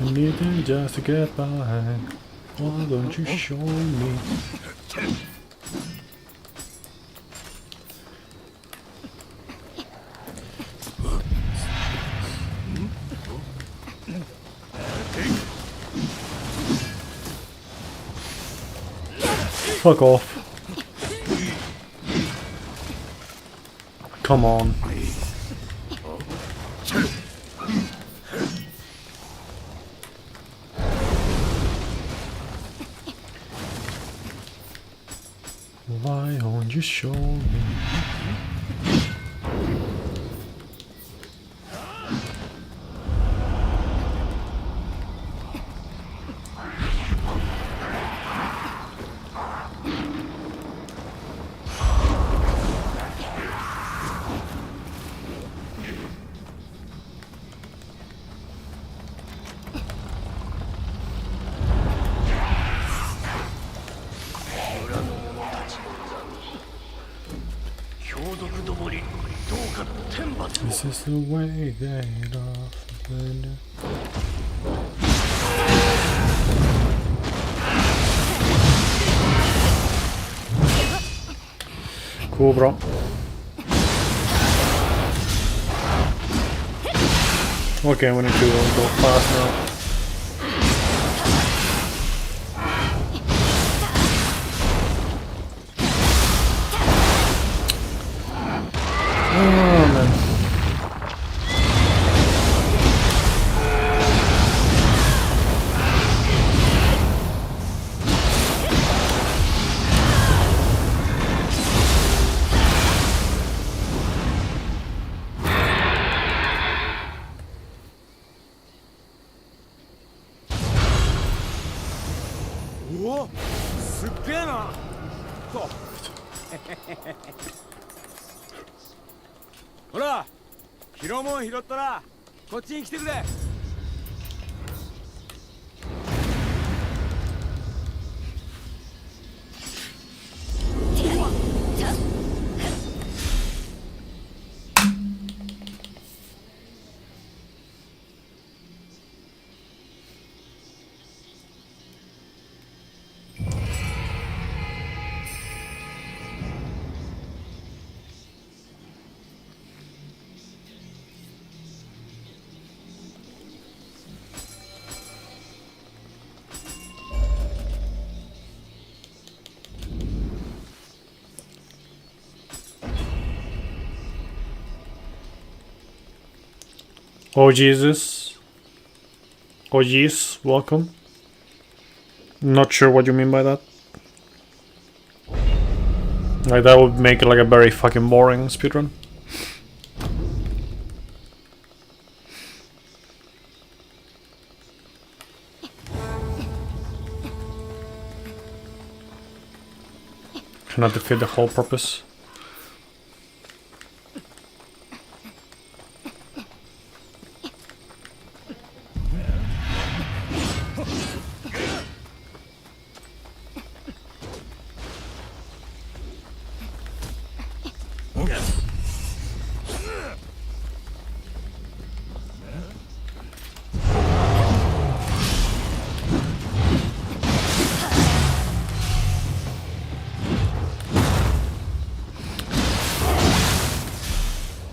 Speaker 3: I need to just to get by. Why don't you show me? Fuck off. Come on. Why don't you show me? This is the way they love. Cool, bro. Okay, we need to go fast now. Oh man.
Speaker 5: おお、すっげえな。と。ほら、拾うもん拾ったらこっちに来てくれ。
Speaker 3: Oh Jesus. Oh jeez, welcome. Not sure what you mean by that. Like that would make it like a very fucking boring speedrun. Cannot defeat the whole purpose.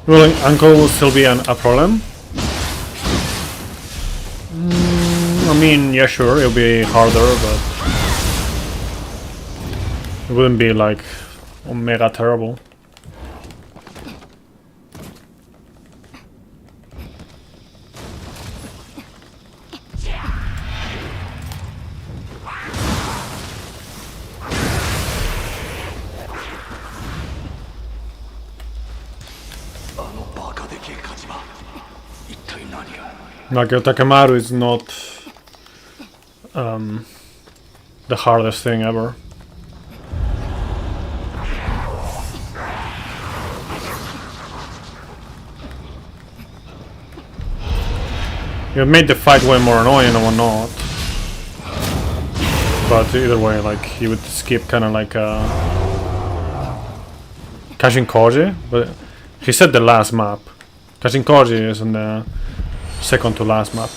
Speaker 3: Well, Uncle will still be a problem. I mean, yeah, sure, it'll be harder, but it wouldn't be like mega terrible. Like Takemaru is not the hardest thing ever. You made the fight way more annoying or not. But either way, like you would skip kind of like Kashin Koji, but he said the last map. Kashin Koji is on the second to last map.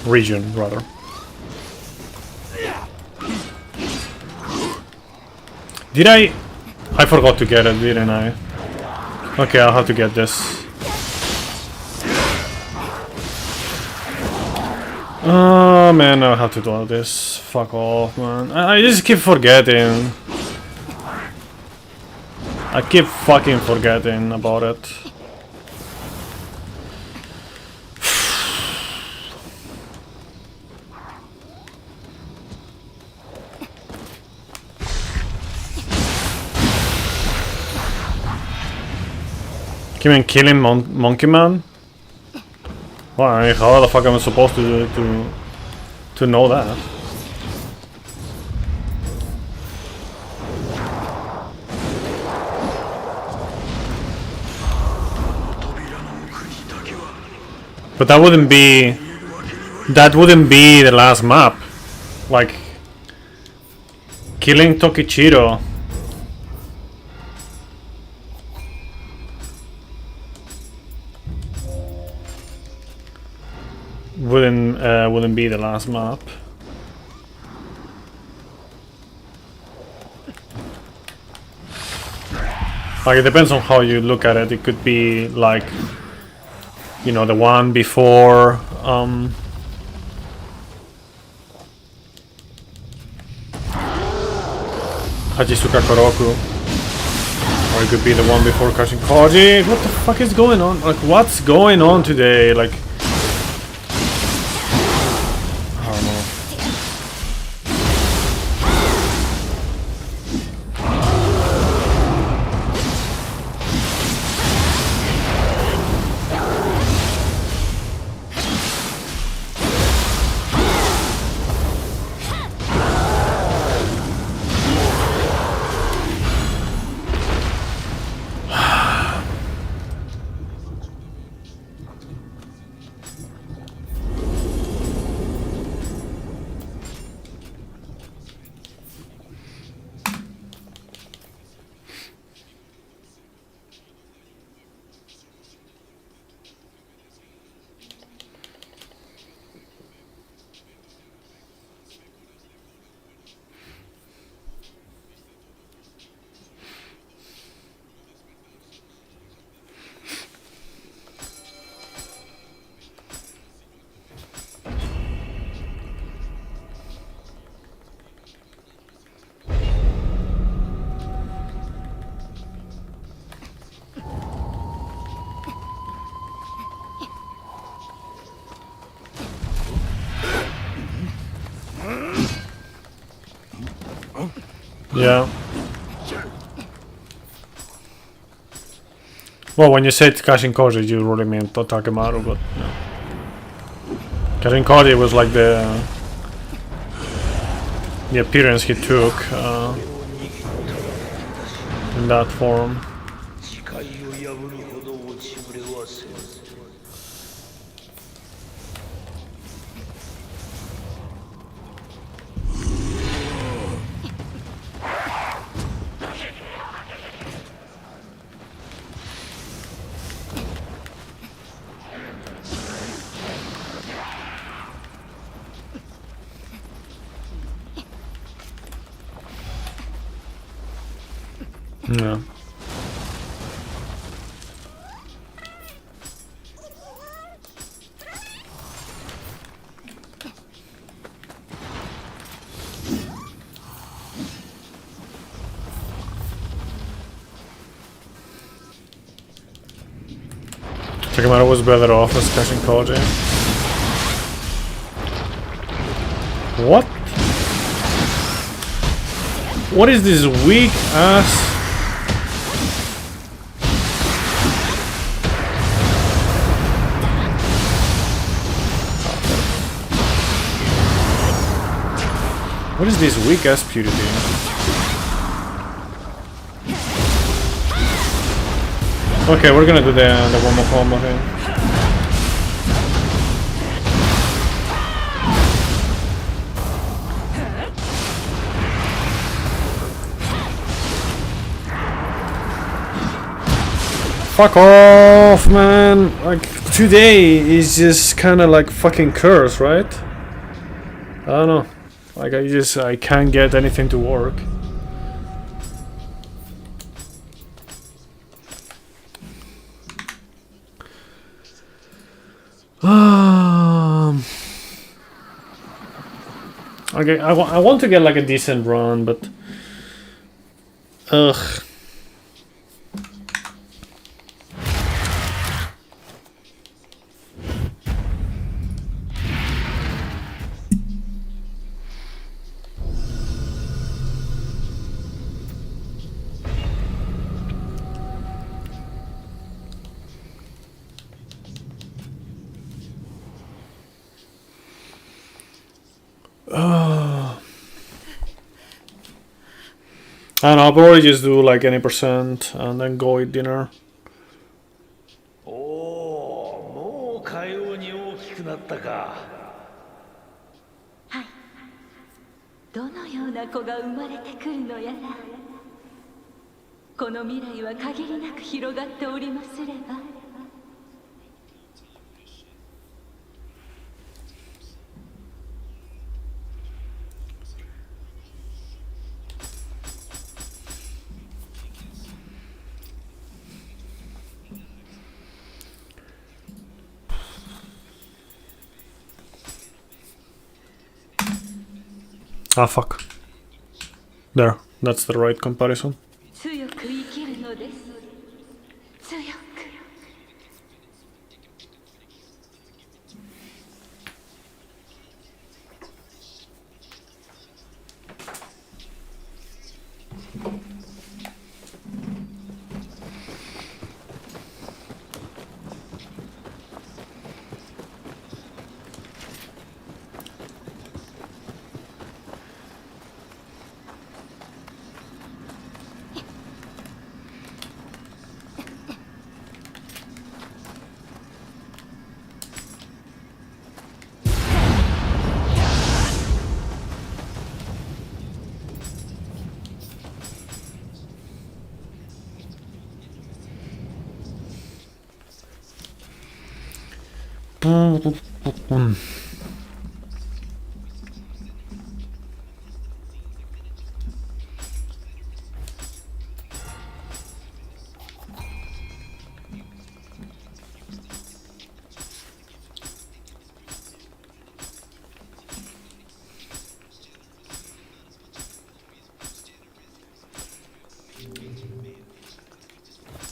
Speaker 3: Region, rather. Did I forgot to get it, didn't I? Okay, I'll have to get this. Oh man, I'll have to do all this. Fuck off, man. I just keep forgetting. I keep fucking forgetting about it. You mean killing Monkey Man? Why? How the fuck am I supposed to know that? But that wouldn't be the last map. Like killing Tokichiro. Wouldn't be the last map. Like it depends on how you look at it. It could be like, you know, the one before Hachisuka Koroku, or it could be the one before Kashin Koji. What the fuck is going on? Like, what's going on today? Like, I don't know. Yeah. Well, when you said Kashin Koji, you really meant Takemaru, but no. Kashin Koji was like the appearance he took in that form.
Speaker 4: 誓いを破るほど落ちぶれはせず
Speaker 3: Yeah. Takemaru was better off as Kashin Koji. What? What is this weak ass? What is this weak ass purity? Okay, we're gonna do the one more combo thing. Fuck off, man! Like, today is just kinda like fucking cursed, right? I don't know. Like, I can't get anything to work. Okay, I want to get like a decent run, but ugh. I don't know, I'll probably just do like any percent and then go eat dinner.
Speaker 4: おお、もうかように大きくなったか。
Speaker 2: はい。どのような子が生まれてくるのやら。この未来は限りなく広がっておりますれば。
Speaker 3: Ah, fuck. There, that's the right comparison.
Speaker 2: 強く生きるのです。強く。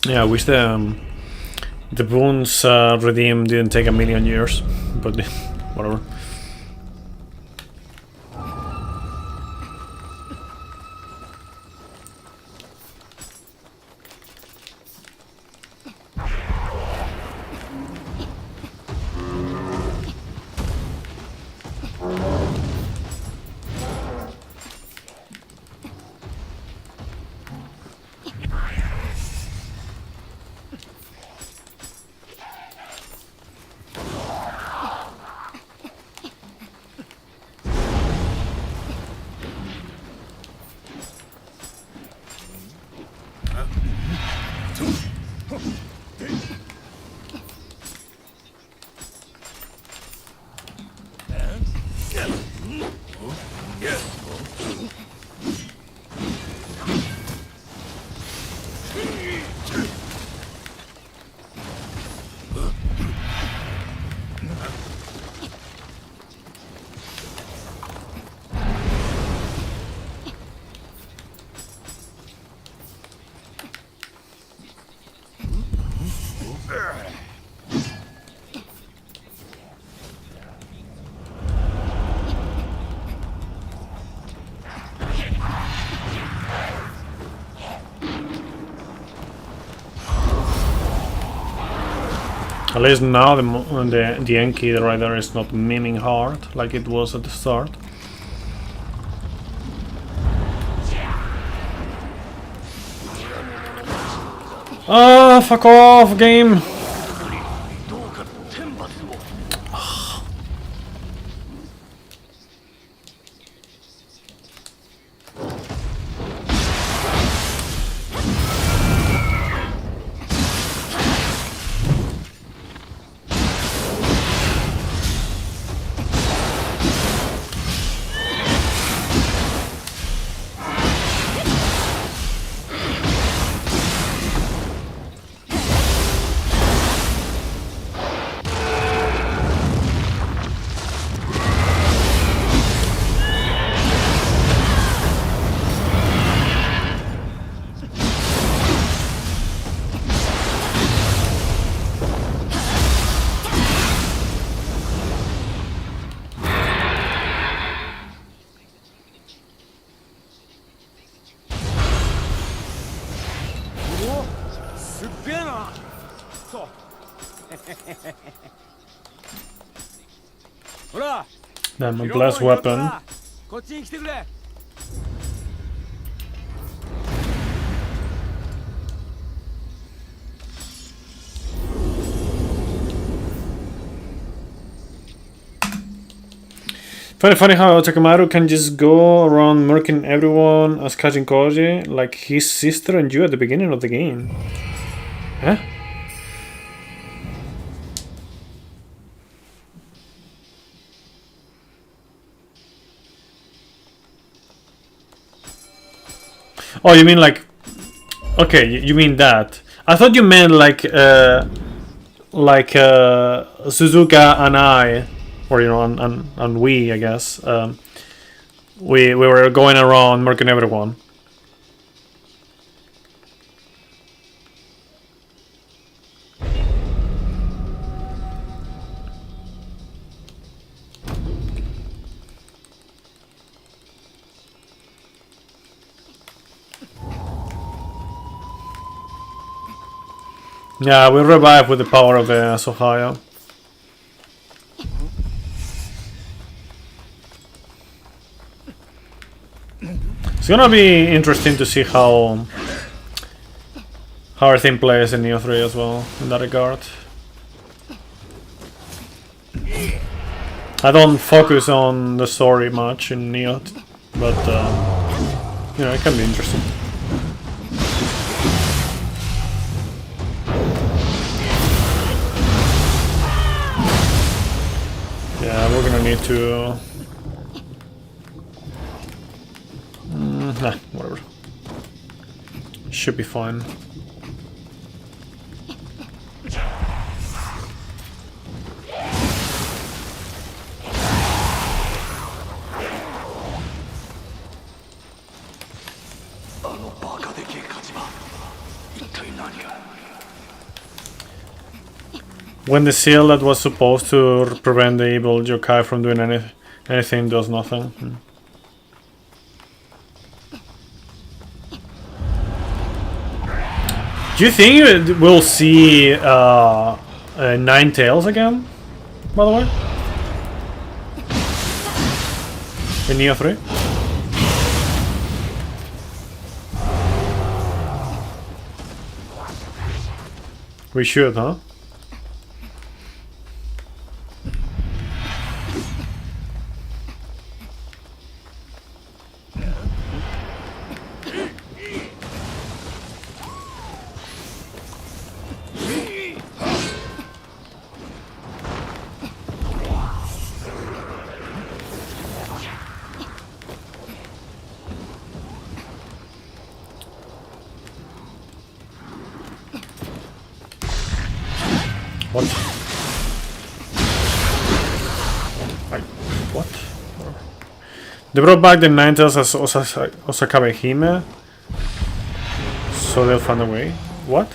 Speaker 2: Yeah, I wish the boons redeem didn't take a million years, but whatever.
Speaker 3: At least now the Enki right there is not miming hard like it was at the start. Ah, fuck off, game! Then a blessed weapon.
Speaker 5: こっちに来てくれ。
Speaker 3: Funny how Takamaru can just go around murking everyone as catching Koji, like his sister and you at the beginning of the game. Huh? Oh, you mean like... Okay, you mean that. I thought you meant like Suzuka and I, or you know, and we, I guess, we were going around murking everyone. Yeah, we revive with the power of the Sohaya. It's gonna be interesting to see how everything plays in Nioh 3 as well, in that regard. I don't focus on the story much in Nioh, but you know, it can be interesting. Yeah, we're gonna need to... nah, whatever. Should be fine. When the seal that was supposed to prevent the evil yokai from doing anything does nothing. Do you think we'll see Nine Tails again, by the way? In Nioh 3? We should, huh? What? What? They brought back the Nine Tails as Osakabe Hime, so they'll find a way. What?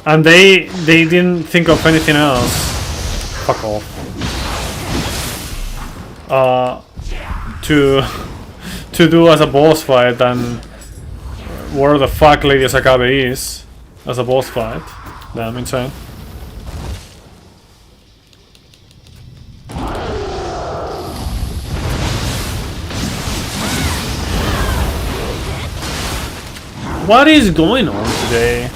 Speaker 3: And they didn't think of anything else. Fuck off. To do as a boss fight than where the fuck Lady Sakabe is as a boss fight. Damn insane. What is going on today?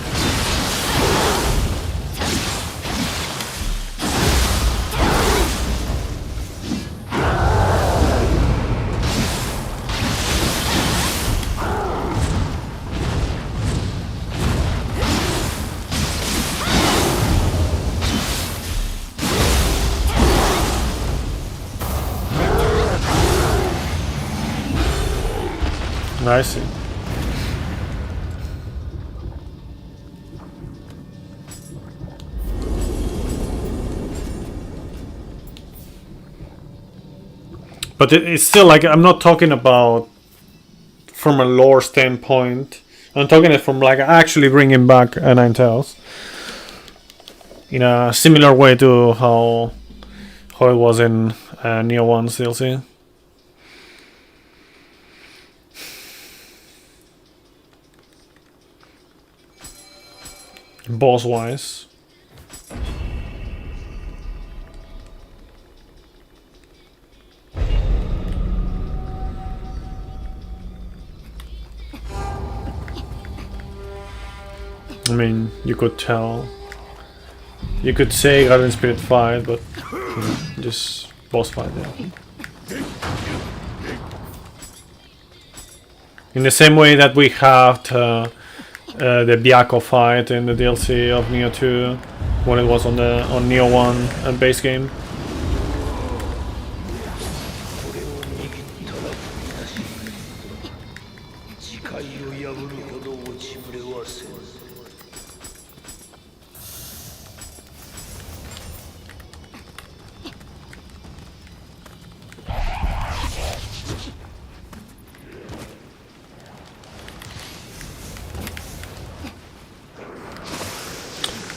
Speaker 3: I see. But it's still like, I'm not talking about from a lore standpoint. I'm talking it from like actually bringing back Ninetales in a similar way to how it was in Nioh 1's DLC. Boss wise. I mean, you could tell. You could say Garden Spirit fight, but you know, just boss fight, yeah. In the same way that we have the Byakko fight in the DLC of Nioh 2 when it was on Nioh 1 base game.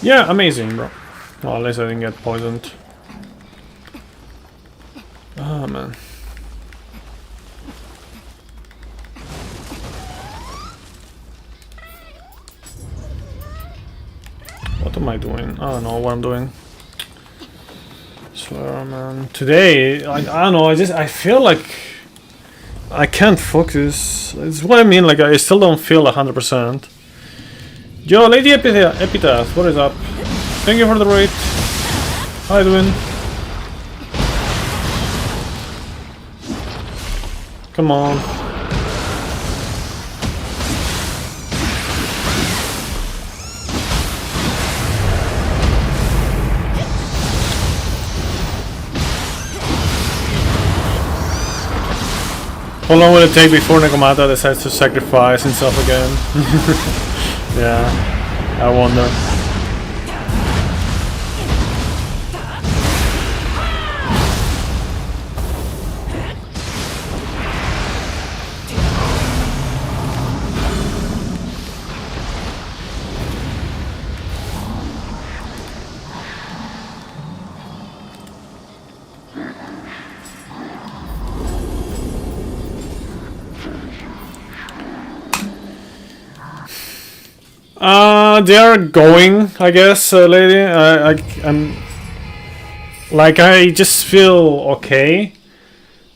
Speaker 3: Yeah, amazing, bro. Well, at least I didn't get poisoned. Oh, man. What am I doing? I don't know what I'm doing. Swear, man. Today, I don't know, I feel like I can't focus. It's what I mean, like I still don't feel 100%. Yo, Lady Epitaph, what is up? Thank you for the raid. How you doing? Come on. How long will it take before Nekomata decides to sacrifice himself again? Yeah, I wonder. They are going, I guess, lady. I'm like, I just feel okay,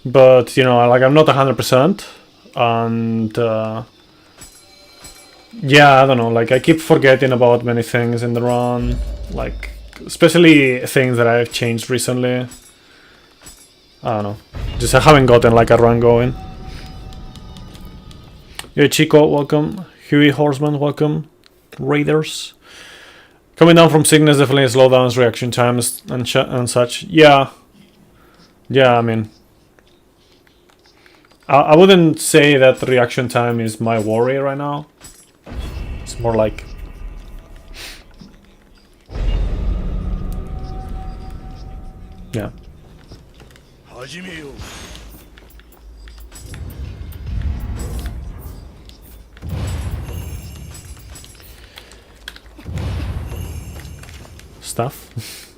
Speaker 3: but you know, like I'm not 100%, and yeah, I don't know. Like I keep forgetting about many things in the run, like especially things that I've changed recently. I don't know. Just I haven't gotten like a run going. Yo, Chico, welcome. Huey Horseman, welcome. Raiders. Coming down from sickness definitely slow down reaction times and such. Yeah. Yeah, I mean, I wouldn't say that the reaction time is my worry right now. It's more like... yeah. stuff.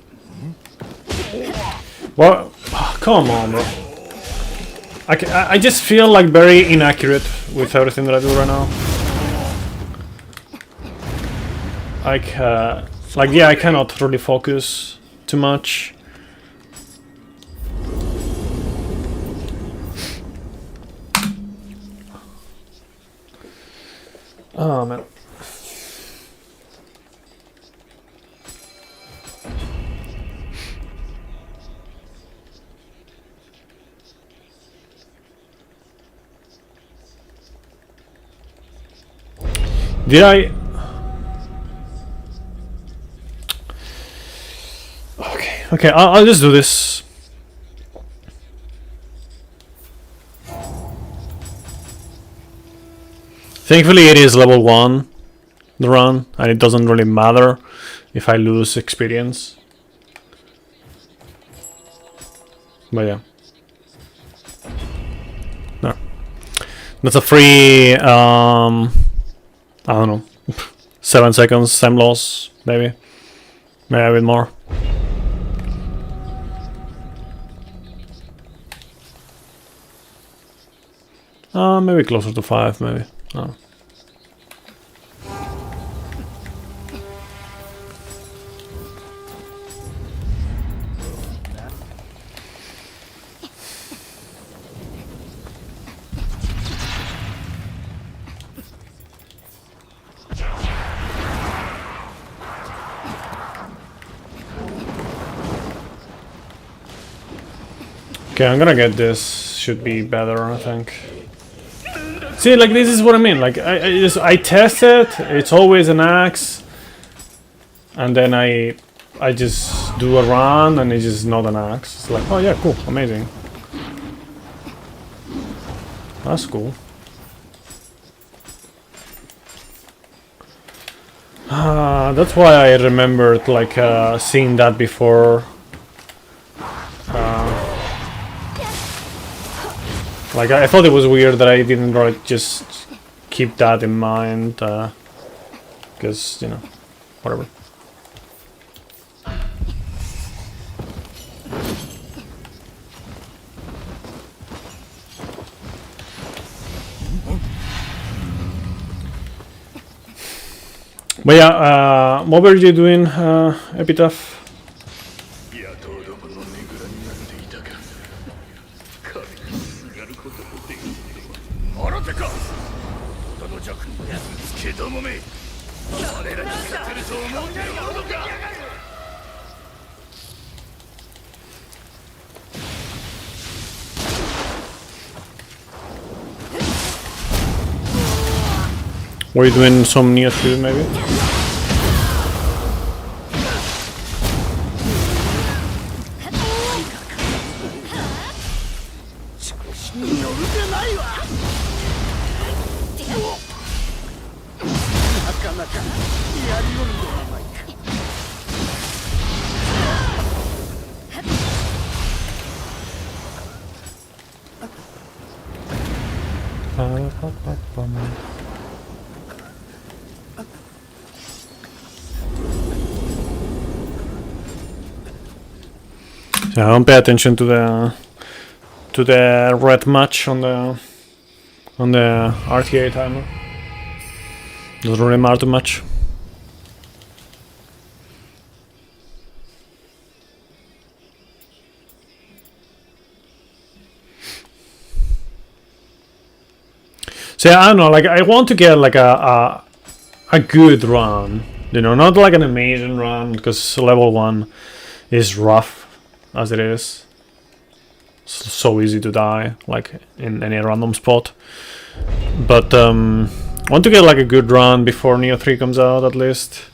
Speaker 3: Well, come on, bro. I just feel like very inaccurate with everything that I do right now. Like yeah, I cannot really focus too much. Oh man. Did I? Okay, I'll just do this. Thankfully it is level 1, the run, and it doesn't really matter if I lose experience. But yeah. No. That's a free, I don't know, 7 seconds time loss, maybe. Maybe a bit more. Maybe closer to 5, maybe. Oh. Okay, I'm gonna get this. Should be better, I think. See, like this is what I mean. Like I test it. It's always an axe, and then I just do a run, and it's just not an axe. It's like, oh yeah, cool, amazing. That's cool. That's why I remembered like seeing that before. Like I thought it was weird that I didn't like just keep that in mind, because you know, whatever. But yeah, what were you doing, Epitaph? Were you doing some Nioh 2 maybe? Yeah, don't pay attention to the red match on the RTA timer. Doesn't really matter too much. So yeah, I don't know, like I want to get like a good run, you know, not like an amazing run, because level 1 is rough as it is. It's so easy to die, like in any random spot. But I want to get like a good run before Nioh 3 comes out, at least,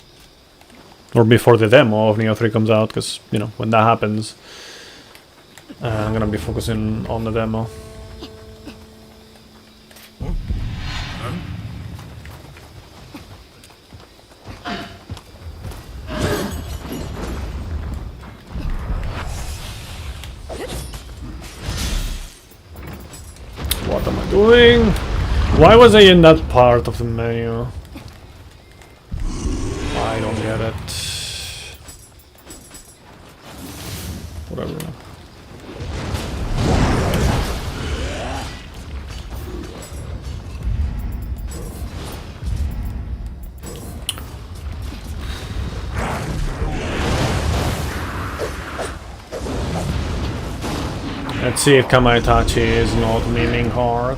Speaker 3: or before the demo of Nioh 3 comes out, because you know when that happens, I'm gonna be focusing on the demo. What am I doing? Why was I in that part of the menu? I don't get it. whatever. Let's see if Kamaitachi is not memeing hard.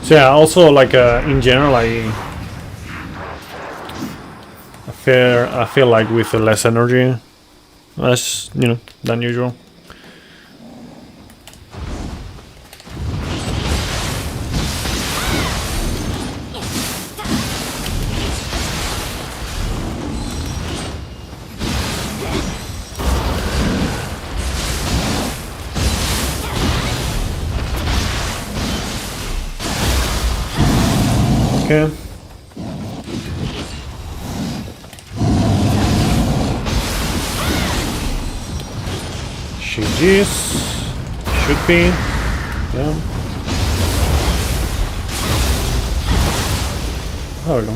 Speaker 3: So yeah, also like in general, I feel like with less energy, less than usual. Okay. GG's. Should be. Yeah. There we go.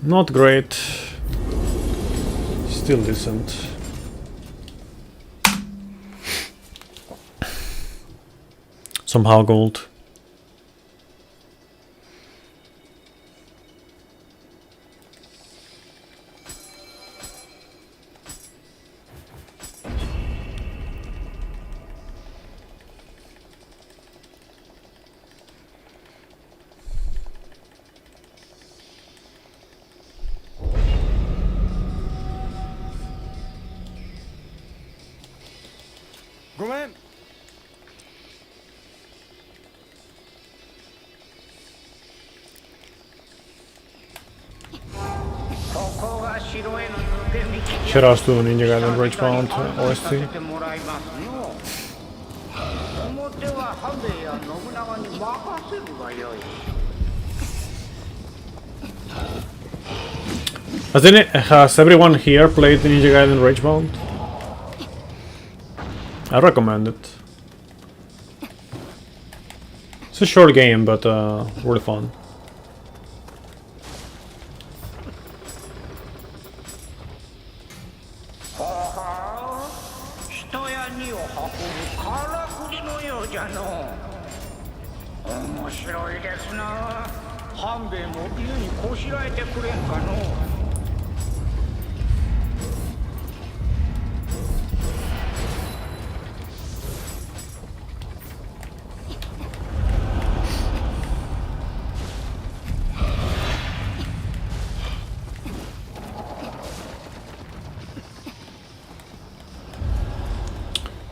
Speaker 3: Not great. Still decent. Somehow gold.
Speaker 5: Go in.
Speaker 3: Shoutouts to Ninja Gaiden Ragebound OST. Has everyone here played Ninja Gaiden Ragebound? I recommend it. It's a short game, but really fun.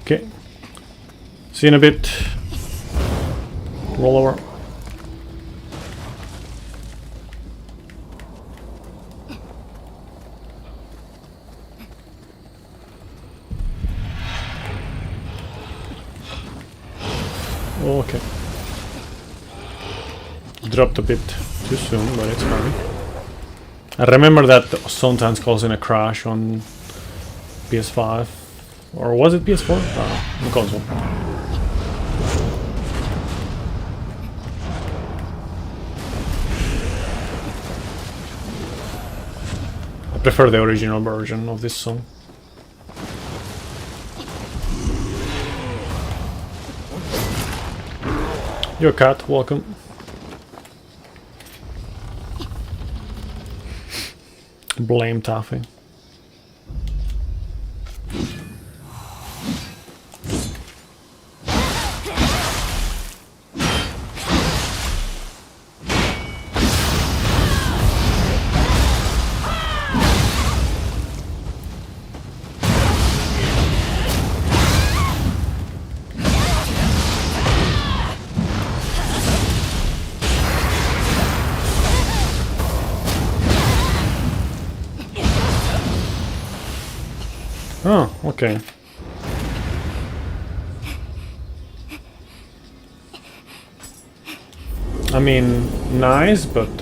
Speaker 3: Okay. See you in a bit. Roll over. Okay. Dropped a bit too soon, but it's fine. I remember that sometimes causing a crash on PS5. Or was it PS4? The console. I prefer the original version of this song. Your cat, welcome. Blame Taffy. Oh, okay. I mean, nice, but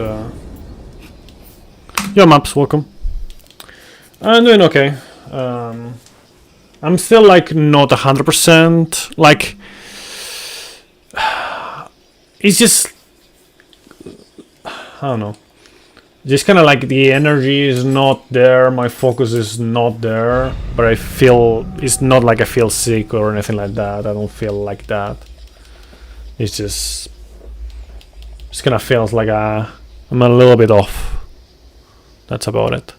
Speaker 3: yo, Maps, welcome. I'm doing okay. I'm still like not 100%. Like, it's just, I don't know. Just kind of like the energy is not there, my focus is not there, but I feel, it's not like I feel sick or anything like that. I don't feel like that. It's just kind of feels like I'm a little bit off. That's about it.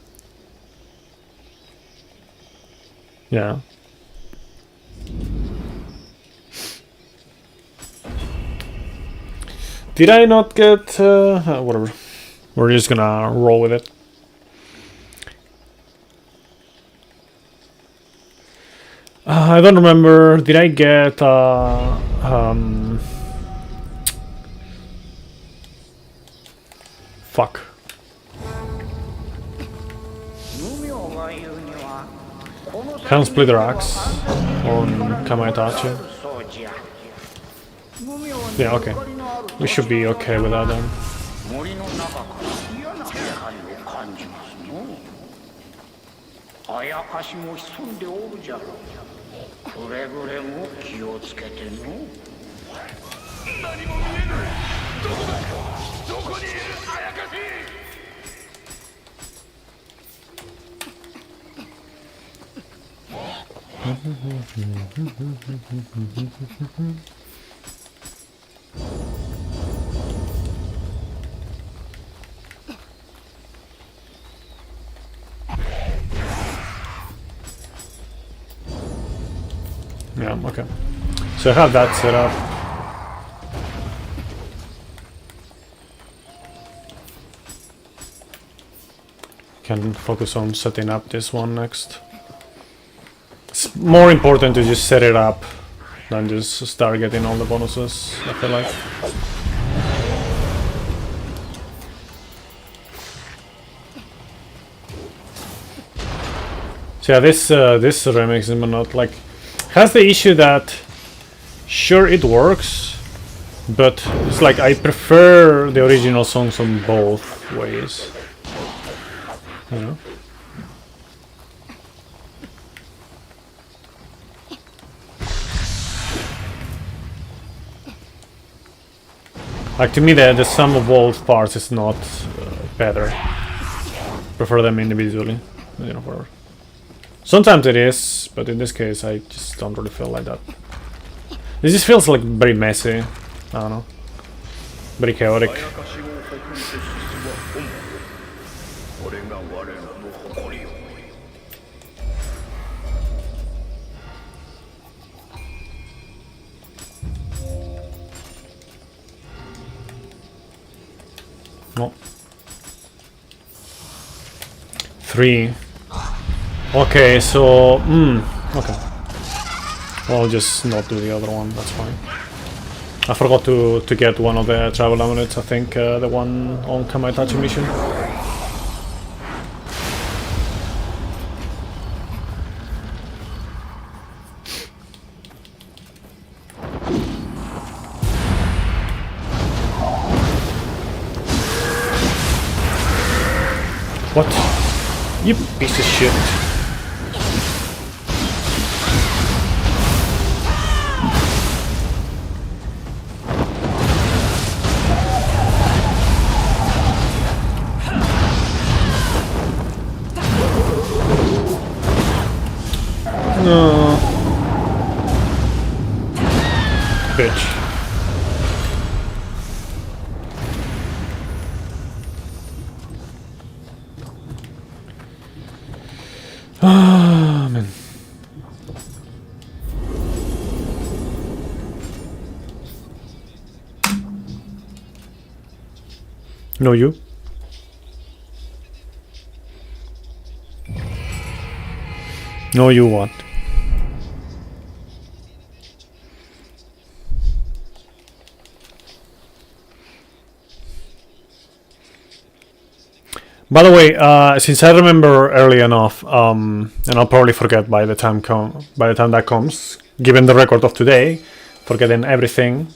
Speaker 3: Yeah. Did I not get whatever? We're just gonna roll with it. I don't remember. Did I get fuck.
Speaker 1: 無名が言うにはこの
Speaker 3: Can't split their axe on Kamaitachi.
Speaker 1: そうじゃ無名に
Speaker 3: Yeah, okay.
Speaker 1: ゆかりのある
Speaker 3: We should be okay with that then.
Speaker 1: 森の中から嫌な気配を感じますのあやかしも潜んでおるじゃろうくれぐれも気をつけての
Speaker 4: 何も見えない。どこだ。どこにいるあやかし。
Speaker 3: Yeah, okay. So I have that set up. Can focus on setting up this one next. It's more important to just set it up than just start getting all the bonuses, I feel like. So yeah, this remix is not like has the issue that sure it works, but it's like I prefer the original songs on both ways. You know? Like to me the sum of both parts is not better. Prefer them individually, you know, whatever. Sometimes it is, but in this case I just don't really feel like that. This just feels like very messy. I don't know. Very chaotic. No. 3. Okay, so okay. Well, I'll just not do the other one. That's fine. I forgot to get one of the travel amulets. I think the one on Kamaitachi mission. What? You piece of shit. No. Bitch. Ah, man. No, you. No, you what? By the way, since I remember early enough, and I'll probably forget by the time that comes, given the record of today, forgetting everything.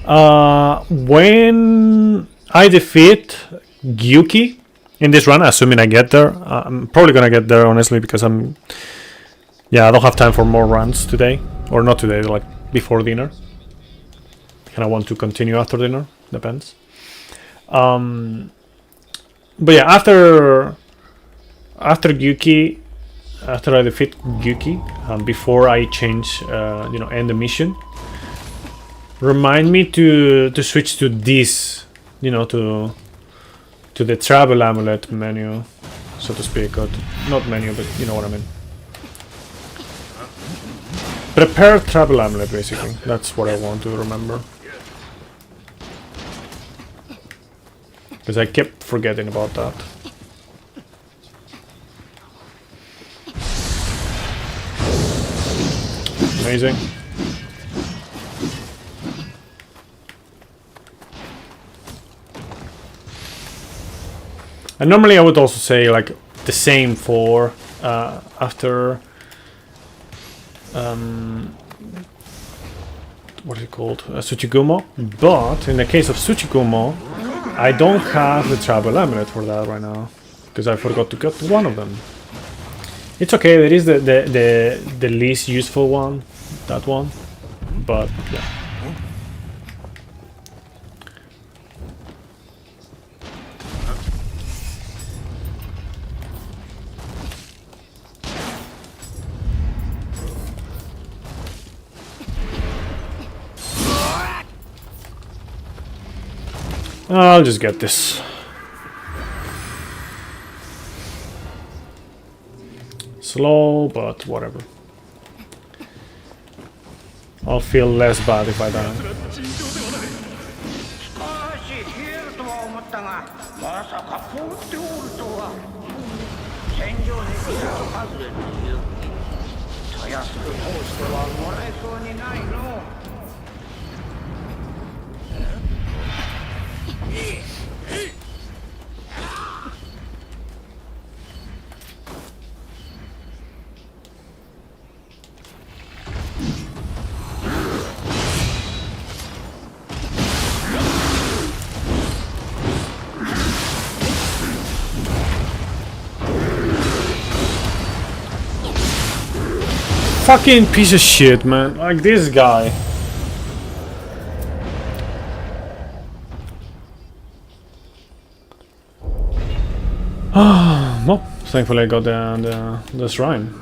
Speaker 3: When I defeat Gyuki in this run, assuming I get there, I'm probably gonna get there honestly because I don't have time for more runs today, or not today, like before dinner. And I want to continue after dinner, depends. But yeah, after Gyuki, after I defeat Gyuki, before I change, end the mission, remind me to switch to this, to the travel amulet menu, so to speak, or not menu, but you know what I mean. Prepare travel amulet, basically. That's what I want to remember. Because I kept forgetting about that. Amazing. And normally I would also say like the same for after what is it called? Tsuchigumo. But in the case of Tsuchigumo, I don't have the travel amulet for that right now because I forgot to get one of them. It's okay. It is the least useful one, that one. But yeah. I'll just get this. Slow, but whatever. I'll feel less bad if I die.
Speaker 1: 少し冷えるとは思ったが、まさか凍っておるとは。戦場に季節外れの雪。たやすく通してはもらえそうにないの。
Speaker 3: Fucking piece of shit, man. Like this guy. No, thankfully I got the shrine.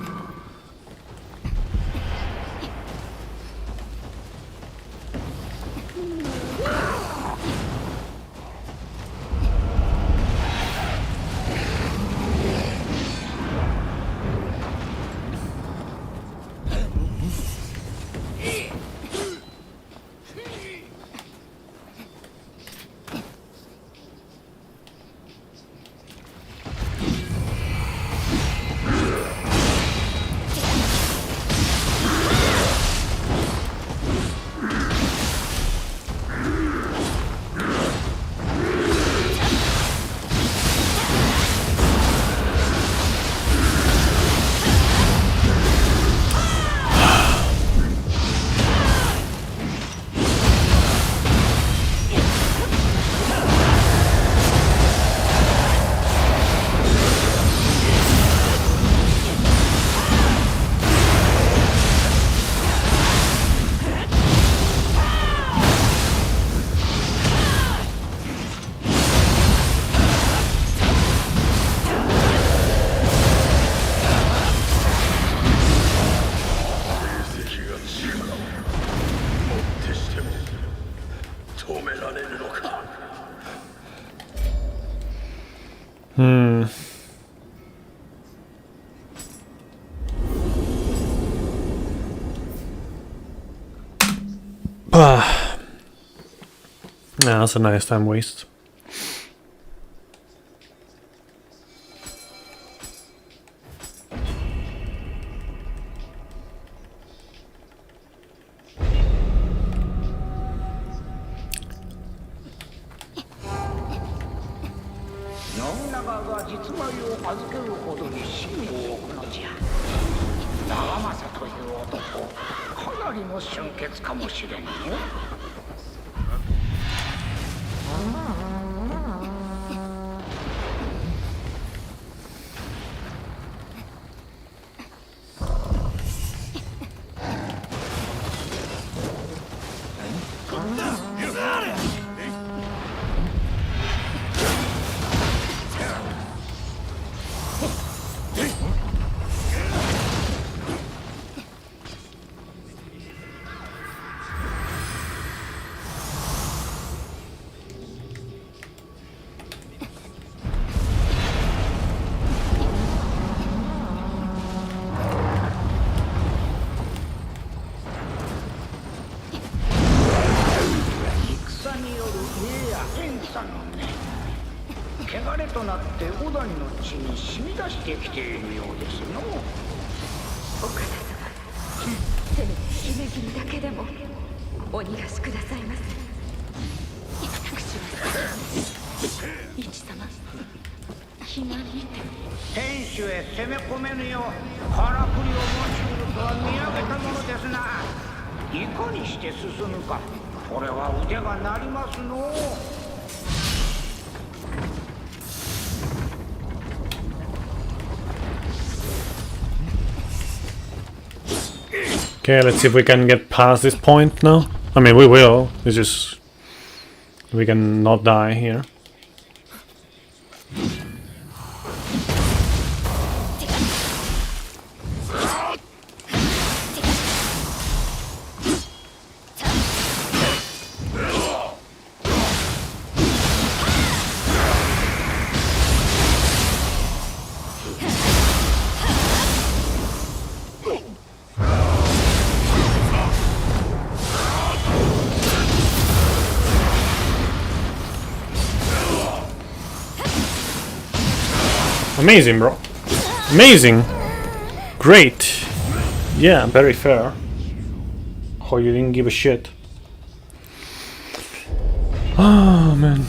Speaker 3: Yeah, that's a nice time waste.
Speaker 1: が実米を預けるほどに信を置くのじゃ。長政という男、かなりの俊傑かもしれんよ。汚れとなって織田の地に染み出してきているようですの。
Speaker 2: 岡田様、せめて姫君だけでもお逃がしくださいませ。私は一様、避難にて
Speaker 1: 天守へ攻め込めぬようからくりを持ちうるとは見上げたものですな。いかにして進むか、これは腕が鳴りますの。
Speaker 3: Okay, let's see if we can get past this point now. I mean, we will. It's just we can not die here. Amazing, bro. Amazing. Great. Yeah, very fair. Oh, you didn't give a shit. Oh, man.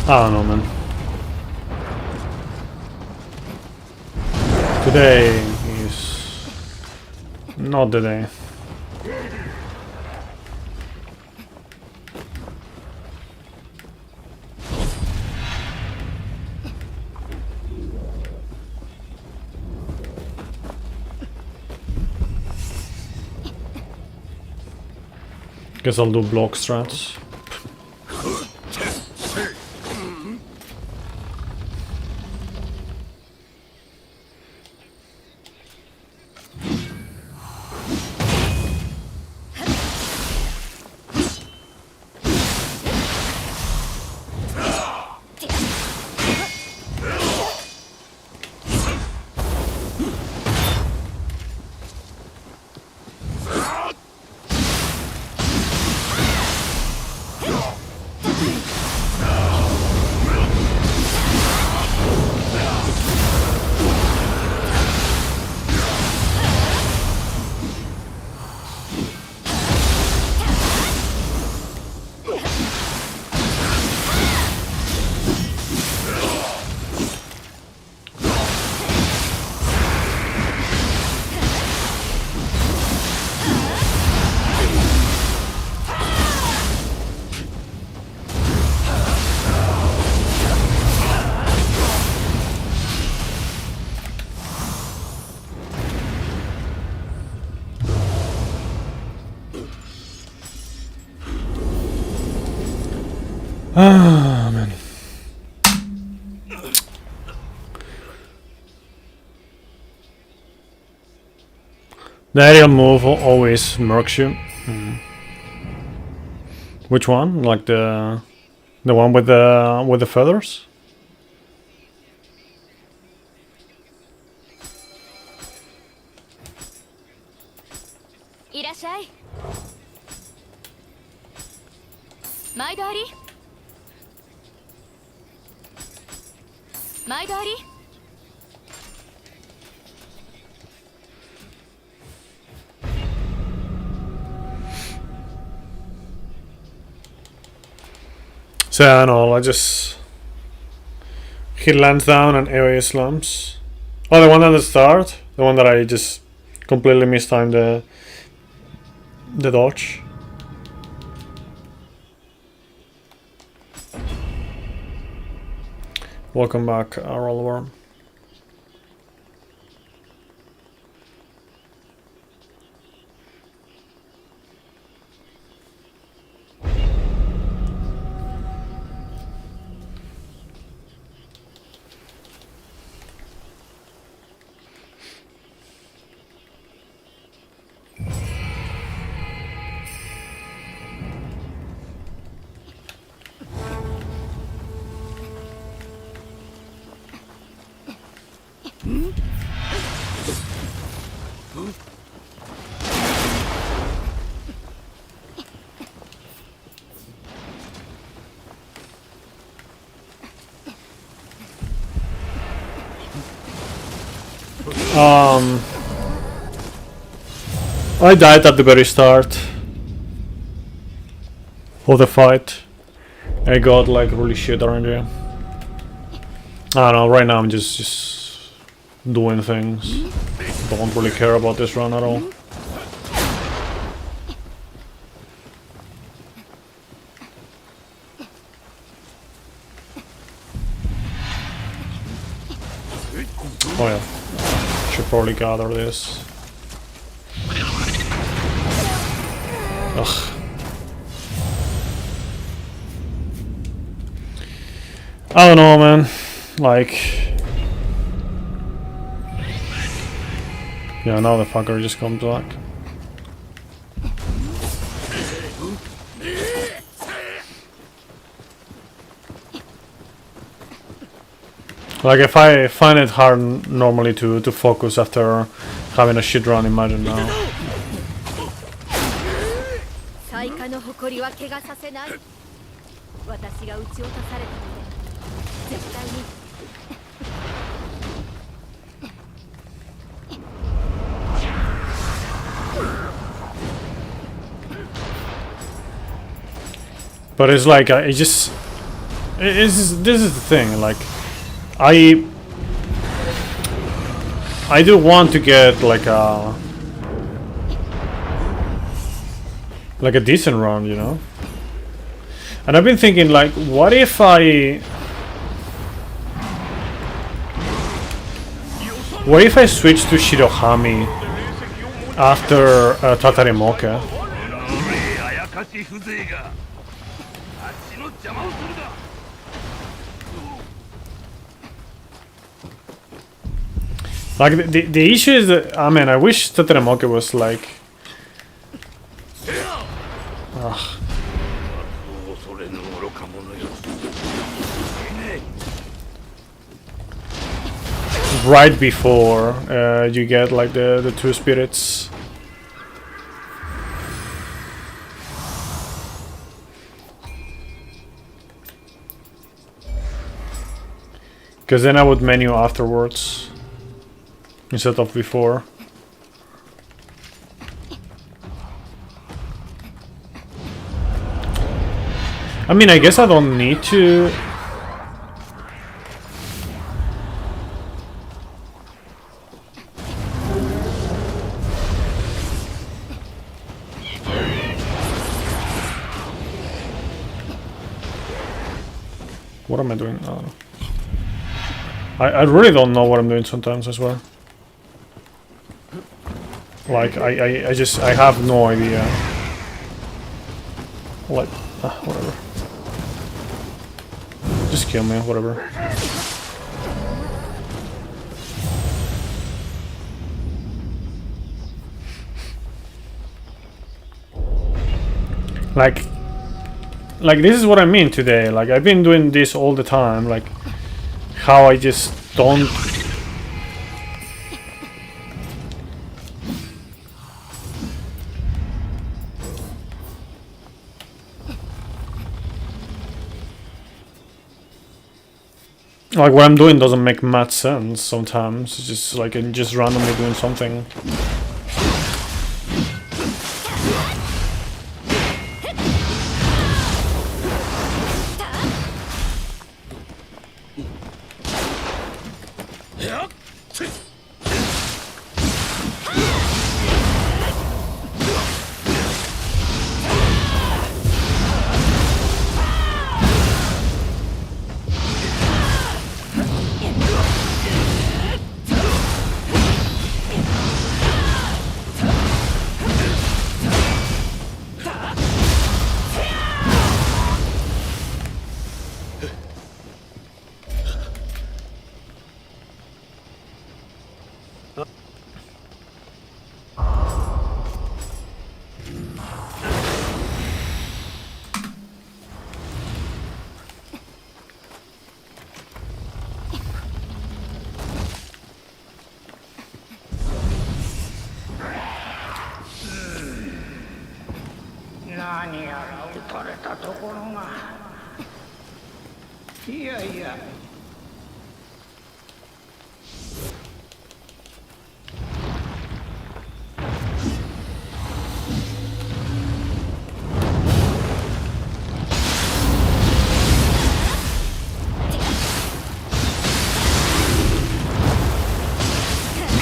Speaker 3: I don't know, man. Today is not the day. Guess I'll do block strats. Ah, man. The aerial move always murks you. Which one? Like the one with the feathers?
Speaker 2: Irashai. Maidori. Maidori.
Speaker 3: So I don't know, he lands down and area slumps. Oh, the one at the start? The one that I just completely mistimed the dodge. Welcome back, Rollworm. I died at the very start of the fight. I got like really shit RNG. I don't know, right now I'm just doing things. Don't really care about this run at all. Oh yeah, should probably gather this. Ugh. I don't know, man. Like, yeah, now the fucker just comes back. Like, if I find it hard normally to focus after having a shit run, imagine now.
Speaker 2: 最下の誇りは怪我させない。私が撃ち落とされたので絶対に。
Speaker 3: But it's like this is the thing. Like, I do want to get like a decent run, you know. And I've been thinking, like, what if I switch to Shirohami after Tatarimoke? Like, the issue is that, I mean, I wish Tatarimoke was like, right before you get like the two spirits. Because then I would menu afterwards instead of before. I mean, I guess I don't need to. What am I doing? Oh. I really don't know what I'm doing sometimes as well. Like, I have no idea. Like, whatever. Just kill me, whatever. Like this is what I mean today. Like I've been doing this all the time. Like how I just don't. Like what I'm doing doesn't make much sense sometimes. It's just like I'm just randomly doing something.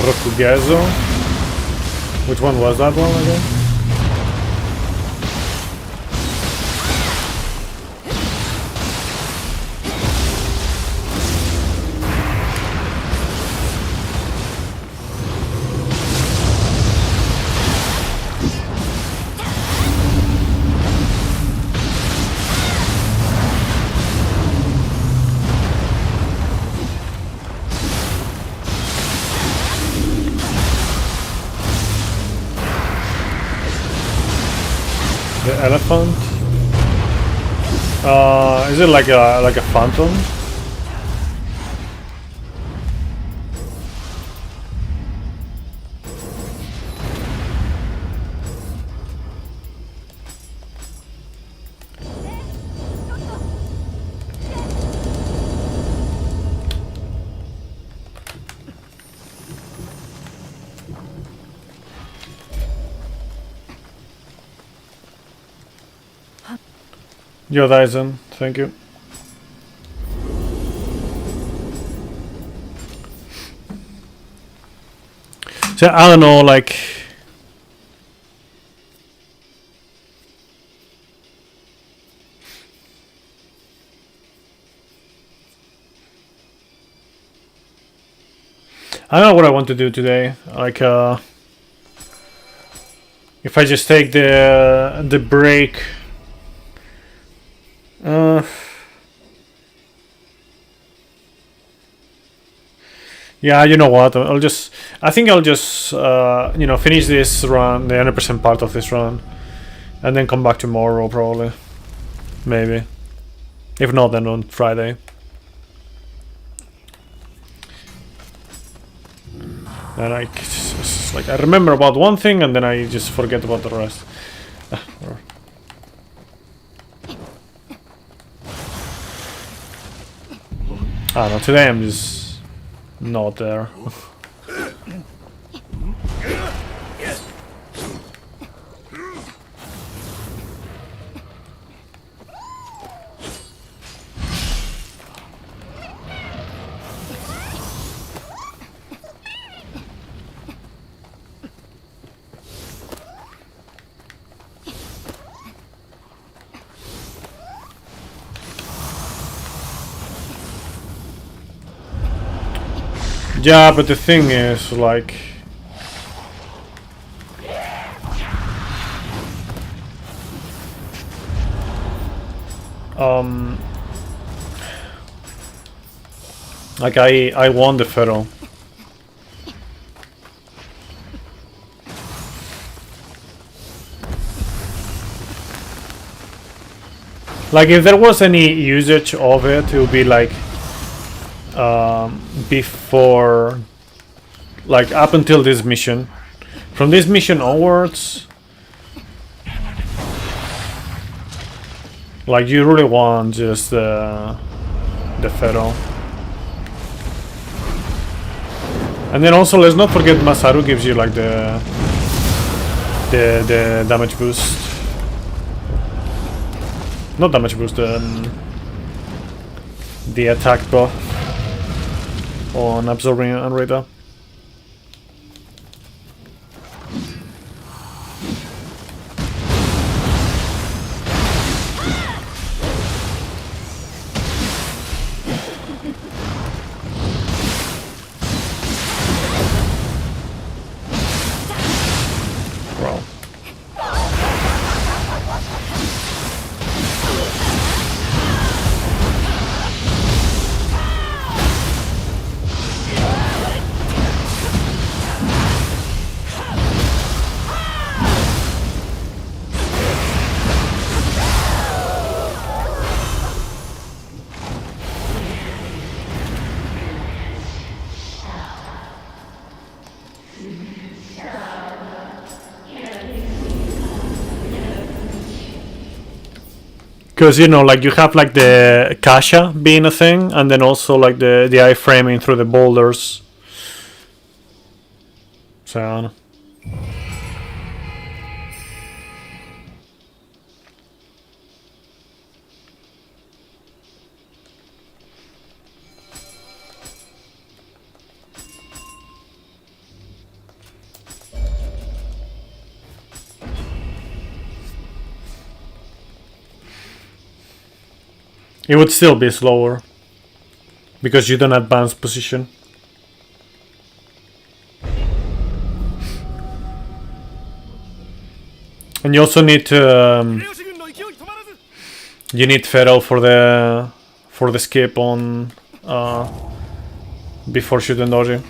Speaker 3: Rokugezo? Which one was that one again? The elephant? Is it like a phantom? Yo, Dyson, thank you. So I don't know, like I don't know what I want to do today. Like if I just take the break. Yeah, you know what? I think I'll just you know, finish this run, the 100% part of this run, and then come back tomorrow probably, maybe. If not, then on Friday. And like I remember about one thing and then I just forget about the rest. I don't know, today I'm just not there. Yeah, but the thing is, like, Like I won the Pharaoh. Like if there was any usage of it, it would be like before, like up until this mission. From this mission onwards, like you really want just the Pharaoh. And then also let's not forget Masaru gives you like the damage boost. Not damage boost, the attack buff on absorbing Unrita. Wow. Because you know, like you have like the Kasha being a thing, and then also like the iframing through the boulders. So I don't know. It would still be slower because you don't advance position. And you also need to you need Feral for the skip on before shooting Doji.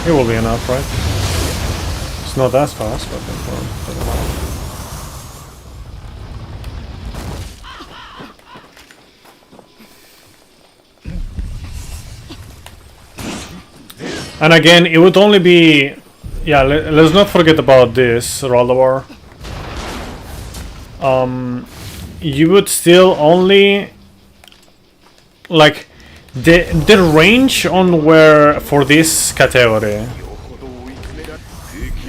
Speaker 3: It will be enough, right? It's not as fast, but doesn't matter. And again, it would only be... Yeah, let's not forget about this, Raldawar. You would still only... Like... The range on where for this category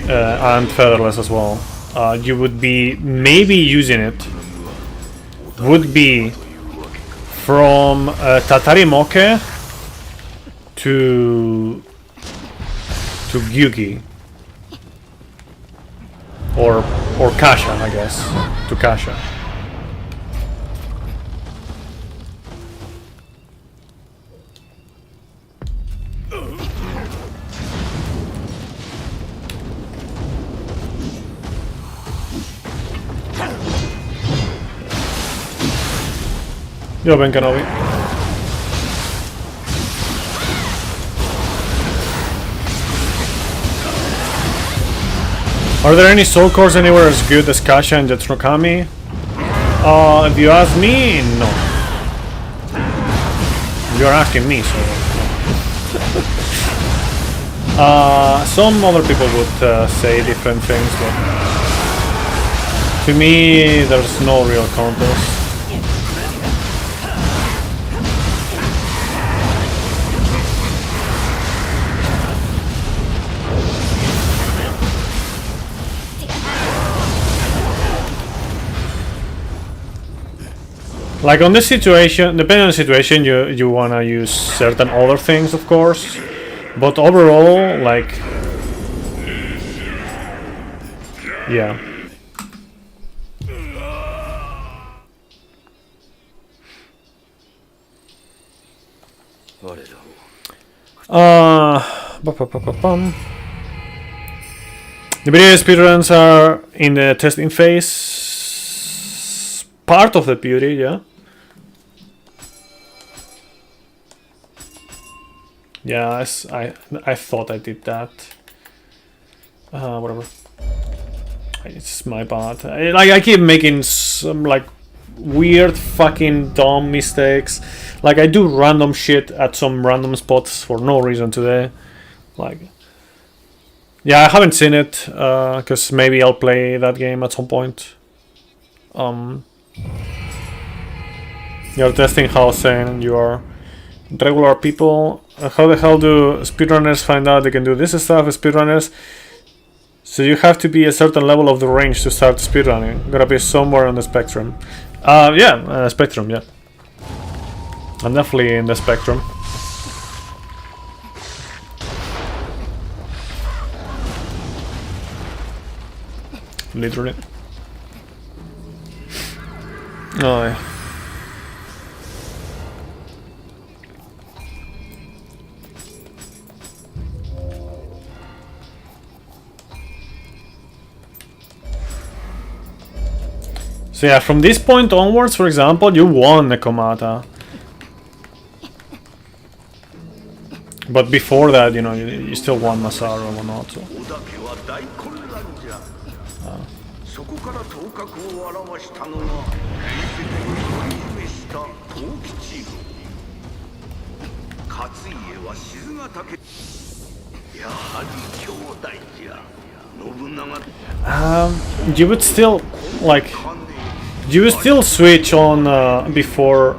Speaker 3: and featherless as well, you would be maybe using it would be from Tatari Moke to Gyugi or Kasha, I guess, to Kasha. Yo, Ben Kenobi. Are there any soul cores anywhere as good as Kasha and Jetsunokami? If you ask me, no. You're asking me, so... some other people would say different things, but... To me, there's no real contest. Like on this situation, depending on the situation, you wanna use certain other things, of course. But overall, like Yeah. Ba-ba-ba-ba-bum. The video speedruns are in the testing phase. Part of the beauty, yeah. Yeah, I thought I did that. Whatever. It's my bad. I keep making some like weird fucking dumb mistakes. Like I do random shit at some random spots for no reason today. Like, yeah, I haven't seen it because maybe I'll play that game at some point. You're testing housing and you are regular people. How the hell do speedrunners find out they can do this stuff? Speedrunners. So you have to be a certain level of the range to start speedrunning. Gotta be somewhere on the spectrum. Spectrum, yeah. I'm definitely in the spectrum. Literally. Oh, yeah. So yeah, from this point onwards, for example, you won Nekomata. But before that, you know, you still won Masaru and whatnot. So. You would still, like, you would still switch on before.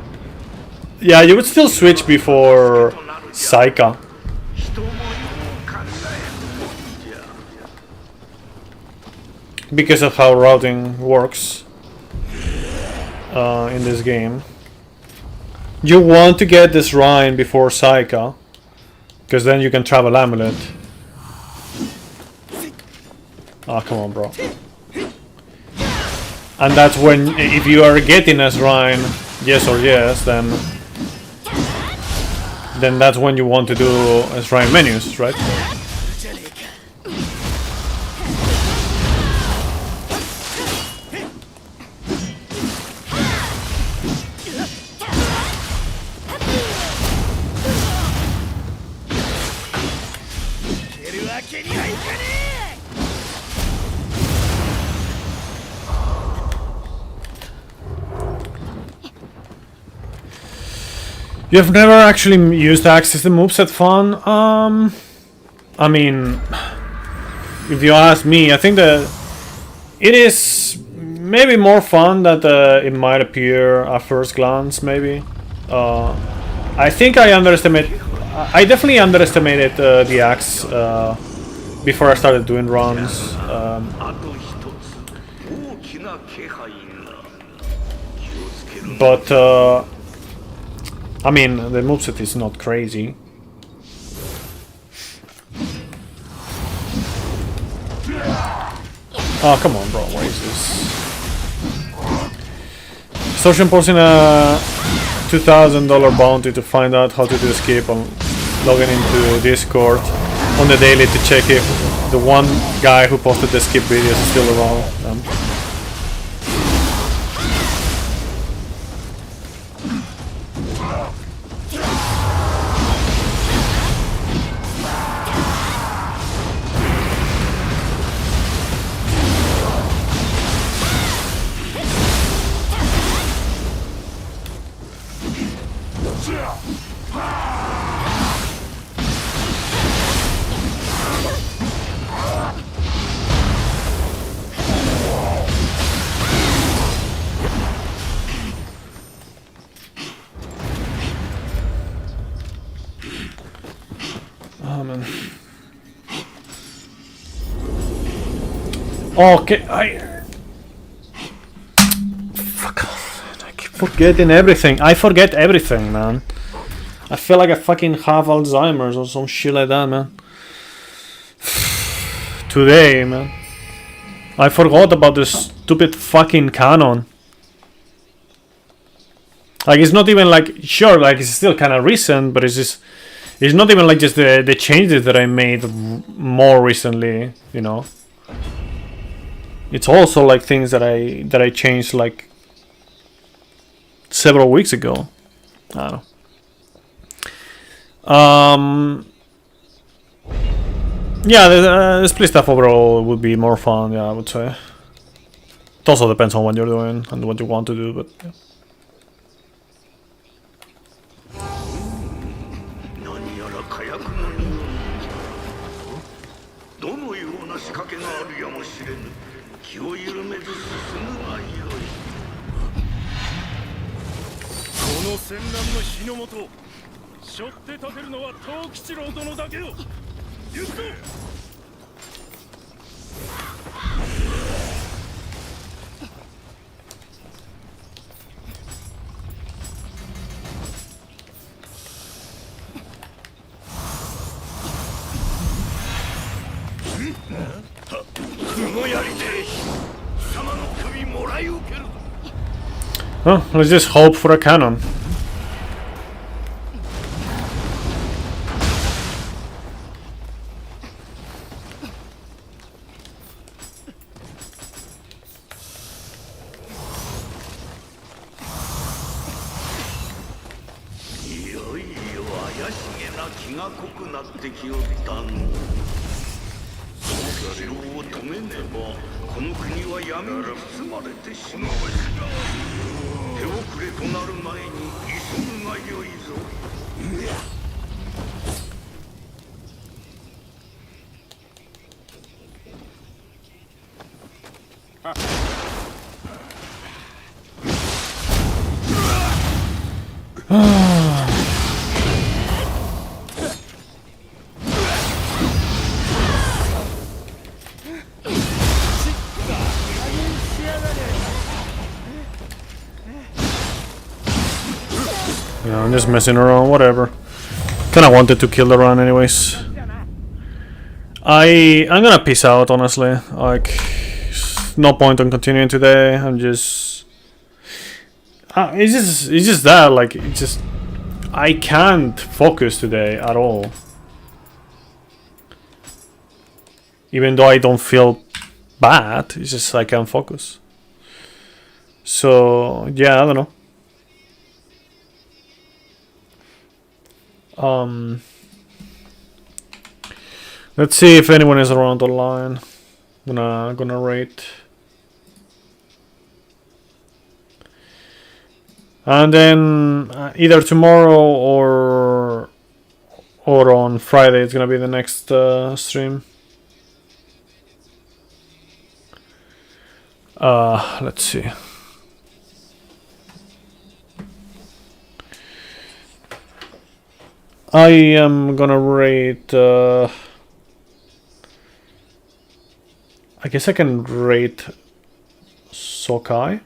Speaker 3: Yeah, you would still switch before Saika. Because of how routing works in this game. You want to get this Rhine before Saika, because then you can travel Amulet. Ah, come on, bro. And that's when, if you are getting as Rhine, yes or yes, then that's when you want to do as Rhine menus, right? You've never actually used Access the moveset fun? I mean, if you ask me, I think that it is maybe more fun than it might appear at first glance, maybe. I think I definitely underestimated the axe before I started doing runs. But I mean, the moveset is not crazy. Oh, come on, bro. What is this? Start imposing a $2,000 bounty to find out how to do escape and logging into Discord on the daily to check if the one guy who posted the skip videos is still around. Okay, fuck off. I keep forgetting everything. I forget everything, man. I feel like I fucking have Alzheimer's or some shit like that, man. Today, man. I forgot about this stupid fucking canon. Like, it's not even like, sure, like, it's still kind of recent, but it's just, it's not even like just the changes that I made more recently, you know. It's also like things that I changed like several weeks ago. I don't know. Yeah, the split stuff overall would be more fun, yeah, I would say. It also depends on what you're doing and what you want to do, but yeah.
Speaker 4: 何やら火薬のにどのような仕掛けがあるやもしれぬ。気を緩めず進むがよい。この戦乱の火の元、背負って立てるのは藤吉郎殿だけよ。行くぞ。
Speaker 3: Well, let's just hope for a cannon. Yeah, I'm just messing around, whatever. Kinda wanted to kill the run anyways. I'm gonna peace out, honestly. Like, no point on continuing today. I'm just... it's just that, like, it's just... I can't focus today at all. Even though I don't feel bad, it's just I can't focus. So, yeah, I don't know. Let's see if anyone is around online. Gonna rate. And then either tomorrow or on Friday it's gonna be the next stream. Let's see. I am gonna rate. I guess I can rate Sokai.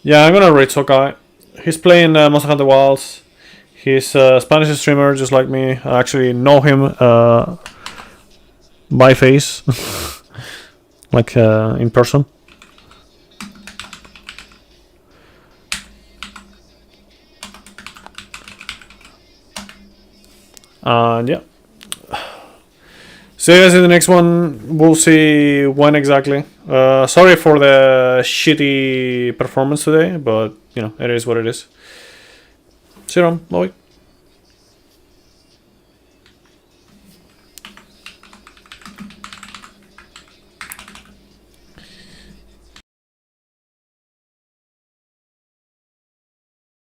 Speaker 3: Yeah, I'm gonna rate Sokai. He's playing Monster Hunter Wilds. He's a Spanish streamer, just like me. I actually know him by face, like in person. And yeah. See you guys in the next one. We'll see when exactly. Sorry for the shitty performance today, but you know, it is what it is. See you around. Bye.